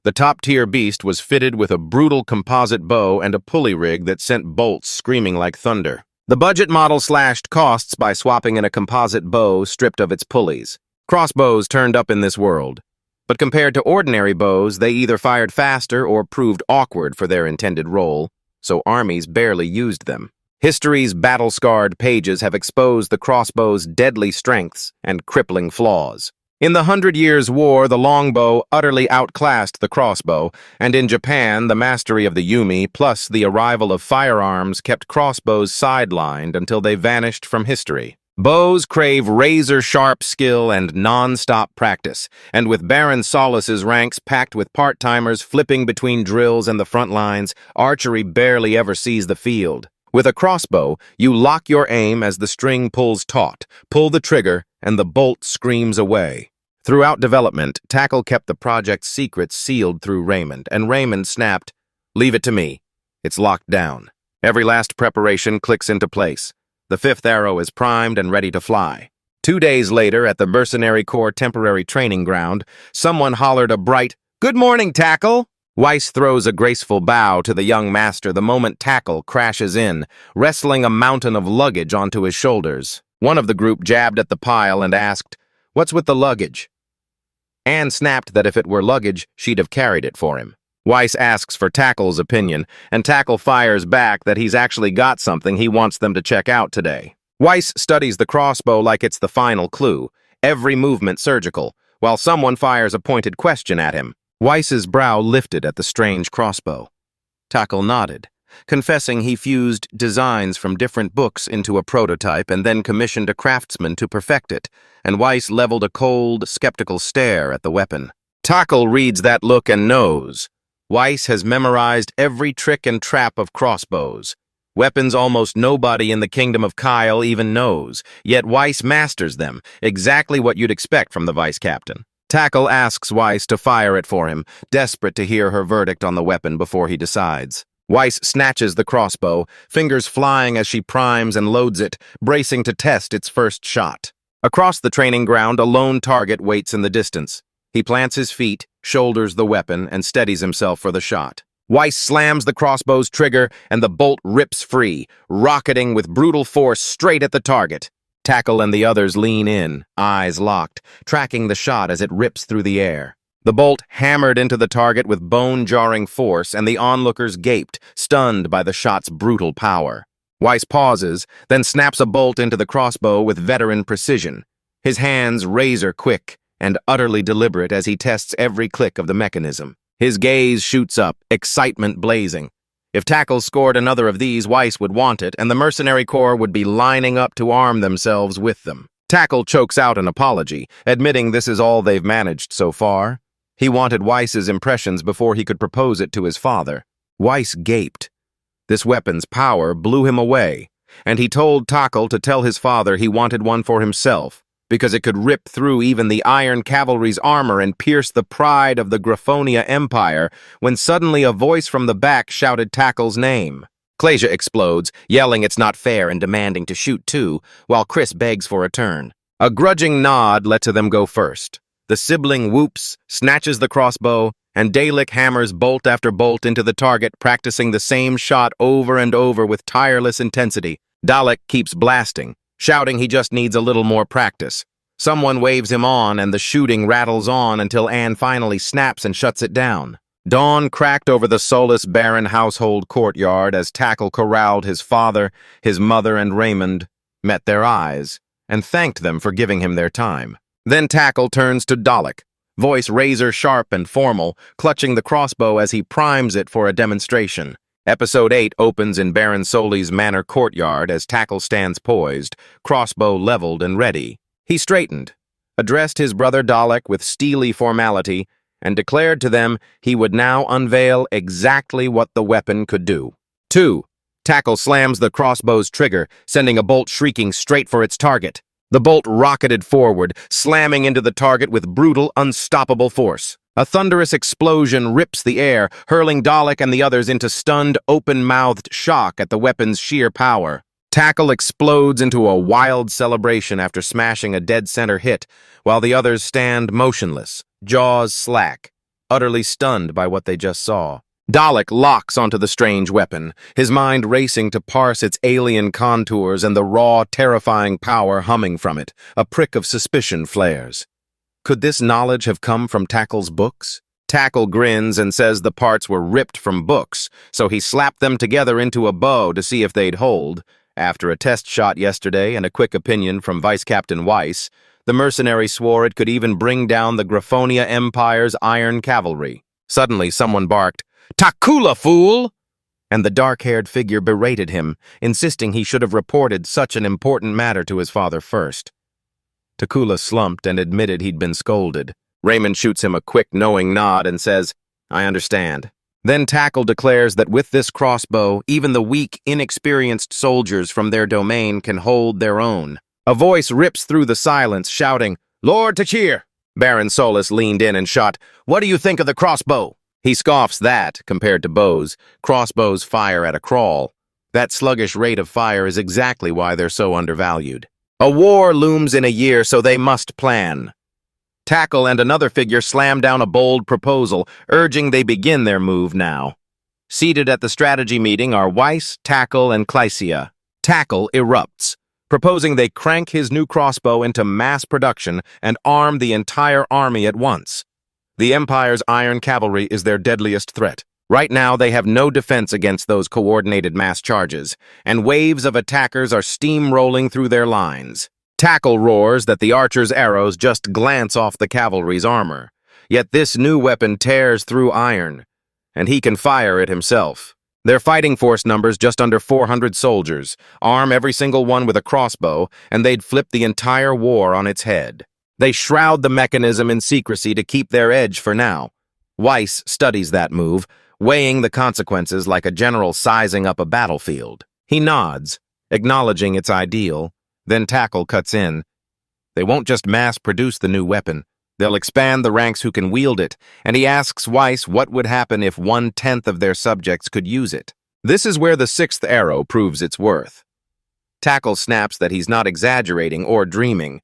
The top-tier beast was fitted with a brutal composite bow and a pulley rig that sent bolts screaming like thunder. The budget model slashed costs by swapping in a composite bow stripped of its pulleys. Crossbows turned up in this world, but compared to ordinary bows, they either fired faster or proved awkward for their intended role, so armies barely used them. History's battle-scarred pages have exposed the crossbow's deadly strengths and crippling flaws. In the 100 Years' War, the longbow utterly outclassed the crossbow, and in Japan, the mastery of the yumi plus the arrival of firearms kept crossbows sidelined until they vanished from history. Bows crave razor-sharp skill and non-stop practice, and with Baron Solis's ranks packed with part-timers flipping between drills and the front lines, archery barely ever sees the field. With a crossbow, you lock your aim as the string pulls taut, pull the trigger, and the bolt screams away. Throughout development, Tackle kept the project's secrets sealed through Raymond, and Raymond snapped, "Leave it to me. It's locked down." Every last preparation clicks into place. The 5th arrow is primed and ready to fly. 2 days later, at the Mercenary Corps temporary training ground, someone hollered a bright, "Good morning, Tackle!" Weiss throws a graceful bow to the young master the moment Tackle crashes in, wrestling a mountain of luggage onto his shoulders. One of the group jabbed at the pile and asked, "What's with the luggage?" Anne snapped that if it were luggage, she'd have carried it for him. Weiss asks for Tackle's opinion, and Tackle fires back that he's actually got something he wants them to check out today. Weiss studies the crossbow like it's the final clue, every movement surgical, while someone fires a pointed question at him. Weiss's brow lifted at the strange crossbow. Tackle nodded, confessing he fused designs from different books into a prototype and then commissioned a craftsman to perfect it, and Weiss leveled a cold, skeptical stare at the weapon. Tackle reads that look and knows. Weiss has memorized every trick and trap of crossbows. Weapons almost nobody in the kingdom of Kyle even knows, yet Weiss masters them, exactly what you'd expect from the vice captain. Tackle asks Weiss to fire it for him, desperate to hear her verdict on the weapon before he decides. Weiss snatches the crossbow, fingers flying as she primes and loads it, bracing to test its first shot. Across the training ground, a lone target waits in the distance. He plants his feet, shoulders the weapon, and steadies himself for the shot. Weiss slams the crossbow's trigger, and the bolt rips free, rocketing with brutal force straight at the target. Tackle and the others lean in, eyes locked, tracking the shot as it rips through the air. The bolt hammered into the target with bone-jarring force, and the onlookers gaped, stunned by the shot's brutal power. Weiss pauses, then snaps a bolt into the crossbow with veteran precision. his hands razor-quick and utterly deliberate as he tests every click of the mechanism. His gaze shoots up, excitement blazing. If Tackle scored another of these, Weiss would want it, and the mercenary corps would be lining up to arm themselves with them. Tackle chokes out an apology, admitting this is all they've managed so far. He wanted Weiss's impressions before he could propose it to his father. Weiss gaped. This weapon's power blew him away, and he told Tackle to tell his father he wanted one for himself, because it could rip through even the Iron Cavalry's armor and pierce the pride of the Graphonia Empire, when suddenly a voice from the back shouted Tackle's name. Klasia explodes, yelling it's not fair and demanding to shoot too, while Chris begs for a turn. A grudging nod lets them go first. The sibling whoops, snatches the crossbow, and Dalek hammers bolt after bolt into the target, practicing the same shot over and over with tireless intensity. Dalek keeps blasting, shouting he just needs a little more practice. Someone waves him on, and the shooting rattles on until Anne finally snaps and shuts it down. Dawn cracked over the soulless barren household courtyard as Tackle corralled his father, his mother, and Raymond, met their eyes, and thanked them for giving him their time. Then Tackle turns to Dalek, voice razor-sharp and formal, clutching the crossbow as he primes it for a demonstration. Episode 8 opens in Baron Soli's manor courtyard as Tackle stands poised, crossbow leveled and ready. He straightened, addressed his brother Dalek with steely formality, and declared to them he would now unveil exactly what the weapon could do. 2. Tackle slams the crossbow's trigger, sending a bolt shrieking straight for its target. The bolt rocketed forward, slamming into the target with brutal, unstoppable force. A thunderous explosion rips the air, hurling Dalek and the others into stunned, open-mouthed shock at the weapon's sheer power. Tackle explodes into a wild celebration after smashing a dead-center hit, while the others stand motionless, jaws slack, utterly stunned by what they just saw. Dalek locks onto the strange weapon, his mind racing to parse its alien contours and the raw, terrifying power humming from it. A prick of suspicion flares. Could this knowledge have come from Tackle's books? Tackle grins and says the parts were ripped from books, so he slapped them together into a bow to see if they'd hold. After a test shot yesterday and a quick opinion from Vice Captain Weiss, the mercenary swore it could even bring down the Graphonia Empire's Iron Cavalry. Suddenly someone barked, "Takula, fool!" And the dark-haired figure berated him, insisting he should have reported such an important matter to his father first. Takula slumped and admitted he'd been scolded. Raymond shoots him a quick, knowing nod and says, "I understand." Then Tackle declares that with this crossbow, even the weak, inexperienced soldiers from their domain can hold their own. A voice rips through the silence, shouting, "Lord Tachir!" Baron Solis leaned in and shot, "What do you think of the crossbow?" He scoffs that, compared to bows, crossbows fire at a crawl. That sluggish rate of fire is exactly why they're so undervalued. A war looms in a year, so they must plan. Tackle and another figure slam down a bold proposal, urging they begin their move now. Seated at the strategy meeting are Weiss, Tackle, and Klasia. Tackle erupts, proposing they crank his new crossbow into mass production and arm the entire army at once. The Empire's Iron Cavalry is their deadliest threat. Right now, they have no defense against those coordinated mass charges, and waves of attackers are steamrolling through their lines. Tackle roars that the archer's arrows just glance off the cavalry's armor. Yet this new weapon tears through iron, and he can fire it himself. Their fighting force numbers just under 400 soldiers, arm every single one with a crossbow, and they'd flip the entire war on its head. They shroud the mechanism in secrecy to keep their edge for now. Weiss studies that move, weighing the consequences like a general sizing up a battlefield. He nods, acknowledging its ideal. Then Tackle cuts in. They won't just mass-produce the new weapon. They'll expand the ranks who can wield it, and he asks Weiss what would happen if 1/10 of their subjects could use it. This is where the 6th arrow proves its worth. Tackle snaps that he's not exaggerating or dreaming.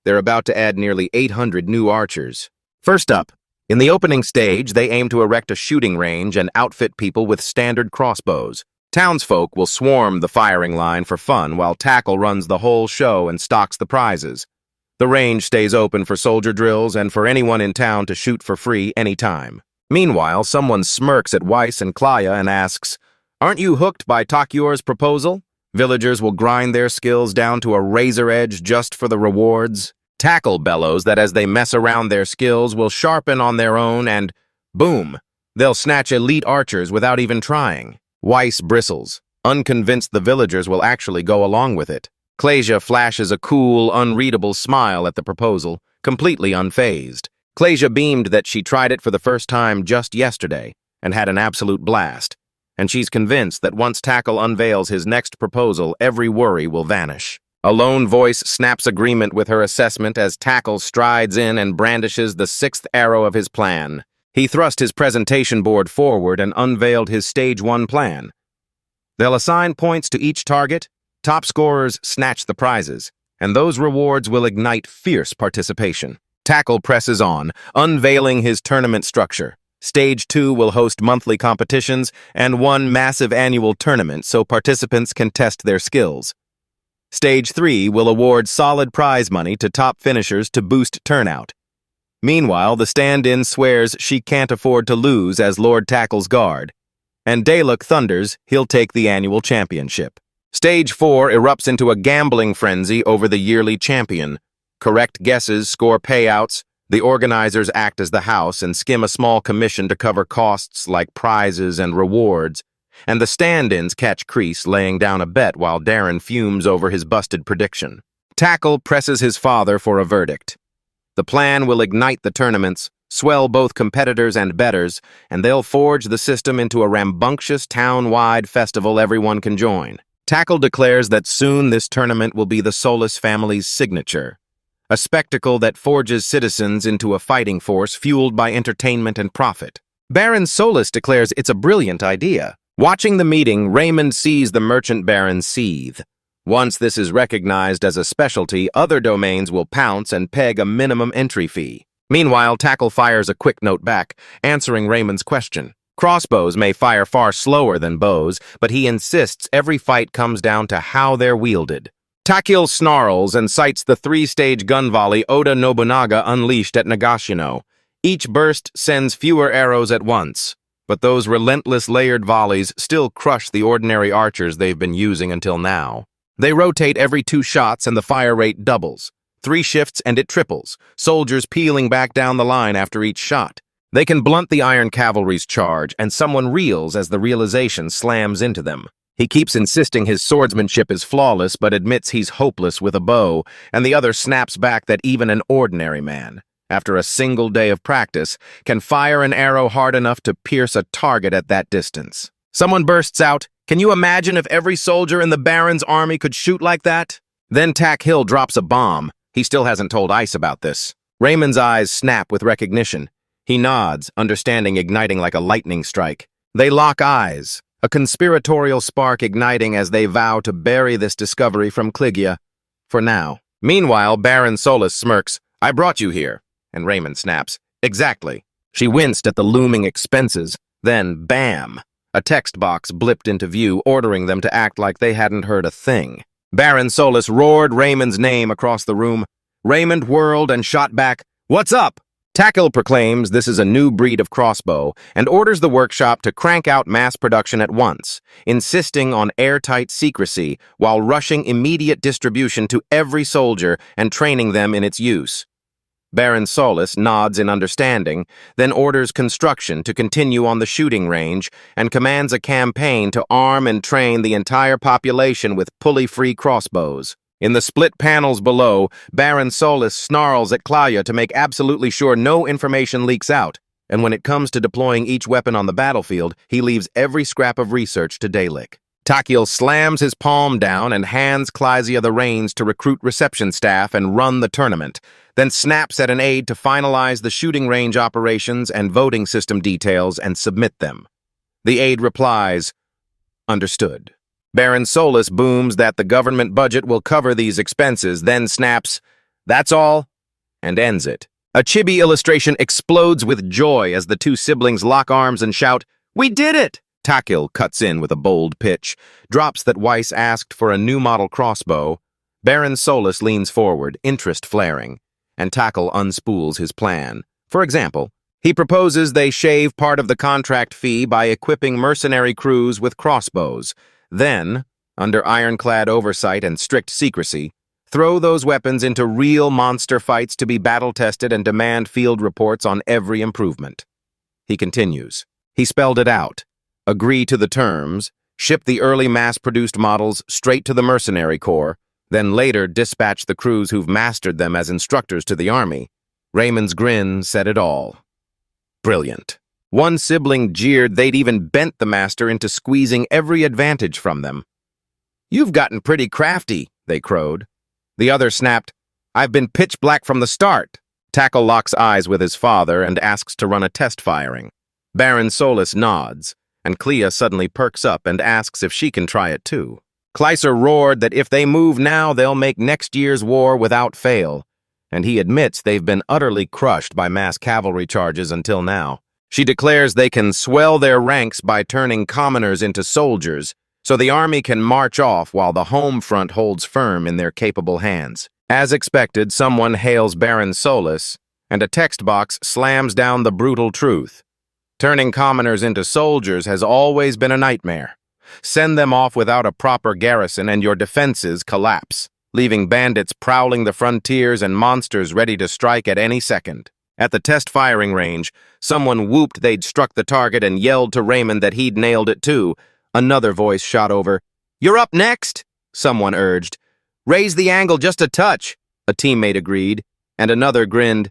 They're about to add nearly 800 new archers. First up, in the opening stage, they aim to erect a shooting range and outfit people with standard crossbows. Townsfolk will swarm the firing line for fun while Tackle runs the whole show and stocks the prizes. The range stays open for soldier drills and for anyone in town to shoot for free anytime. Meanwhile, someone smirks at Weiss and Klaya and asks, "Aren't you hooked by Takyur's proposal? Villagers will grind their skills down to a razor edge just for the rewards." Tackle bellows that as they mess around their skills will sharpen on their own and, boom, they'll snatch elite archers without even trying. Weiss bristles, unconvinced the villagers will actually go along with it. Klasia flashes a cool, unreadable smile at the proposal, completely unfazed. Klasia beamed that she tried it for the first time just yesterday and had an absolute blast, and she's convinced that once Tackle unveils his next proposal, every worry will vanish. A lone voice snaps agreement with her assessment as Tackle strides in and brandishes the sixth arrow of his plan. He thrust his presentation board forward and unveiled his Stage 1 plan. They'll assign points to each target, top scorers snatch the prizes, and those rewards will ignite fierce participation. Tackle presses on, unveiling his tournament structure. Stage 2 will host monthly competitions and one massive annual tournament so participants can test their skills. Stage 3 will award solid prize money to top finishers to boost turnout. Meanwhile, the stand-in swears she can't afford to lose as Lord Tackle's guard, and Dalek thunders he'll take the annual championship. Stage 4 erupts into a gambling frenzy over the yearly champion. Correct guesses score payouts, the organizers act as the house and skim a small commission to cover costs like prizes and rewards, and the stand-ins catch Kreese laying down a bet while Darren fumes over his busted prediction. Tackle presses his father for a verdict. The plan will ignite the tournaments, swell both competitors and bettors, and they'll forge the system into a rambunctious town-wide festival everyone can join. Tackle declares that soon this tournament will be the Solis family's signature, a spectacle that forges citizens into a fighting force fueled by entertainment and profit. Baron Solis declares it's a brilliant idea. Watching the meeting, Raymond sees the merchant baron seethe. Once this is recognized as a specialty, other domains will pounce and peg a minimum entry fee. Meanwhile, Tackle fires a quick note back, answering Raymond's question. Crossbows may fire far slower than bows, but he insists every fight comes down to how they're wielded. Tackle snarls and cites the three-stage gun volley Oda Nobunaga unleashed at Nagashino. Each burst sends fewer arrows at once, but those relentless layered volleys still crush the ordinary archers they've been using until now. They rotate every 2 shots and the fire rate doubles. 3 shifts and it triples, soldiers peeling back down the line after each shot. They can blunt the Iron Cavalry's charge, and someone reels as the realization slams into them. He keeps insisting his swordsmanship is flawless, but admits he's hopeless with a bow, and the other snaps back that even an ordinary man, after a single day of practice, can fire an arrow hard enough to pierce a target at that distance. Someone bursts out, "Can you imagine if every soldier in the Baron's army could shoot like that?" Then Tack Hill drops a bomb. He still hasn't told Ice about this. Raymond's eyes snap with recognition. He nods, understanding igniting like a lightning strike. They lock eyes, a conspiratorial spark igniting as they vow to bury this discovery from Clygia, for now. Meanwhile, Baron Solis smirks, "I brought you here," and Raymond snaps, "Exactly." She winced at the looming expenses. Then, bam! A text box blipped into view, ordering them to act like they hadn't heard a thing. Baron Solis roared Raymond's name across the room. Raymond whirled and shot back, "What's up?" Tackle proclaims this is a new breed of crossbow and orders the workshop to crank out mass production at once, insisting on airtight secrecy while rushing immediate distribution to every soldier and training them in its use. Baron Solis nods in understanding, then orders construction to continue on the shooting range and commands a campaign to arm and train the entire population with pulley-free crossbows. In the split panels below, Baron Solis snarls at Clygia to make absolutely sure no information leaks out, and when it comes to deploying each weapon on the battlefield, he leaves every scrap of research to Dalek. Takiel slams his palm down and hands Clygia the reins to recruit reception staff and run the tournament, then snaps at an aide to finalize the shooting range operations and voting system details and submit them. The aide replies, "Understood." Baron Solis booms that the government budget will cover these expenses, then snaps, "That's all," and ends it. A chibi illustration explodes with joy as the two siblings lock arms and shout, "We did it!" Takil cuts in with a bold pitch, drops that Weiss asked for a new model crossbow. Baron Solis leans forward, interest flaring, and Takil unspools his plan. For example, he proposes they shave part of the contract fee by equipping mercenary crews with crossbows. Then, under ironclad oversight and strict secrecy, Throw those weapons into real monster fights to be battle-tested and demand field reports on every improvement. He continues. He spelled it out. Agree to the terms, ship the early mass-produced models straight to the mercenary corps, then later dispatch the crews who've mastered them as instructors to the army. Raymond's grin said it all. Brilliant. One sibling jeered they'd even bent the master into squeezing every advantage from them. You've gotten pretty crafty, they crowed. The other snapped, I've been pitch black from the start. Tackle locks eyes with his father and asks to run a test firing. Baron Solus nods, and Clea suddenly perks up and asks if she can try it too. Kleiser roared that if they move now, they'll make next year's war without fail, and he admits they've been utterly crushed by mass cavalry charges until now. She declares they can swell their ranks by turning commoners into soldiers, so the army can march off while the home front holds firm in their capable hands. As expected, someone hails Baron Solus, and a text box slams down the brutal truth. Turning commoners into soldiers has always been a nightmare. Send them off without a proper garrison and your defenses collapse, leaving bandits prowling the frontiers and monsters ready to strike at any second. At the test firing range, someone whooped they'd struck the target and yelled to Raymond that he'd nailed it too. Another voice shot over. You're up next, someone urged. Raise the angle just a touch, a teammate agreed, and another grinned.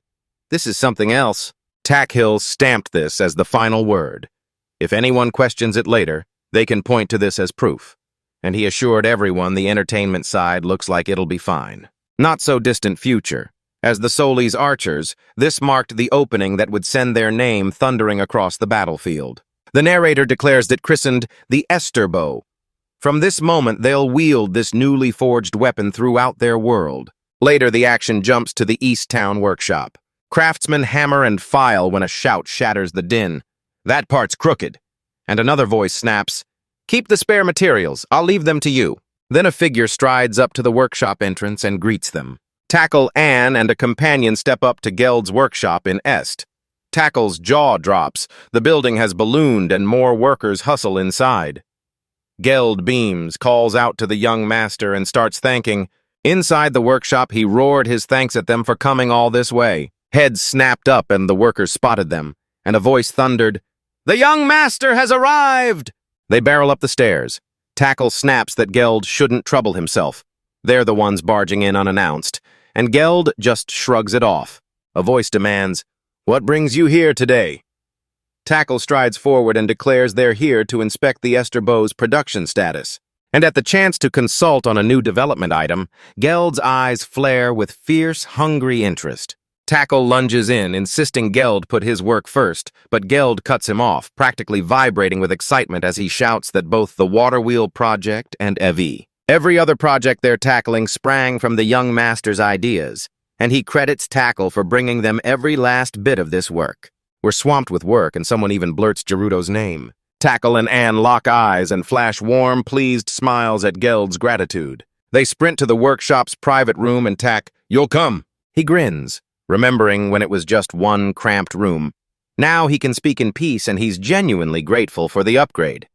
This is something else. Tackhill stamped this as the final word. If anyone questions it later, they can point to this as proof. And he assured everyone the entertainment side looks like it'll be fine. Not so distant future. As the Solis archers, this marked the opening that would send their name thundering across the battlefield. The narrator declares that christened the Esther bow. From this moment, they'll wield this newly forged weapon throughout their world. Later, the action jumps to the East Town workshop. Craftsmen hammer and file when a shout shatters the din. That part's crooked. And another voice snaps, Keep the spare materials, I'll leave them to you. Then a figure strides up to the workshop entrance and greets them. Tackle Anne and a companion step up to Geld's workshop in Est. Tackle's jaw drops. The building has ballooned and more workers hustle inside. Geld beams, calls out to the young master and starts thanking. Inside the workshop, he roared his thanks at them for coming all this way. Heads snapped up and the workers spotted them, and a voice thundered, The young master has arrived! They barrel up the stairs. Tackle snaps that Geld shouldn't trouble himself. They're the ones barging in unannounced, and Geld just shrugs it off. A voice demands, What brings you here today? Tackle strides forward and declares they're here to inspect the Esther bow's production status. And at the chance to consult on a new development item, Geld's eyes flare with fierce, hungry interest. Tackle lunges in, insisting Geld put his work first, but Geld cuts him off, practically vibrating with excitement as he shouts that both the Water Wheel project and every other project they're tackling sprang from the young master's ideas, and he credits Tackle for bringing them every last bit of this work. We're swamped with work, and someone even blurts Gerudo's name. Tackle and Anne lock eyes and flash warm, pleased smiles at Geld's gratitude. They sprint to the workshop's private room and tack, You'll come. He grins, remembering when it was just one cramped room. Now he can speak in peace, and he's genuinely grateful for the upgrade.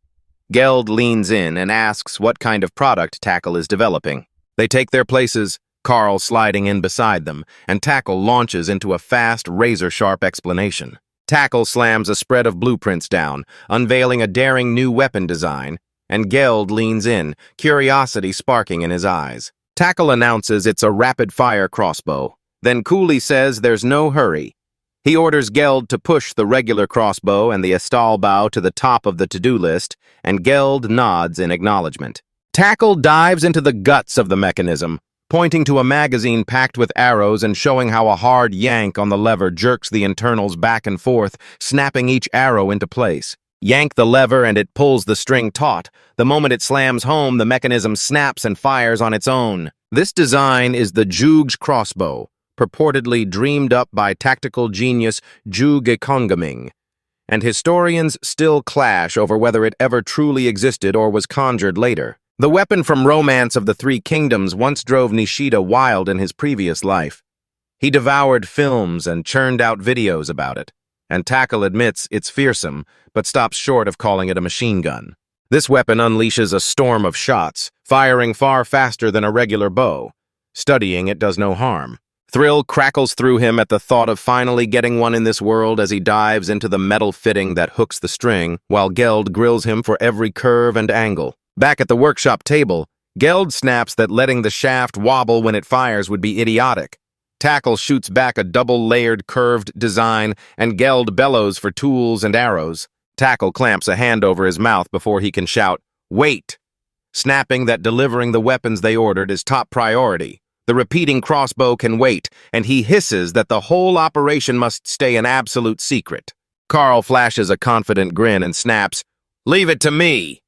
Geld leans in and asks what kind of product Tackle is developing. They take their places, Carl sliding in beside them, and Tackle launches into a fast, razor-sharp explanation. Tackle slams a spread of blueprints down, unveiling a daring new weapon design, and Geld leans in, curiosity sparking in his eyes. Tackle announces it's a rapid-fire crossbow, then coolly says there's no hurry. He orders Geld to push the regular crossbow and the Estalbow to the top of the to-do list, and Geld nods in acknowledgement. Tackle dives into the guts of the mechanism, pointing to a magazine packed with arrows and showing how a hard yank on the lever jerks the internals back and forth, snapping each arrow into place. Yank the lever and it pulls the string taut. The moment it slams home, the mechanism snaps and fires on its own. This design is the Juge crossbow, purportedly dreamed up by tactical genius Zhu Gekongaming, and historians still clash over whether it ever truly existed or was conjured later. The weapon from Romance of the Three Kingdoms once drove Nishida wild in his previous life. He devoured films and churned out videos about it, and Tackle admits it's fearsome, but stops short of calling it a machine gun. This weapon unleashes a storm of shots, firing far faster than a regular bow. Studying it does no harm. Thrill crackles through him at the thought of finally getting one in this world as he dives into the metal fitting that hooks the string, while Geld grills him for every curve and angle. Back at the workshop table, Geld snaps that letting the shaft wobble when it fires would be idiotic. Tackle shoots back a double-layered curved design, and Geld bellows for tools and arrows. Tackle clamps a hand over his mouth before he can shout, "Wait!" snapping that delivering the weapons they ordered is top priority. The repeating crossbow can wait, and he hisses that the whole operation must stay an absolute secret. Carl flashes a confident grin and snaps, "Leave it to me!"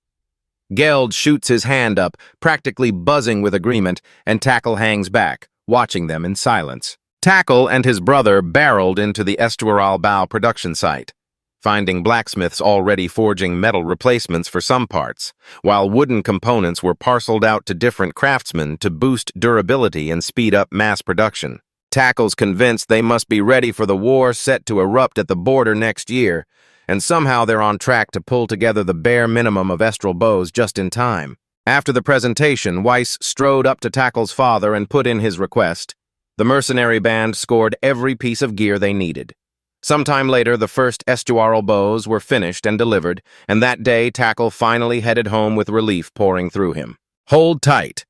Geld shoots his hand up, practically buzzing with agreement, and Tackle hangs back, watching them in silence. Tackle and his brother barreled into the Estuaral Bow production site, finding blacksmiths already forging metal replacements for some parts, while wooden components were parceled out to different craftsmen to boost durability and speed up mass production. Tackle's convinced they must be ready for the war set to erupt at the border next year, and somehow they're on track to pull together the bare minimum of Estral bows just in time. After the presentation, Weiss strode up to Tackle's father and put in his request. The mercenary band scored every piece of gear they needed. Sometime later, the first estuaral bows were finished and delivered, and that day Tackle finally headed home with relief pouring through him. Hold tight.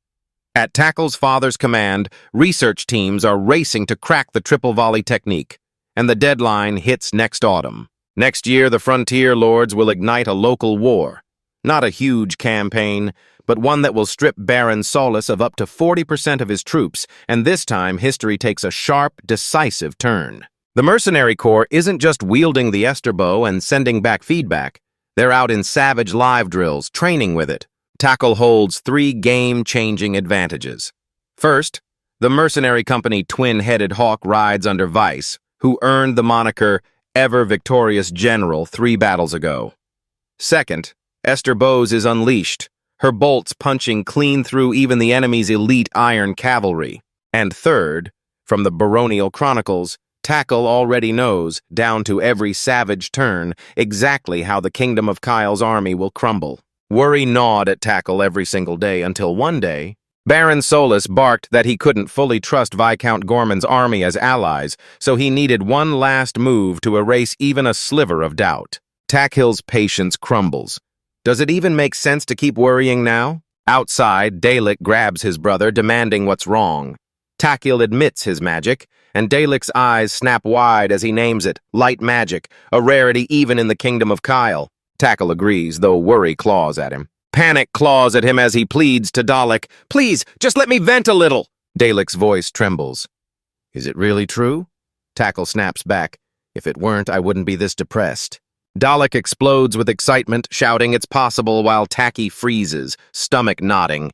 At Tackle's father's command, research teams are racing to crack the triple volley technique, and the deadline hits next autumn. Next year, the frontier lords will ignite a local war. Not a huge campaign, but one that will strip Baron Solis of up to 40% of his troops, and this time history takes a sharp, decisive turn. The mercenary corps isn't just wielding the Esther bow and sending back feedback. They're out in savage live drills, training with it. Tackle holds 3 game-changing advantages. First, the mercenary company twin-headed hawk rides under Weiss, who earned the moniker ever-victorious general 3 battles ago. Second, Esther Bowes is unleashed, her bolts punching clean through even the enemy's elite iron cavalry. And third, from the baronial chronicles, Tackle already knows, down to every savage turn, exactly how the Kingdom of Kyle's army will crumble. Worry gnawed at Tackle every single day until one day, Baron Solis barked that he couldn't fully trust Viscount Gorman's army as allies, so he needed one last move to erase even a sliver of doubt. Tackhill's patience crumbles. Does it even make sense to keep worrying now? Outside, Dalek grabs his brother, demanding what's wrong. Tackhill admits his magic, and Dalek's eyes snap wide as he names it, light magic, a rarity even in the Kingdom of Kyle. Tackle agrees, though worry claws at him. Panic claws at him as he pleads to Dalek, "Please, just let me vent a little." Dalek's voice trembles. "Is it really true?" Tackle snaps back. "If it weren't, I wouldn't be this depressed." Dalek explodes with excitement, shouting it's possible while Tacky freezes, stomach knotting.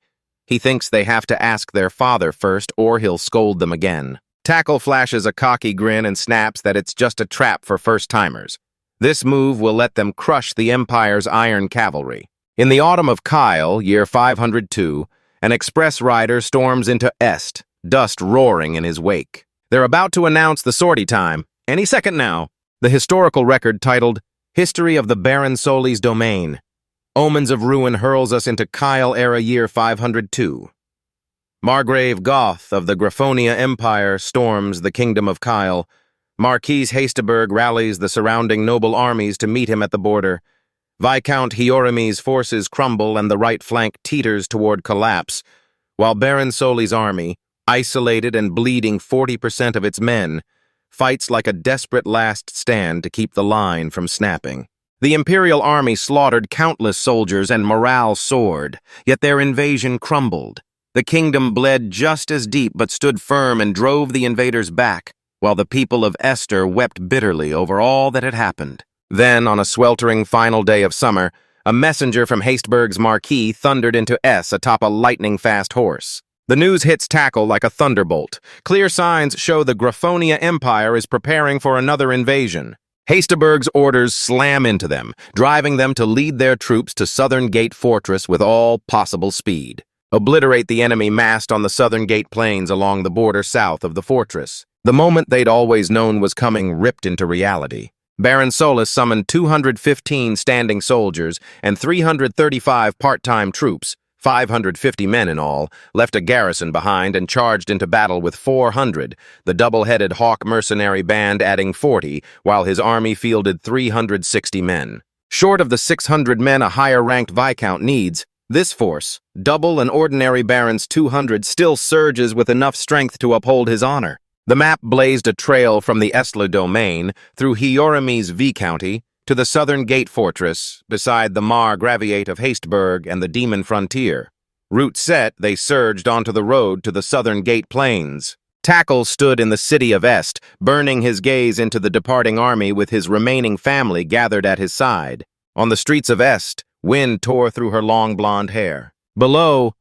He thinks they have to ask their father first or he'll scold them again. Tackle flashes a cocky grin and snaps that it's just a trap for first-timers. This move will let them crush the Empire's iron cavalry. In the autumn of Kyle, year 502, an express rider storms into Est, dust roaring in his wake. They're about to announce the sortie time, any second now. The historical record titled History of the Baron Solis Domain. Omens of Ruin hurls us into Kyle-era year 502. Margrave Goth of the Graphonia Empire storms the Kingdom of Kyle. Marquis Hasteberg rallies the surrounding noble armies to meet him at the border. Viscount Hieronyme's forces crumble and the right flank teeters toward collapse, while Baron Solis' army, isolated and bleeding 40% of its men, fights like a desperate last stand to keep the line from snapping. The Imperial army slaughtered countless soldiers and morale soared, yet their invasion crumbled. The kingdom bled just as deep but stood firm and drove the invaders back, while the people of Esther wept bitterly over all that had happened. Then, on a sweltering final day of summer, a messenger from Hasteberg's Marquis thundered into S atop a lightning-fast horse. The news hits Tackle like a thunderbolt. Clear signs show the Graphonia Empire is preparing for another invasion. Hasteberg's orders slam into them, driving them to lead their troops to Southern Gate Fortress with all possible speed. Obliterate the enemy massed on the Southern Gate Plains along the border south of the fortress. The moment they'd always known was coming ripped into reality. Baron Solis summoned 215 standing soldiers and 335 part-time troops, 550 men in all, left a garrison behind and charged into battle with 400, the double-headed Hawk mercenary band adding 40, while his army fielded 360 men. Short of the 600 men a higher-ranked Viscount needs, this force, double an ordinary baron's 200, still surges with enough strength to uphold his honor. The map blazed a trail from the Esther domain through Hieronymus V-County to the southern gate fortress, beside the Margraviate of Hasteburg and the Demon Frontier. Route set, they surged onto the road to the southern gate plains. Tackle stood in the city of Est, burning his gaze into the departing army with his remaining family gathered at his side. On the streets of Est, wind tore through her long blonde hair. Below,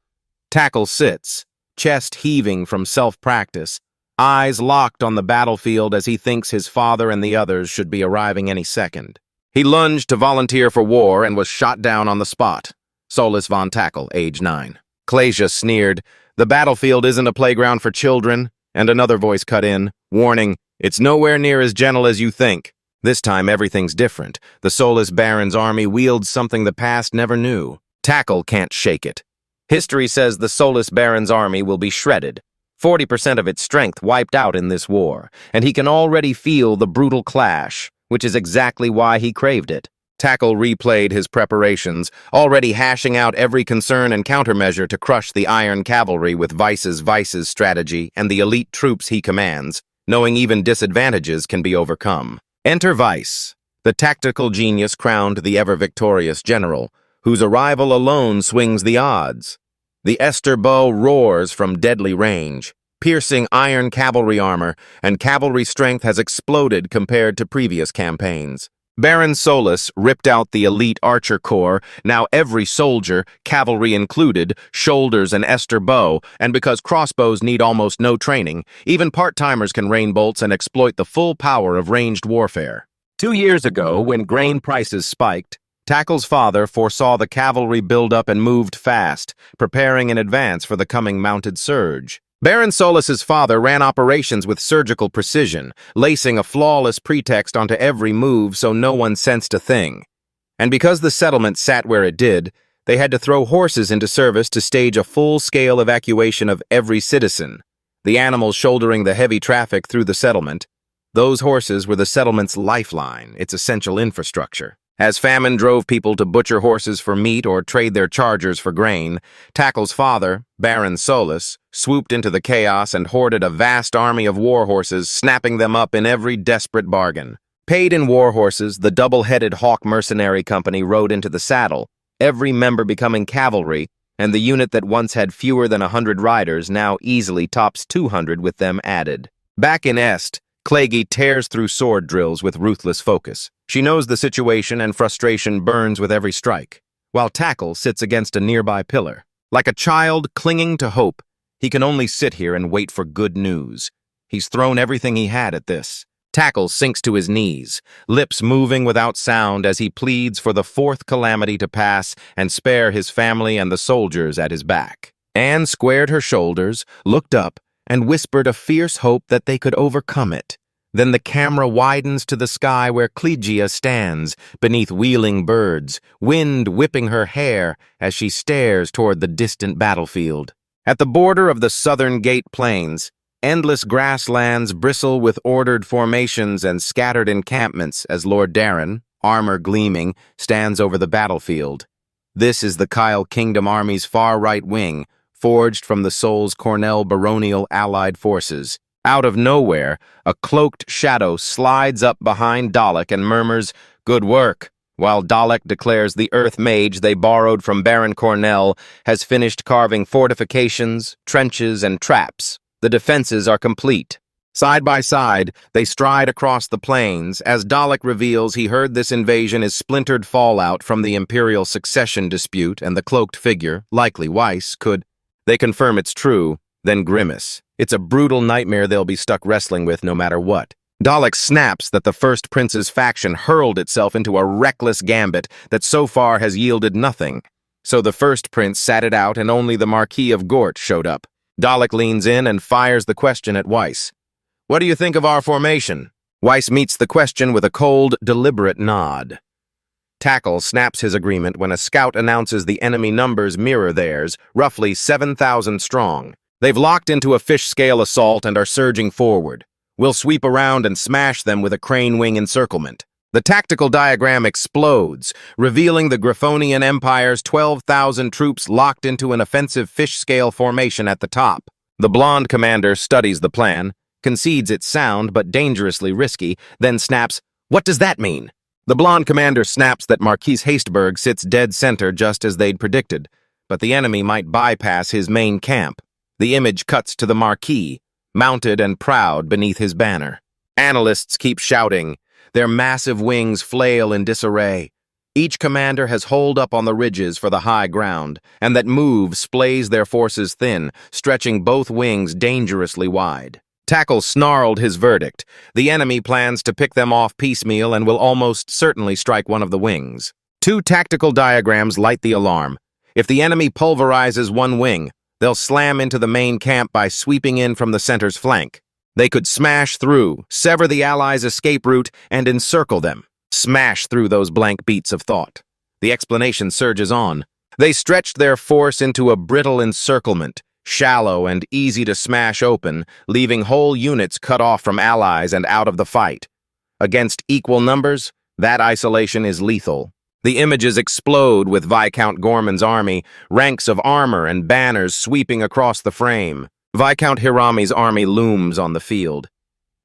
Tackle sits, chest heaving from self-practice, eyes locked on the battlefield as he thinks his father and the others should be arriving any second. He lunged to volunteer for war and was shot down on the spot. Solus von Tackle, age 9. Clasia sneered, "The battlefield isn't a playground for children," and another voice cut in, warning, "It's nowhere near as gentle as you think." This time everything's different. The Solus Baron's army wields something the past never knew. Tackle can't shake it. History says the Solus Baron's army will be shredded. 40% of its strength wiped out in this war, and he can already feel the brutal clash, which is exactly why he craved it. Tackle replayed his preparations, already hashing out every concern and countermeasure to crush the Iron Cavalry with Weiss's strategy and the elite troops he commands, knowing even disadvantages can be overcome. Enter Weiss, the tactical genius crowned the ever-victorious general, whose arrival alone swings the odds. The Esther bow roars from deadly range, piercing iron cavalry armor, and cavalry strength has exploded compared to previous campaigns. Baron Solus ripped out the elite archer corps, now every soldier, cavalry included, shoulders an Esther bow, and because crossbows need almost no training, even part-timers can rain bolts and exploit the full power of ranged warfare. 2 years ago, when grain prices spiked, Tackle's father foresaw the cavalry build-up and moved fast, preparing in advance for the coming mounted surge. Baron Solus's father ran operations with surgical precision, lacing a flawless pretext onto every move so no one sensed a thing. And because the settlement sat where it did, they had to throw horses into service to stage a full-scale evacuation of every citizen, the animals shouldering the heavy traffic through the settlement. Those horses were the settlement's lifeline, its essential infrastructure. As famine drove people to butcher horses for meat or trade their chargers for grain, Tackle's father, Baron Solus, swooped into the chaos and hoarded a vast army of war horses, snapping them up in every desperate bargain. Paid in war horses, the double-headed Hawk Mercenary Company rode into the saddle, every member becoming cavalry, and the unit that once had fewer than 100 riders now easily tops 200 with them added. Back in Est, Clagy tears through sword drills with ruthless focus. She knows the situation and frustration burns with every strike, while Tackle sits against a nearby pillar. Like a child clinging to hope, he can only sit here and wait for good news. He's thrown everything he had at this. Tackle sinks to his knees, lips moving without sound as he pleads for the fourth calamity to pass and spare his family and the soldiers at his back. Anne squared her shoulders, looked up, and whispered a fierce hope that they could overcome it. Then the camera widens to the sky where Clegia stands, beneath wheeling birds, wind whipping her hair as she stares toward the distant battlefield. At the border of the southern Gate Plains, endless grasslands bristle with ordered formations and scattered encampments as Lord Darren, armor gleaming, stands over the battlefield. This is the Kyle Kingdom Army's far-right wing, forged from the Sol's Cornell baronial allied forces. Out of nowhere, a cloaked shadow slides up behind Dalek and murmurs, "Good work," while Dalek declares the Earth Mage they borrowed from Baron Cornell has finished carving fortifications, trenches, and traps. The defenses are complete. Side by side, they stride across the plains as Dalek reveals he heard this invasion is splintered fallout from the Imperial succession dispute and the cloaked figure, likely Weiss, could. They confirm it's true, then grimace. It's a brutal nightmare they'll be stuck wrestling with no matter what. Dalek snaps that the First Prince's faction hurled itself into a reckless gambit that so far has yielded nothing. So the First Prince sat it out and only the Marquis of Gort showed up. Dalek leans in and fires the question at Weiss. "What do you think of our formation?" Weiss meets the question with a cold, deliberate nod. Tackle snaps his agreement when a scout announces the enemy numbers mirror theirs, roughly 7,000 strong. They've locked into a fish-scale assault and are surging forward. We'll sweep around and smash them with a crane wing encirclement. The tactical diagram explodes, revealing the Griffonian Empire's 12,000 troops locked into an offensive fish-scale formation at the top. The blonde commander studies the plan, concedes it's sound but dangerously risky, then snaps, "What does that mean?" The blonde commander snaps that Marquis Hasteberg sits dead center just as they'd predicted, but the enemy might bypass his main camp. The image cuts to the Marquis, mounted and proud beneath his banner. Analysts keep shouting. Their massive wings flail in disarray. Each commander has holed up on the ridges for the high ground, and that move splays their forces thin, stretching both wings dangerously wide. Tackle snarled his verdict. The enemy plans to pick them off piecemeal and will almost certainly strike one of the wings. Two tactical diagrams light the alarm. If the enemy pulverizes one wing, they'll slam into the main camp by sweeping in from the center's flank. They could smash through, sever the Allies' escape route, and encircle them. Smash through those blank beats of thought. The explanation surges on. They stretched their force into a brittle encirclement, shallow and easy to smash open, leaving whole units cut off from allies and out of the fight. Against equal numbers, that isolation is lethal. The images explode with Viscount Gorman's army, ranks of armor and banners sweeping across the frame. Viscount Hirami's army looms on the field.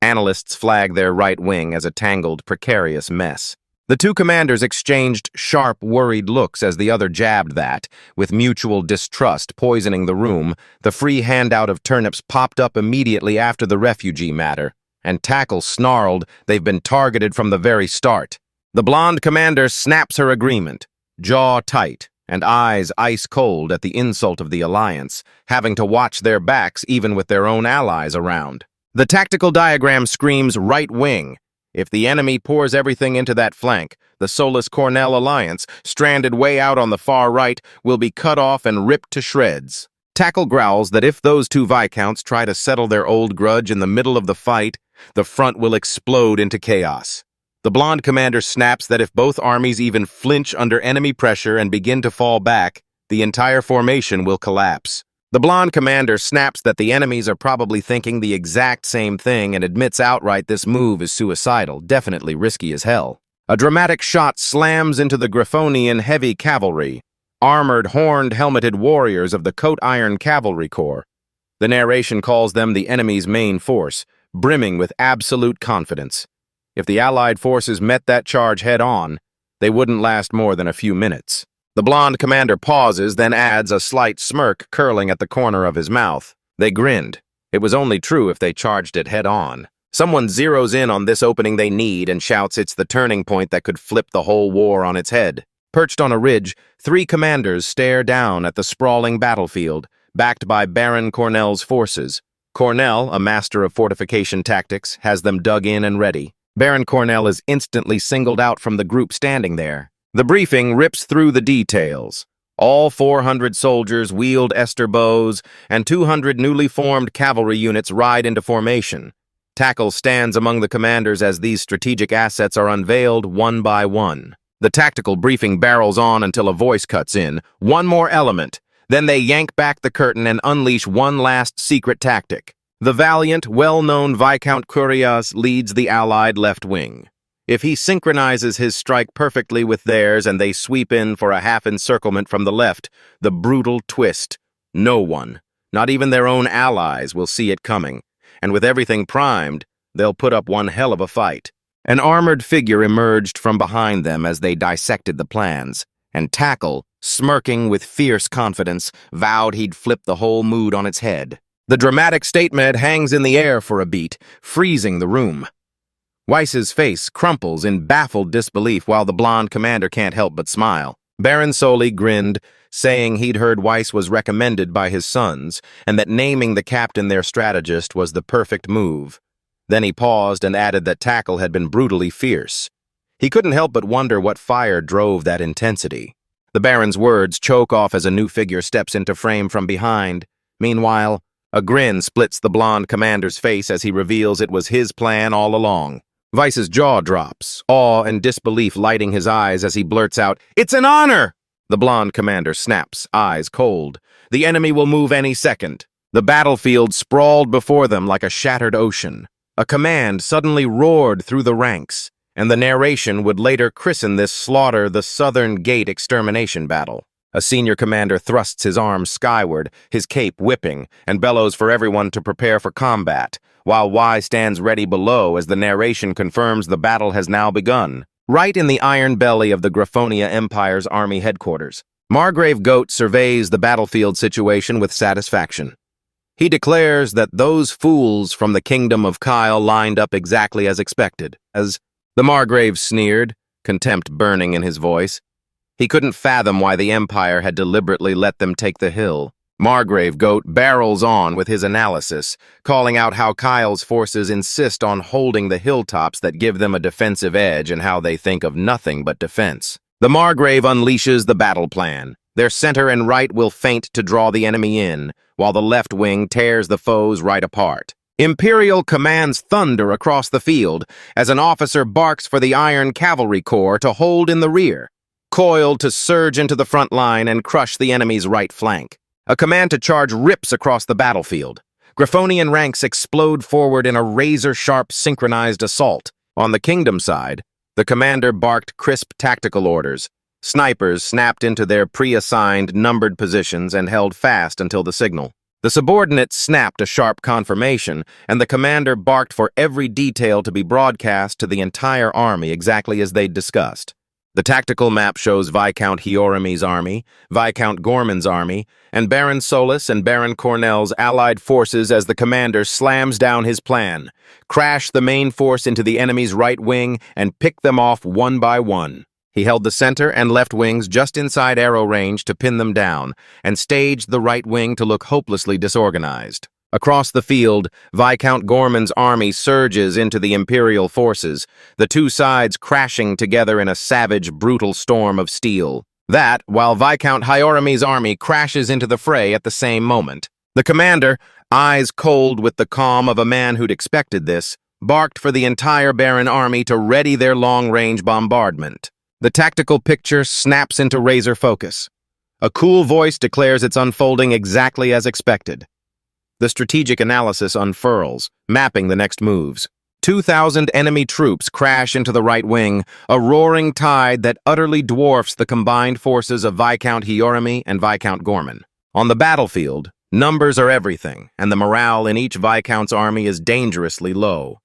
Analysts flag their right wing as a tangled, precarious mess. The two commanders exchanged sharp, worried looks as the other jabbed that, with mutual distrust poisoning the room, the free handout of turnips popped up immediately after the refugee matter, and Tackle snarled they've been targeted from the very start. The blonde commander snaps her agreement, jaw tight and eyes ice-cold at the insult of the alliance, having to watch their backs even with their own allies around. The tactical diagram screams right wing. If the enemy pours everything into that flank, the Solis-Cornell alliance, stranded way out on the far right, will be cut off and ripped to shreds. Tackle growls that if those two Viscounts try to settle their old grudge in the middle of the fight, the front will explode into chaos. The blonde commander snaps that if both armies even flinch under enemy pressure and begin to fall back, the entire formation will collapse. The blonde commander snaps that the enemies are probably thinking the exact same thing and admits outright this move is suicidal, definitely risky as hell. A dramatic shot slams into the Griffonian heavy cavalry, armored, horned, helmeted warriors of the Coat Iron Cavalry Corps. The narration calls them the enemy's main force, brimming with absolute confidence. If the Allied forces met that charge head-on, they wouldn't last more than a few minutes. The blonde commander pauses, then adds, a slight smirk curling at the corner of his mouth. They grinned. It was only true if they charged it head-on. Someone zeroes in on this opening they need and shouts it's the turning point that could flip the whole war on its head. Perched on a ridge, three commanders stare down at the sprawling battlefield, backed by Baron Cornell's forces. Cornell, a master of fortification tactics, has them dug in and ready. Baron Cornell is instantly singled out from the group standing there. The briefing rips through the details. All 400 soldiers wield Esther bows, and 200 newly formed cavalry units ride into formation. Tackle stands among the commanders as these strategic assets are unveiled one by one. The tactical briefing barrels on until a voice cuts in. One more element. Then they yank back the curtain and unleash one last secret tactic. The valiant, well-known Viscount Curias leads the Allied left wing. If he synchronizes his strike perfectly with theirs and they sweep in for a half encirclement from the left, the brutal twist. No one, not even their own allies, will see it coming. And with everything primed, they'll put up one hell of a fight. An armored figure emerged from behind them as they dissected the plans, and Tackle, smirking with fierce confidence, vowed he'd flip the whole mood on its head. The dramatic statement hangs in the air for a beat, freezing the room. Weiss's face crumples in baffled disbelief while the blonde commander can't help but smile. Baron Soli grinned, saying he'd heard Weiss was recommended by his sons, and that naming the captain their strategist was the perfect move. Then he paused and added that Tackle had been brutally fierce. He couldn't help but wonder what fire drove that intensity. The Baron's words choke off as a new figure steps into frame from behind. Meanwhile, a grin splits the blonde commander's face as he reveals it was his plan all along. Weiss's jaw drops, awe and disbelief lighting his eyes as he blurts out, "It's an honor!" The blonde commander snaps, eyes cold. The enemy will move any second. The battlefield sprawled before them like a shattered ocean. A command suddenly roared through the ranks, and the narration would later christen this slaughter the Southern Gate extermination battle. A senior commander thrusts his arms skyward, his cape whipping, and bellows for everyone to prepare for combat, while Y stands ready below as the narration confirms the battle has now begun. Right in the iron belly of the Graphonia Empire's army headquarters, Margrave Goat surveys the battlefield situation with satisfaction. He declares that those fools from the kingdom of Kyle lined up exactly as expected. As the Margrave sneered, contempt burning in his voice. He couldn't fathom why the Empire had deliberately let them take the hill. Margrave Goat barrels on with his analysis, calling out how Kyle's forces insist on holding the hilltops that give them a defensive edge and how they think of nothing but defense. The Margrave unleashes the battle plan. Their center and right will feint to draw the enemy in, while the left wing tears the foes right apart. Imperial commands thunder across the field as an officer barks for the Iron Cavalry Corps to hold in the rear, coiled to surge into the front line and crush the enemy's right flank. A command to charge rips across the battlefield. Graphonian ranks explode forward in a razor-sharp synchronized assault. On the kingdom side, the commander barked crisp tactical orders. Snipers snapped into their pre-assigned, numbered positions and held fast until the signal. The subordinates snapped a sharp confirmation, and the commander barked for every detail to be broadcast to the entire army exactly as they'd discussed. The tactical map shows Viscount Hieronyme's army, Viscount Gorman's army, and Baron Solis and Baron Cornell's allied forces as the commander slams down his plan, crash the main force into the enemy's right wing, and pick them off one by one. He held the center and left wings just inside arrow range to pin them down, and staged the right wing to look hopelessly disorganized. Across the field, Viscount Gorman's army surges into the Imperial forces, the two sides crashing together in a savage, brutal storm of steel. That, while Viscount Hieronyme's army crashes into the fray at the same moment. The commander, eyes cold with the calm of a man who'd expected this, barked for the entire Baron army to ready their long-range bombardment. The tactical picture snaps into razor focus. A cool voice declares it's unfolding exactly as expected. The strategic analysis unfurls, mapping the next moves. 2,000 enemy troops crash into the right wing, a roaring tide that utterly dwarfs the combined forces of Viscount Hieronyme and Viscount Gorman. On the battlefield, numbers are everything, and the morale in each Viscount's army is dangerously low.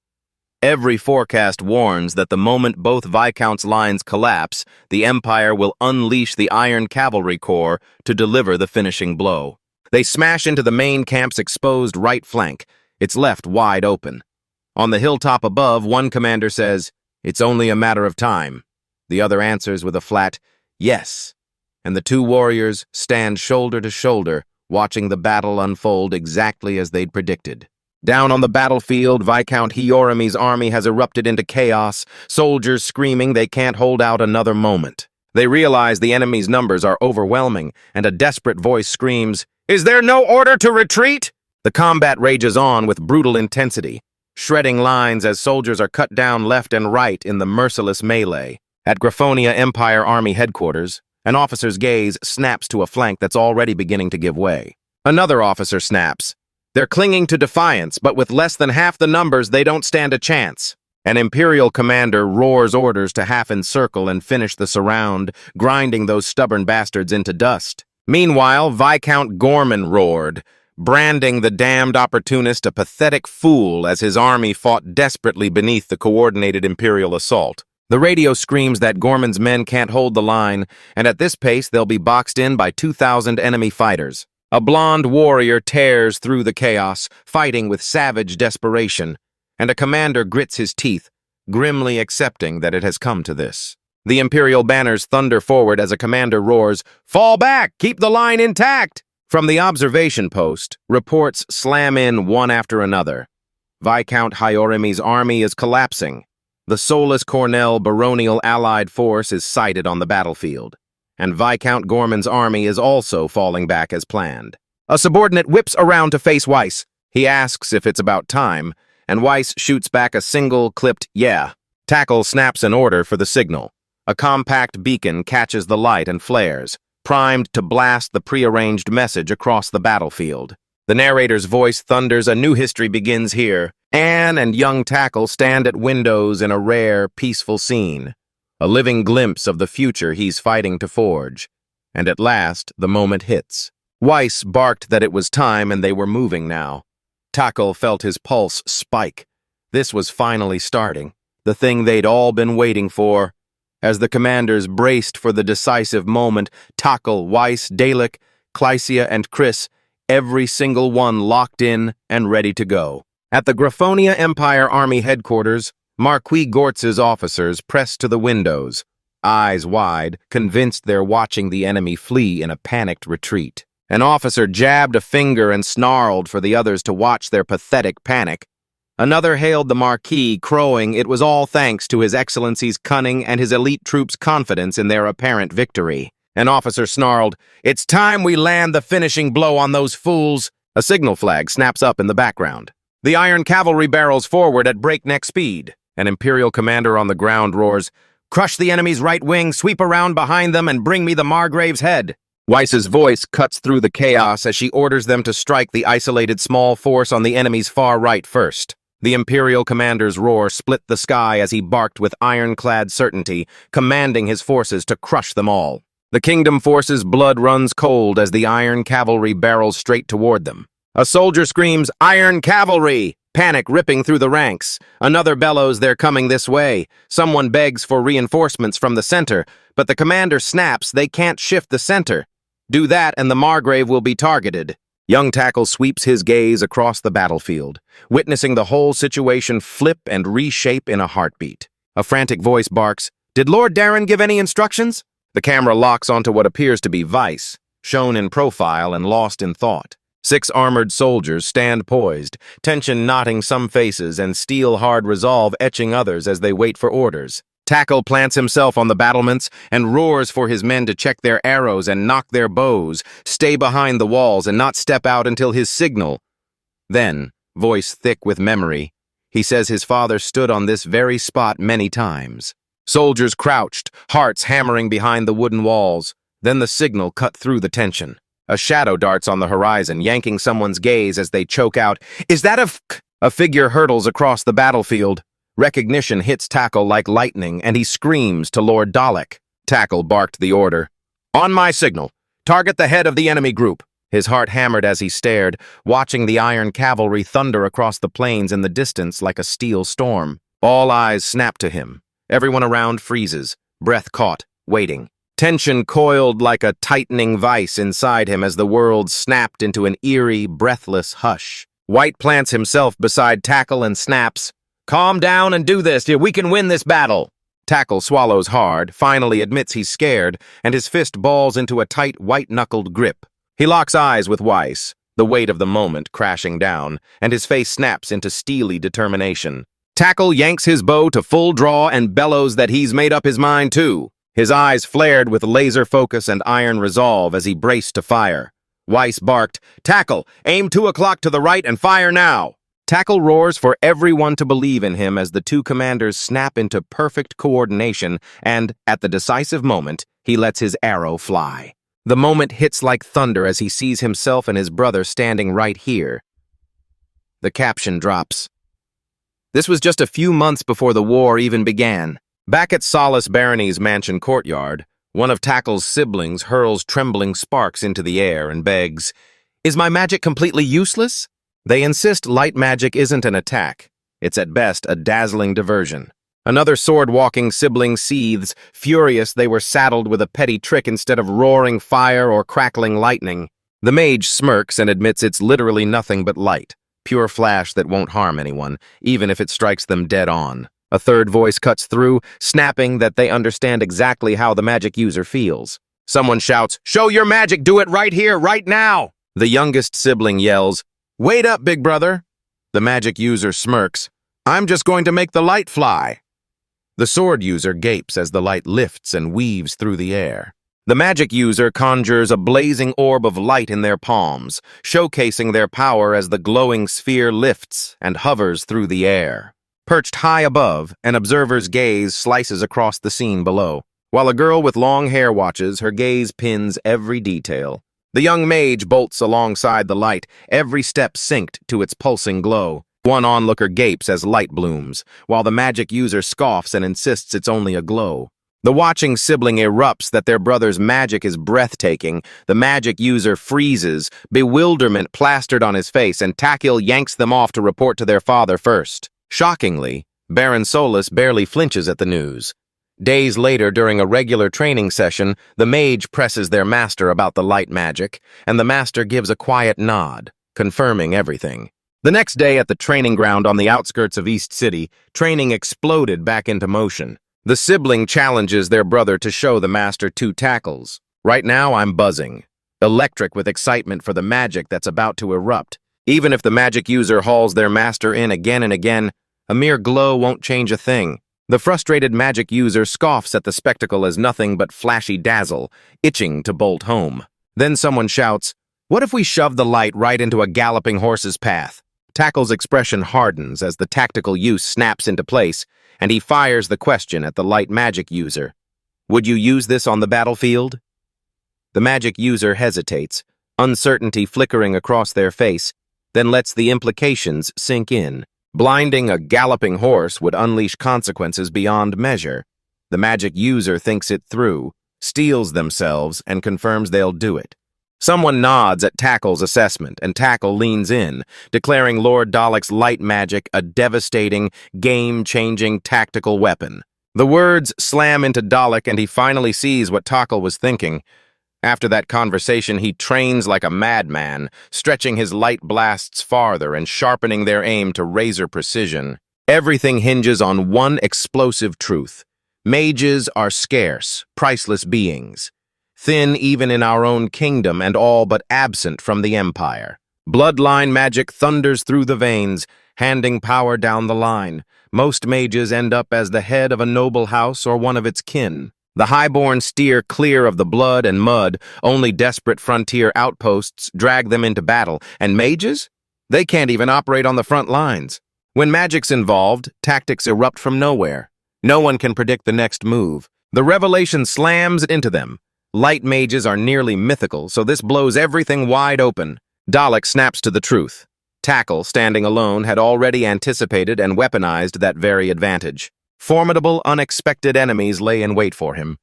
Every forecast warns that the moment both Viscounts' lines collapse, the Empire will unleash the Iron Cavalry Corps to deliver the finishing blow. They smash into the main camp's exposed right flank, its left wide open. On the hilltop above, one commander says, "It's only a matter of time." The other answers with a flat, "Yes." And the two warriors stand shoulder to shoulder, watching the battle unfold exactly as they'd predicted. Down on the battlefield, Viscount Hieronyme's army has erupted into chaos, soldiers screaming they can't hold out another moment. They realize the enemy's numbers are overwhelming, and a desperate voice screams, "Is there no order to retreat?" The combat rages on with brutal intensity, shredding lines as soldiers are cut down left and right in the merciless melee. At Graphonia Empire Army headquarters, an officer's gaze snaps to a flank that's already beginning to give way. Another officer snaps. They're clinging to defiance, but with less than half the numbers, they don't stand a chance. An Imperial commander roars orders to half encircle and finish the surround, grinding those stubborn bastards into dust. Meanwhile, Viscount Gorman roared, branding the damned opportunist a pathetic fool as his army fought desperately beneath the coordinated Imperial assault. The radio screams that Gorman's men can't hold the line, and at this pace they'll be boxed in by 2,000 enemy fighters. A blonde warrior tears through the chaos, fighting with savage desperation, and a commander grits his teeth, grimly accepting that it has come to this. The Imperial banners thunder forward as a commander roars, "Fall back! Keep the line intact!" From the observation post, reports slam in one after another. Viscount Hieronyme's army is collapsing. The Solis Cornell baronial allied force is sighted on the battlefield, and Viscount Gorman's army is also falling back as planned. A subordinate whips around to face Weiss. He asks if it's about time, and Weiss shoots back a single, clipped, "Yeah." Tackle snaps an order for the signal. A compact beacon catches the light and flares, primed to blast the prearranged message across the battlefield. The narrator's voice thunders, "A new history begins here." Anne and young Tackle stand at windows in a rare, peaceful scene, a living glimpse of the future he's fighting to forge. And at last, the moment hits. Weiss barked that it was time and they were moving now. Tackle felt his pulse spike. This was finally starting, the thing they'd all been waiting for. As the commanders braced for the decisive moment, Tackle, Weiss, Dalek, Clycia, and Chris, every single one locked in and ready to go. At the Graphonia Empire Army headquarters, Marquis Gortz's officers pressed to the windows, eyes wide, convinced they're watching the enemy flee in a panicked retreat. An officer jabbed a finger and snarled for the others to watch their pathetic panic. Another hailed the Marquis, crowing it was all thanks to His Excellency's cunning and his elite troops' confidence in their apparent victory. An officer snarled, "It's time we land the finishing blow on those fools." A signal flag snaps up in the background. The iron cavalry barrels forward at breakneck speed. An Imperial commander on the ground roars, "Crush the enemy's right wing, sweep around behind them, and bring me the Margrave's head." Weiss's voice cuts through the chaos as she orders them to strike the isolated small force on the enemy's far right first. The Imperial commander's roar split the sky as he barked with ironclad certainty, commanding his forces to crush them all. The Kingdom forces' blood runs cold as the iron cavalry barrels straight toward them. A soldier screams, "Iron cavalry!" Panic ripping through the ranks. Another bellows, "They're coming this way." Someone begs for reinforcements from the center, but the commander snaps, "They can't shift the center. Do that and the Margrave will be targeted." Young Tackle sweeps his gaze across the battlefield, witnessing the whole situation flip and reshape in a heartbeat. A frantic voice barks, "Did Lord Darren give any instructions?" The camera locks onto what appears to be Weiss, shown in profile and lost in thought. 6 armored soldiers stand poised, tension knotting some faces and steel-hard resolve etching others as they wait for orders. Tackle plants himself on the battlements and roars for his men to check their arrows and knock their bows, stay behind the walls and not step out until his signal. Then, voice thick with memory, he says his father stood on this very spot many times. Soldiers crouched, hearts hammering behind the wooden walls. Then the signal cut through the tension. A shadow darts on the horizon, yanking someone's gaze as they choke out, "Is that a figure hurtles across the battlefield. Recognition hits Tackle like lightning, and he screams to Lord Dalek. Tackle barked the order. "On my signal, target the head of the enemy group." His heart hammered as he stared, watching the iron cavalry thunder across the plains in the distance like a steel storm. All eyes snap to him. Everyone around freezes, breath caught, waiting. Tension coiled like a tightening vice inside him as the world snapped into an eerie, breathless hush. White plants himself beside Tackle and snaps, "Calm down and do this. We can win this battle." Tackle swallows hard, finally admits he's scared, and his fist balls into a tight, white-knuckled grip. He locks eyes with Weiss, the weight of the moment crashing down, and his face snaps into steely determination. Tackle yanks his bow to full draw and bellows that he's made up his mind too. His eyes flared with laser focus and iron resolve as he braced to fire. Weiss barked, "Tackle, aim 2 o'clock to the right and fire now." Tackle roars for everyone to believe in him as the two commanders snap into perfect coordination and, at the decisive moment, he lets his arrow fly. The moment hits like thunder as he sees himself and his brother standing right here. The caption drops. This was just a few months before the war even began. Back at Solace Barony's mansion courtyard, one of Tackle's siblings hurls trembling sparks into the air and begs, "Is my magic completely useless?" They insist light magic isn't an attack. It's at best a dazzling diversion. Another sword-walking sibling seethes, furious they were saddled with a petty trick instead of roaring fire or crackling lightning. The mage smirks and admits it's literally nothing but light, pure flash that won't harm anyone, even if it strikes them dead on. A third voice cuts through, snapping that they understand exactly how the magic user feels. Someone shouts, "Show your magic, do it right here, right now!" The youngest sibling yells, "Wait up, big brother." The magic user smirks, "I'm just going to make the light fly." The sword user gapes as the light lifts and weaves through the air. The magic user conjures a blazing orb of light in their palms, showcasing their power as the glowing sphere lifts and hovers through the air. Perched high above, an observer's gaze slices across the scene below. While a girl with long hair watches, her gaze pins every detail. The young mage bolts alongside the light, every step synced to its pulsing glow. One onlooker gapes as light blooms, while the magic user scoffs and insists it's only a glow. The watching sibling erupts that their brother's magic is breathtaking. The magic user freezes, bewilderment plastered on his face, and Takil yanks them off to report to their father first. Shockingly, Baron Solus barely flinches at the news. Days later, during a regular training session, the mage presses their master about the light magic, and the master gives a quiet nod, confirming everything. The next day at the training ground on the outskirts of East City, training exploded back into motion. The sibling challenges their brother to show the master 2 tackles. Right now, I'm buzzing, electric with excitement for the magic that's about to erupt. Even if the magic user hauls their master in again and again, a mere glow won't change a thing. The frustrated magic user scoffs at the spectacle as nothing but flashy dazzle, itching to bolt home. Then someone shouts, "What if we shove the light right into a galloping horse's path?" Tackle's expression hardens as the tactical use snaps into place, and he fires the question at the light magic user. "Would you use this on the battlefield?" The magic user hesitates, uncertainty flickering across their face, then lets the implications sink in. Blinding a galloping horse would unleash consequences beyond measure. The magic user thinks it through, steels themselves, and confirms they'll do it. Someone nods at Tackle's assessment, and Tackle leans in, declaring Lord Dalek's light magic a devastating, game-changing tactical weapon. The words slam into Dalek, and he finally sees what Tackle was thinking. After that conversation, he trains like a madman, stretching his light blasts farther and sharpening their aim to razor precision. Everything hinges on one explosive truth. Mages are scarce, priceless beings. Thin even in our own kingdom and all but absent from the Empire. Bloodline magic thunders through the veins, handing power down the line. Most mages end up as the head of a noble house or one of its kin. The highborn steer clear of the blood and mud, only desperate frontier outposts drag them into battle. And mages? They can't even operate on the front lines. When magic's involved, tactics erupt from nowhere. No one can predict the next move. The revelation slams into them. Light mages are nearly mythical, so this blows everything wide open. Dalek snaps to the truth. Tackle, standing alone, had already anticipated and weaponized that very advantage. Formidable, unexpected enemies lay in wait for him.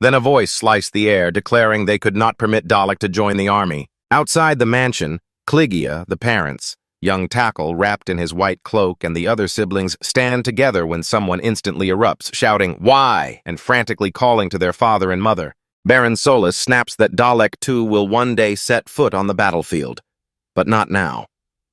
Then a voice sliced the air, declaring they could not permit Dalek to join the army. Outside the mansion, Clygia, the parents, young Tackle wrapped in his white cloak, and the other siblings stand together when someone instantly erupts, shouting, "Why?" and frantically calling to their father and mother. Baron Solus snaps that Dalek too will one day set foot on the battlefield. But not now.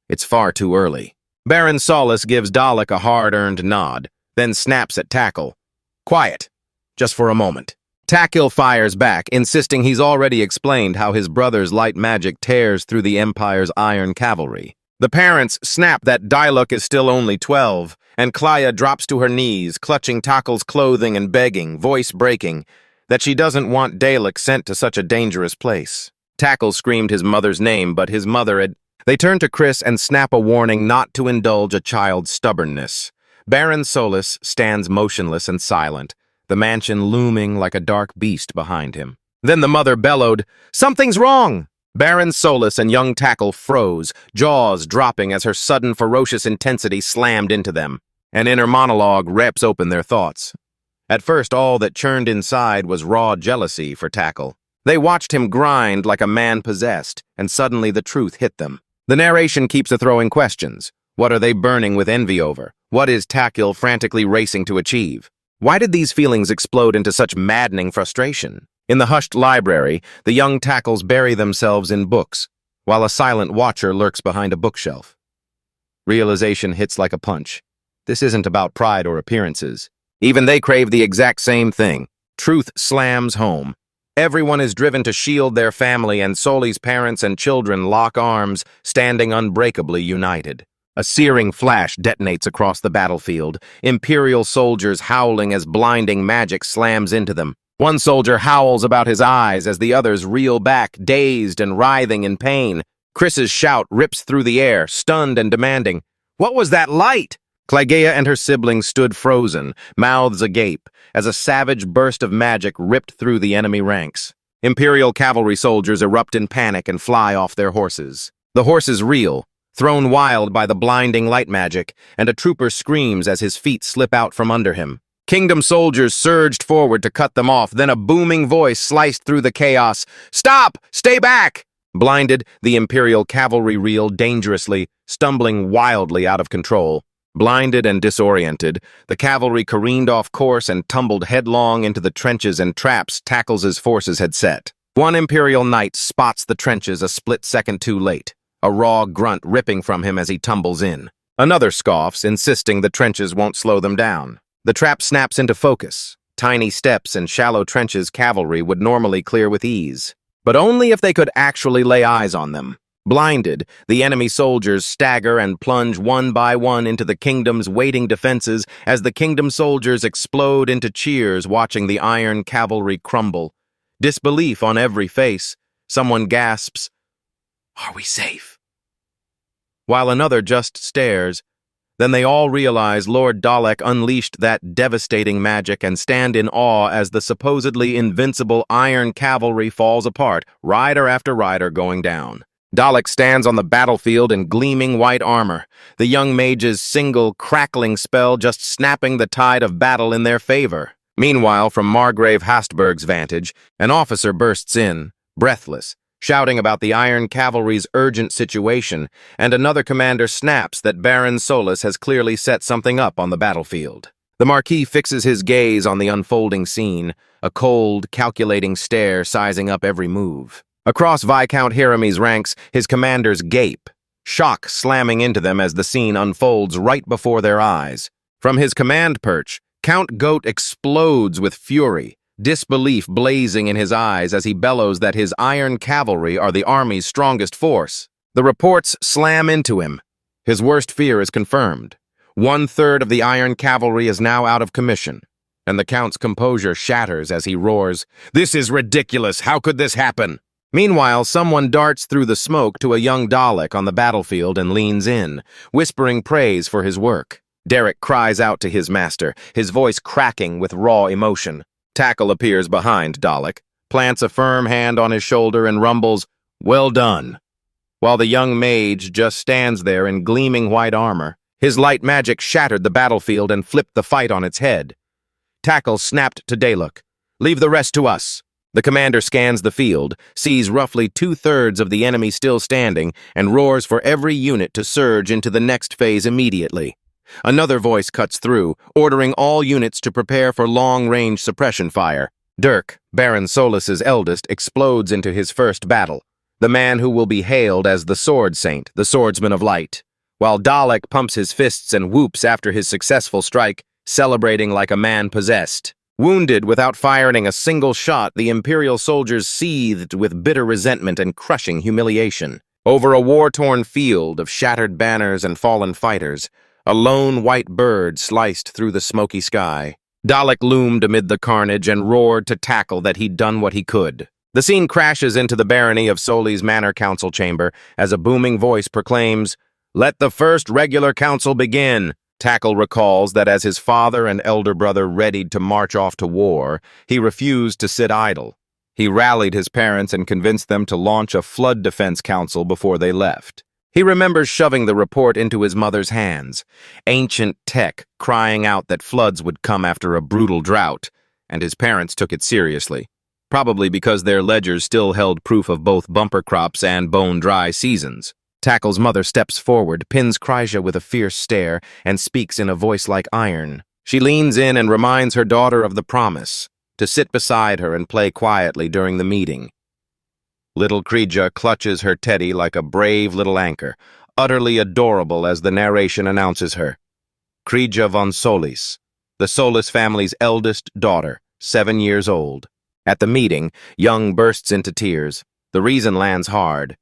It's far too early. Baron Solus gives Dalek a hard-earned nod, then snaps at Tackle. "Quiet, just for a moment." Tackle fires back, insisting he's already explained how his brother's light magic tears through the Empire's iron cavalry. The parents snap that Dalek is still only 12, and Clya drops to her knees, clutching Tackle's clothing and begging, voice breaking, that she doesn't want Dalek sent to such a dangerous place. Tackle screamed his mother's name, but his mother had... They turn to Chris and snap a warning not to indulge a child's stubbornness. Baron Solus stands motionless and silent, the mansion looming like a dark beast behind him. Then the mother bellowed, "Something's wrong!" Baron Solus and young Tackle froze, jaws dropping as her sudden ferocious intensity slammed into them. An inner monologue rips open their thoughts. At first, all that churned inside was raw jealousy for Tackle. They watched him grind like a man possessed, and suddenly the truth hit them. The narration keeps throwing questions. What are they burning with envy over? What is Tackle frantically racing to achieve? Why did these feelings explode into such maddening frustration? In the hushed library, the young Tackles bury themselves in books, while a silent watcher lurks behind a bookshelf. Realization hits like a punch. This isn't about pride or appearances. Even they crave the exact same thing. Truth slams home. Everyone is driven to shield their family, and Soli's parents and children lock arms, standing unbreakably united. A searing flash detonates across the battlefield, Imperial soldiers howling as blinding magic slams into them. One soldier howls about his eyes as the others reel back, dazed and writhing in pain. Chris's shout rips through the air, stunned and demanding, "What was that light?" Clygea and her siblings stood frozen, mouths agape, as a savage burst of magic ripped through the enemy ranks. Imperial cavalry soldiers erupt in panic and fly off their horses. The horses reel, thrown wild by the blinding light magic, and a trooper screams as his feet slip out from under him. Kingdom soldiers surged forward to cut them off, then a booming voice sliced through the chaos. "Stop! Stay back!" Blinded, the Imperial cavalry reeled dangerously, stumbling wildly out of control. Blinded and disoriented, the cavalry careened off course and tumbled headlong into the trenches and traps Tackles' forces had set. One Imperial knight spots the trenches a split second too late, a raw grunt ripping from him as he tumbles in. Another scoffs, insisting the trenches won't slow them down. The trap snaps into focus. Tiny steps and shallow trenches cavalry would normally clear with ease, but only if they could actually lay eyes on them. Blinded, the enemy soldiers stagger and plunge one by one into the kingdom's waiting defenses as the kingdom soldiers explode into cheers watching the iron cavalry crumble. Disbelief on every face, someone gasps, "Are we safe?" While another just stares. Then they all realize Lord Dalek unleashed that devastating magic and stand in awe as the supposedly invincible iron cavalry falls apart, rider after rider going down. Dalek stands on the battlefield in gleaming white armor, the young mage's single crackling spell just snapping the tide of battle in their favor. Meanwhile, from Margrave Hastberg's vantage, an officer bursts in, breathless, shouting about the Iron Cavalry's urgent situation, and another commander snaps that Baron Solis has clearly set something up on the battlefield. The Marquis fixes his gaze on the unfolding scene, a cold, calculating stare sizing up every move. Across Viscount Hiramy's ranks, his commanders gape, shock slamming into them as the scene unfolds right before their eyes. From his command perch, Count Goat explodes with fury, disbelief blazing in his eyes as he bellows that his iron cavalry are the army's strongest force. The reports slam into him. His worst fear is confirmed. 1/3 of the iron cavalry is now out of commission, and the Count's composure shatters as he roars, "This is ridiculous! How could this happen?" Meanwhile, someone darts through the smoke to a young Dalek on the battlefield and leans in, whispering praise for his work. Derek cries out to his master, his voice cracking with raw emotion. Tackle appears behind Dalek, plants a firm hand on his shoulder and rumbles, "Well done," while the young mage just stands there in gleaming white armor. His light magic shattered the battlefield and flipped the fight on its head. Tackle snapped to Dalek, "Leave the rest to us." The commander scans the field, sees roughly 2/3 of the enemy still standing, and roars for every unit to surge into the next phase immediately. Another voice cuts through, ordering all units to prepare for long-range suppression fire. Dirk, Baron Solis's eldest, explodes into his first battle, the man who will be hailed as the Sword Saint, the Swordsman of Light, while Dalek pumps his fists and whoops after his successful strike, celebrating like a man possessed. Wounded without firing a single shot, the Imperial soldiers seethed with bitter resentment and crushing humiliation. Over a war-torn field of shattered banners and fallen fighters, a lone white bird sliced through the smoky sky. Dalek loomed amid the carnage and roared to Tackle that he'd done what he could. The scene crashes into the barony of Soli's Manor Council chamber as a booming voice proclaims, "Let the first regular council begin." Tackle recalls that as his father and elder brother readied to march off to war, he refused to sit idle. He rallied his parents and convinced them to launch a flood defense council before they left. He remembers shoving the report into his mother's hands, ancient tech crying out that floods would come after a brutal drought, and his parents took it seriously, probably because their ledgers still held proof of both bumper crops and bone-dry seasons. Tackle's mother steps forward, pins Kryja with a fierce stare, and speaks in a voice like iron. She leans in and reminds her daughter of the promise, to sit beside her and play quietly during the meeting. Little Kryja clutches her teddy like a brave little anchor, utterly adorable as the narration announces her. Kryja von Solis, the Solis family's eldest daughter, 7 years old. At the meeting, Young bursts into tears. The reason lands hard.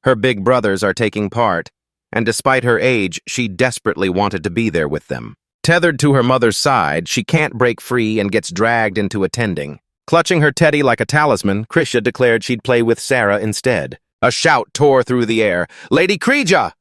Her big brothers are taking part, and despite her age, she desperately wanted to be there with them. Tethered to her mother's side, she can't break free and gets dragged into attending. Clutching her teddy like a talisman, Krisha declared she'd play with Sarah instead. A shout tore through the air, "Lady Kreja!"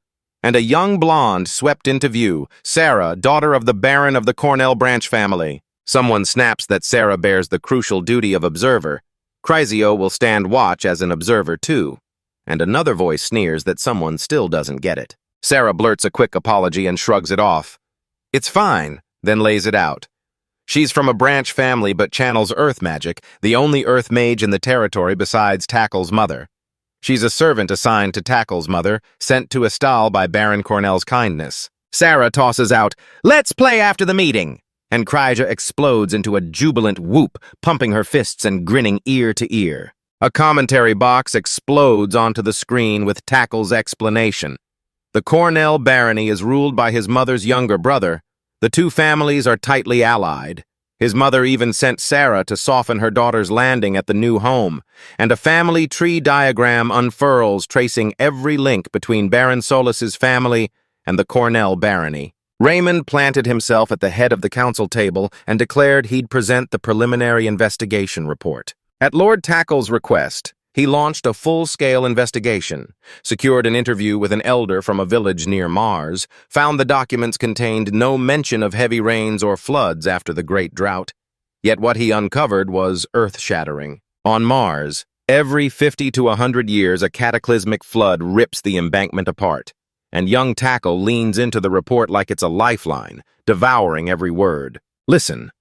And a young blonde swept into view, Sarah, daughter of the Baron of the Cornell branch family. Someone snaps that Sarah bears the crucial duty of observer. Chryzio will stand watch as an observer too. And another voice sneers that someone still doesn't get it. Sarah blurts a quick apology and shrugs it off. "It's fine," then lays it out. She's from a branch family but channels earth magic, the only earth mage in the territory besides Tackle's mother. She's a servant assigned to Tackle's mother, sent to Estal by Baron Cornell's kindness. Sarah tosses out, "Let's play after the meeting!" And Kryja explodes into a jubilant whoop, pumping her fists and grinning ear to ear. A commentary box explodes onto the screen with Tackle's explanation. The Cornell barony is ruled by his mother's younger brother. The two families are tightly allied. His mother even sent Sarah to soften her daughter's landing at the new home, and a family tree diagram unfurls tracing every link between Baron Solis's family and the Cornell barony. Raymond planted himself at the head of the council table and declared he'd present the preliminary investigation report. At Lord Tackle's request, he launched a full-scale investigation, secured an interview with an elder from a village near Mars, found the documents contained no mention of heavy rains or floods after the Great Drought. Yet what he uncovered was earth-shattering. On Mars, every 50 to 100 years a cataclysmic flood rips the embankment apart, and young Tackle leans into the report like it's a lifeline, devouring every word. Listen.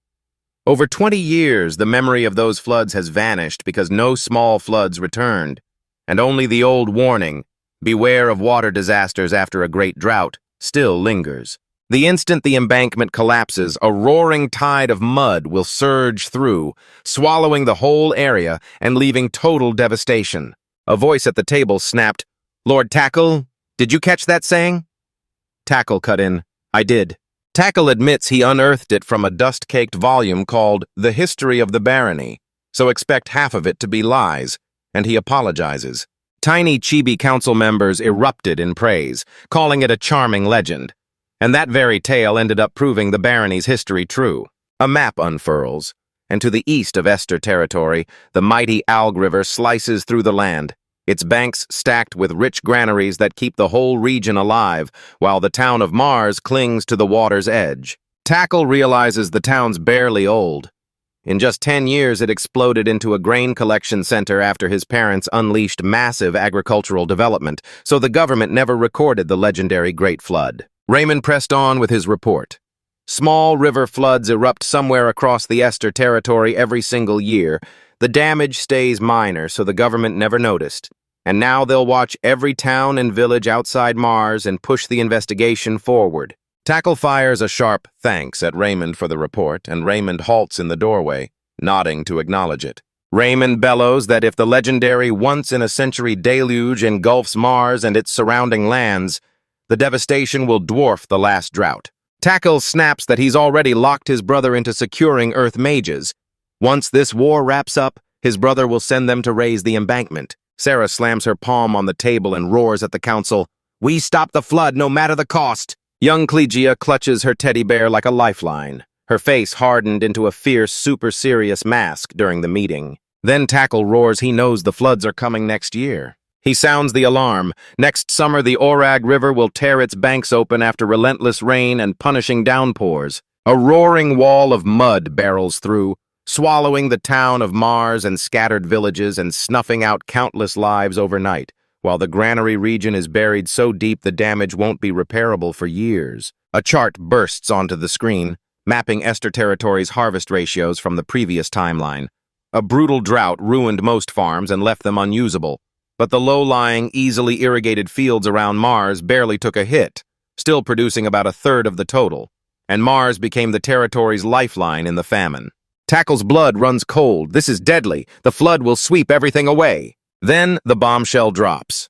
Over 20 years, the memory of those floods has vanished because no small floods returned, and only the old warning, "Beware of water disasters after a great drought," still lingers. The instant the embankment collapses, a roaring tide of mud will surge through, swallowing the whole area and leaving total devastation. A voice at the table snapped, "Lord Tackle, did you catch that saying?" Tackle cut in, "I did." Tackle admits he unearthed it from a dust-caked volume called The History of the Barony, so expect half of it to be lies, and he apologizes. Tiny chibi council members erupted in praise, calling it a charming legend, and that very tale ended up proving the barony's history true. A map unfurls, and to the east of Esther territory, the mighty Alg River slices through the land, its banks stacked with rich granaries that keep the whole region alive, while the town of Mars clings to the water's edge. Tackle realizes the town's barely old. In just 10 years, it exploded into a grain collection center after his parents unleashed massive agricultural development, so the government never recorded the legendary Great Flood. Raymond pressed on with his report. Small river floods erupt somewhere across the Esther territory every single year. The damage stays minor, so the government never noticed. And now they'll watch every town and village outside Mars and push the investigation forward. Tackle fires a sharp thanks at Raymond for the report, and Raymond halts in the doorway, nodding to acknowledge it. Raymond bellows that if the legendary once-in-a-century deluge engulfs Mars and its surrounding lands, the devastation will dwarf the last drought. Tackle snaps that he's already locked his brother into securing Earth mages. Once this war wraps up, his brother will send them to raise the embankment. Sarah slams her palm on the table and roars at the council, "We stop the flood no matter the cost!" Young Clegia clutches her teddy bear like a lifeline. Her face hardened into a fierce, super-serious mask during the meeting. Then Tackle roars he knows the floods are coming next year. He sounds the alarm. Next summer, the Orag River will tear its banks open after relentless rain and punishing downpours. A roaring wall of mud barrels through, swallowing the town of Mars and scattered villages and snuffing out countless lives overnight, while the granary region is buried so deep the damage won't be repairable for years. A chart bursts onto the screen, mapping Esther territory's harvest ratios from the previous timeline. A brutal drought ruined most farms and left them unusable, but the low-lying, easily irrigated fields around Mars barely took a hit, still producing about a third of the total, and Mars became the territory's lifeline in the famine. Tackle's blood runs cold. This is deadly. The flood will sweep everything away. Then the bombshell drops.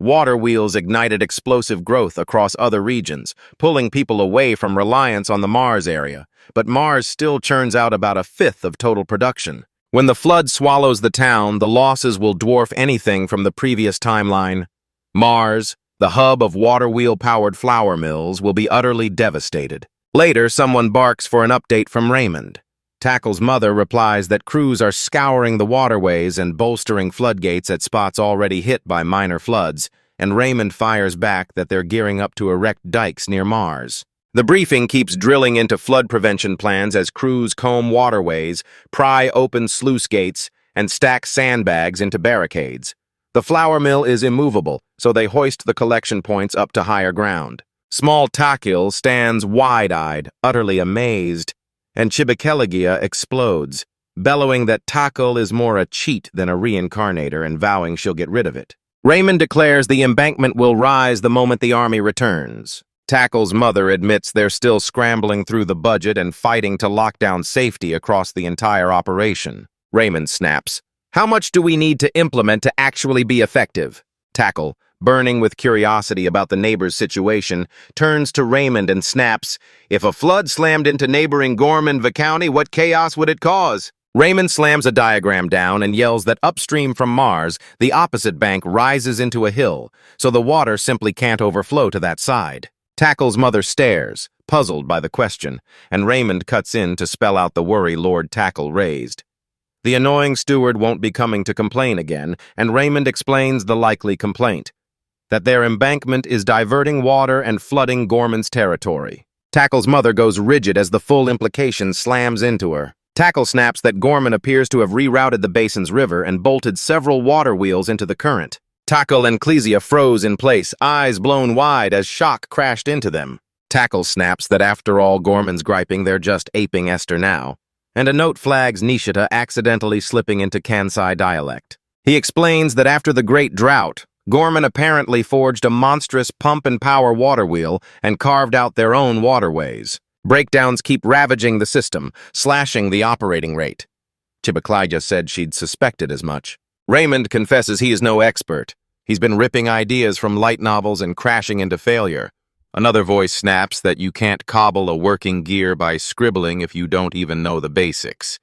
Water wheels ignited explosive growth across other regions, pulling people away from reliance on the Mars area, but Mars still churns out about a fifth of total production. When the flood swallows the town, the losses will dwarf anything from the previous timeline. Mars, the hub of water wheel-powered flour mills, will be utterly devastated. Later, someone barks for an update from Raymond. Tackle's mother replies that crews are scouring the waterways and bolstering floodgates at spots already hit by minor floods, and Raymond fires back that they're gearing up to erect dikes near Mars. The briefing keeps drilling into flood prevention plans as crews comb waterways, pry open sluice gates, and stack sandbags into barricades. The flour mill is immovable, so they hoist the collection points up to higher ground. Small Takil stands wide-eyed, utterly amazed, and Chibikelegia explodes, bellowing that Takil is more a cheat than a reincarnator and vowing she'll get rid of it. Raymond declares the embankment will rise the moment the army returns. Tackle's mother admits they're still scrambling through the budget and fighting to lock down safety across the entire operation. Raymond snaps, "How much do we need to implement to actually be effective?" Tackle, burning with curiosity about the neighbor's situation, turns to Raymond and snaps, "If a flood slammed into neighboring Gorman County, what chaos would it cause?" Raymond slams a diagram down and yells that upstream from Mars, the opposite bank rises into a hill, so the water simply can't overflow to that side. Tackle's mother stares, puzzled by the question, and Raymond cuts in to spell out the worry Lord Tackle raised. The annoying steward won't be coming to complain again, and Raymond explains the likely complaint, that their embankment is diverting water and flooding Gorman's territory. Tackle's mother goes rigid as the full implication slams into her. Tackle snaps that Gorman appears to have rerouted the basin's river and bolted several water wheels into the current. Tackle and Clesia froze in place, eyes blown wide as shock crashed into them. Tackle snaps that after all Gorman's griping, they're just aping Esther now, and a note flags Nishita accidentally slipping into Kansai dialect. He explains that after the Great Drought, Gorman apparently forged a monstrous pump-and-power water wheel and carved out their own waterways. Breakdowns keep ravaging the system, slashing the operating rate. Chibikelegia said she'd suspected as much. Raymond confesses he is no expert. He's been ripping ideas from light novels and crashing into failure. Another voice snaps that you can't cobble a working gear by scribbling if you don't even know the basics.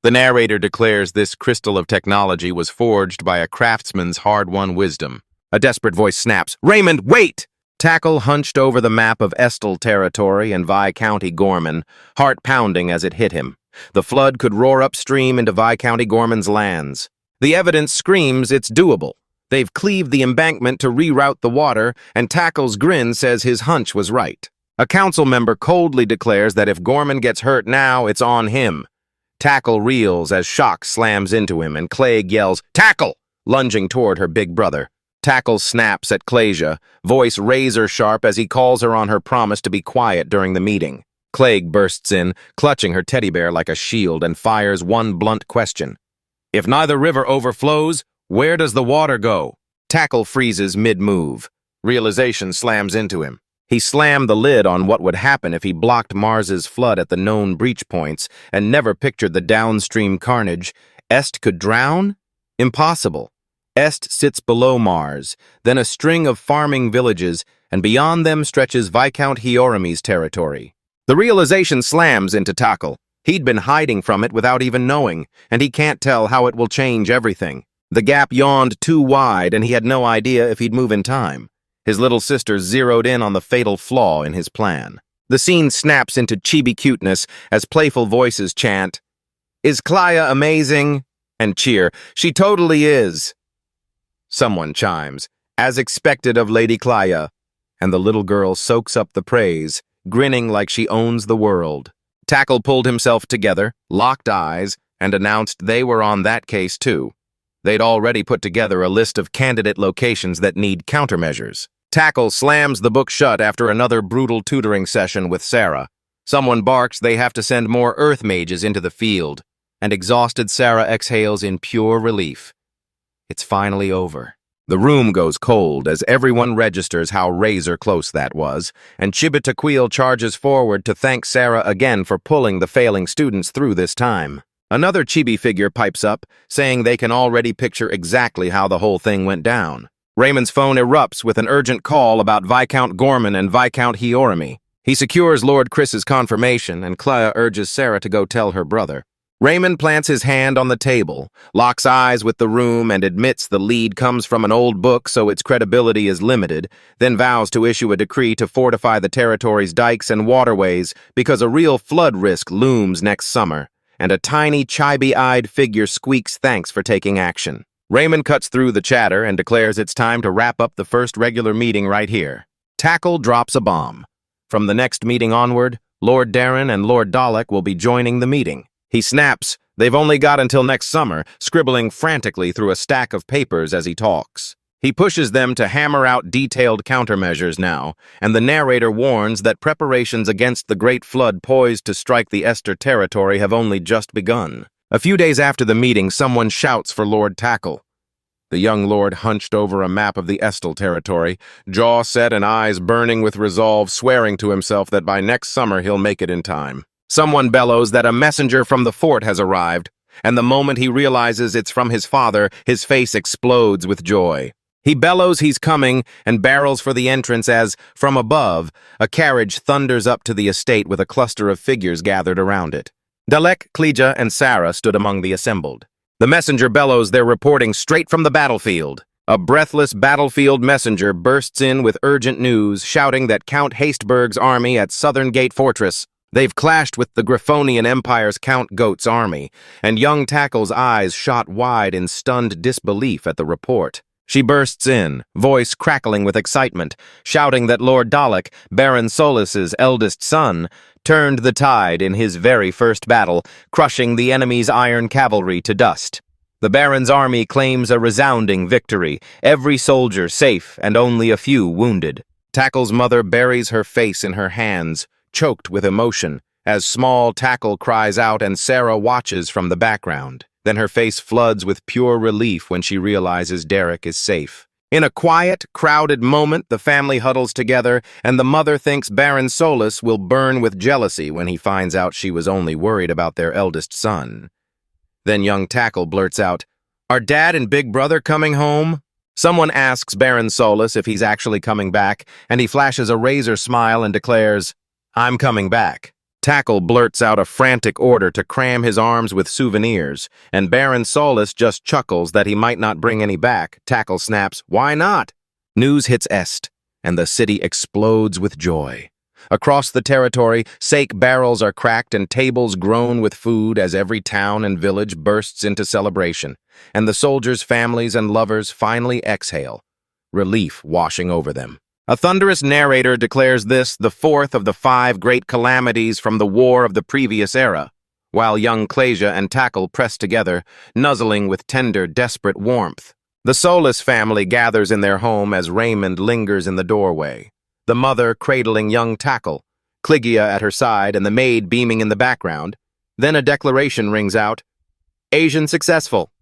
The narrator declares this crystal of technology was forged by a craftsman's hard-won wisdom. A desperate voice snaps, "Raymond, wait!" Tackle hunched over the map of Estel territory and Vi County Gorman, heart pounding as it hit him. The flood could roar upstream into Vi County Gorman's lands. The evidence screams it's doable. They've cleaved the embankment to reroute the water, and Tackle's grin says his hunch was right. A council member coldly declares that if Gorman gets hurt now, it's on him. Tackle reels as shock slams into him, and Clegg yells, "Tackle!" lunging toward her big brother. Tackle snaps at Clesia, voice razor-sharp as he calls her on her promise to be quiet during the meeting. Clegg bursts in, clutching her teddy bear like a shield, and fires one blunt question. "If neither river overflows, where does the water go?" Tackle freezes mid-move. Realization slams into him. He slammed the lid on what would happen if he blocked Mars's flood at the known breach points and never pictured the downstream carnage. Est could drown? Impossible. Est sits below Mars, then a string of farming villages, and beyond them stretches Viscount Hioramy's territory. The realization slams into Tackle. He'd been hiding from it without even knowing, and he can't tell how it will change everything. The gap yawned too wide, and he had no idea if he'd move in time. His little sister zeroed in on the fatal flaw in his plan. The scene snaps into chibi cuteness as playful voices chant, "Is Clea amazing?" and cheer, "She totally is." Someone chimes, "As expected of Lady Clea," and the little girl soaks up the praise, grinning like she owns the world. Tackle pulled himself together, locked eyes, and announced they were on that case too. They'd already put together a list of candidate locations that need countermeasures. Tackle slams the book shut after another brutal tutoring session with Sarah. Someone barks they have to send more earth mages into the field, and exhausted Sarah exhales in pure relief. It's finally over. The room goes cold as everyone registers how razor-close that was, and Chibitaquil charges forward to thank Sarah again for pulling the failing students through this time. Another chibi figure pipes up, saying they can already picture exactly how the whole thing went down. Raymond's phone erupts with an urgent call about Viscount Gorman and Viscount Hioramy. He secures Lord Chris's confirmation, and Clea urges Sarah to go tell her brother. Raymond plants his hand on the table, locks eyes with the room, and admits the lead comes from an old book so its credibility is limited, then vows to issue a decree to fortify the territory's dikes and waterways because a real flood risk looms next summer, and a tiny, chibi-eyed figure squeaks thanks for taking action. Raymond cuts through the chatter and declares it's time to wrap up the first regular meeting right here. Tackle drops a bomb. From the next meeting onward, Lord Darren and Lord Dalek will be joining the meeting. He snaps, they've only got until next summer, scribbling frantically through a stack of papers as he talks. He pushes them to hammer out detailed countermeasures now, and the narrator warns that preparations against the Great Flood poised to strike the Esther territory have only just begun. A few days after the meeting, someone shouts for Lord Tackle. The young lord hunched over a map of the Estel territory, jaw set and eyes burning with resolve, swearing to himself that by next summer he'll make it in time. Someone bellows that a messenger from the fort has arrived, and the moment he realizes it's from his father, his face explodes with joy. He bellows he's coming and barrels for the entrance as, from above, a carriage thunders up to the estate with a cluster of figures gathered around it. Dalek, Kleja, and Sarah stood among the assembled. The messenger bellows they're reporting straight from the battlefield. A breathless battlefield messenger bursts in with urgent news, shouting that Count Hasteberg's army at Southern Gate Fortress. They've clashed with the Griffonian Empire's Count Goat's army, and young Tackle's eyes shot wide in stunned disbelief at the report. She bursts in, voice crackling with excitement, shouting that Lord Dalek, Baron Solis's eldest son, turned the tide in his very first battle, crushing the enemy's iron cavalry to dust. The Baron's army claims a resounding victory, every soldier safe and only a few wounded. Tackle's mother buries her face in her hands, choked with emotion, as small Tackle cries out and Sarah watches from the background. Then her face floods with pure relief when she realizes Derek is safe. In a quiet, crowded moment, the family huddles together, and the mother thinks Baron Solis will burn with jealousy when he finds out she was only worried about their eldest son. Then young Tackle blurts out, "Are Dad and Big Brother coming home?" Someone asks Baron Solis if he's actually coming back, and he flashes a razor smile and declares, "I'm coming back." Tackle blurts out a frantic order to cram his arms with souvenirs, and Baron Solis just chuckles that he might not bring any back. Tackle snaps, "Why not?" News hits Est, and the city explodes with joy. Across the territory, sake barrels are cracked and tables groan with food as every town and village bursts into celebration, and the soldiers' families and lovers finally exhale, relief washing over them. A thunderous narrator declares this the fourth of the 5 great calamities from the war of the previous era, while young Kleja and Tackle press together, nuzzling with tender, desperate warmth. The Solis family gathers in their home as Raymond lingers in the doorway, the mother cradling young Tackle, Klegia at her side and the maid beaming in the background. Then a declaration rings out, "Asian successful."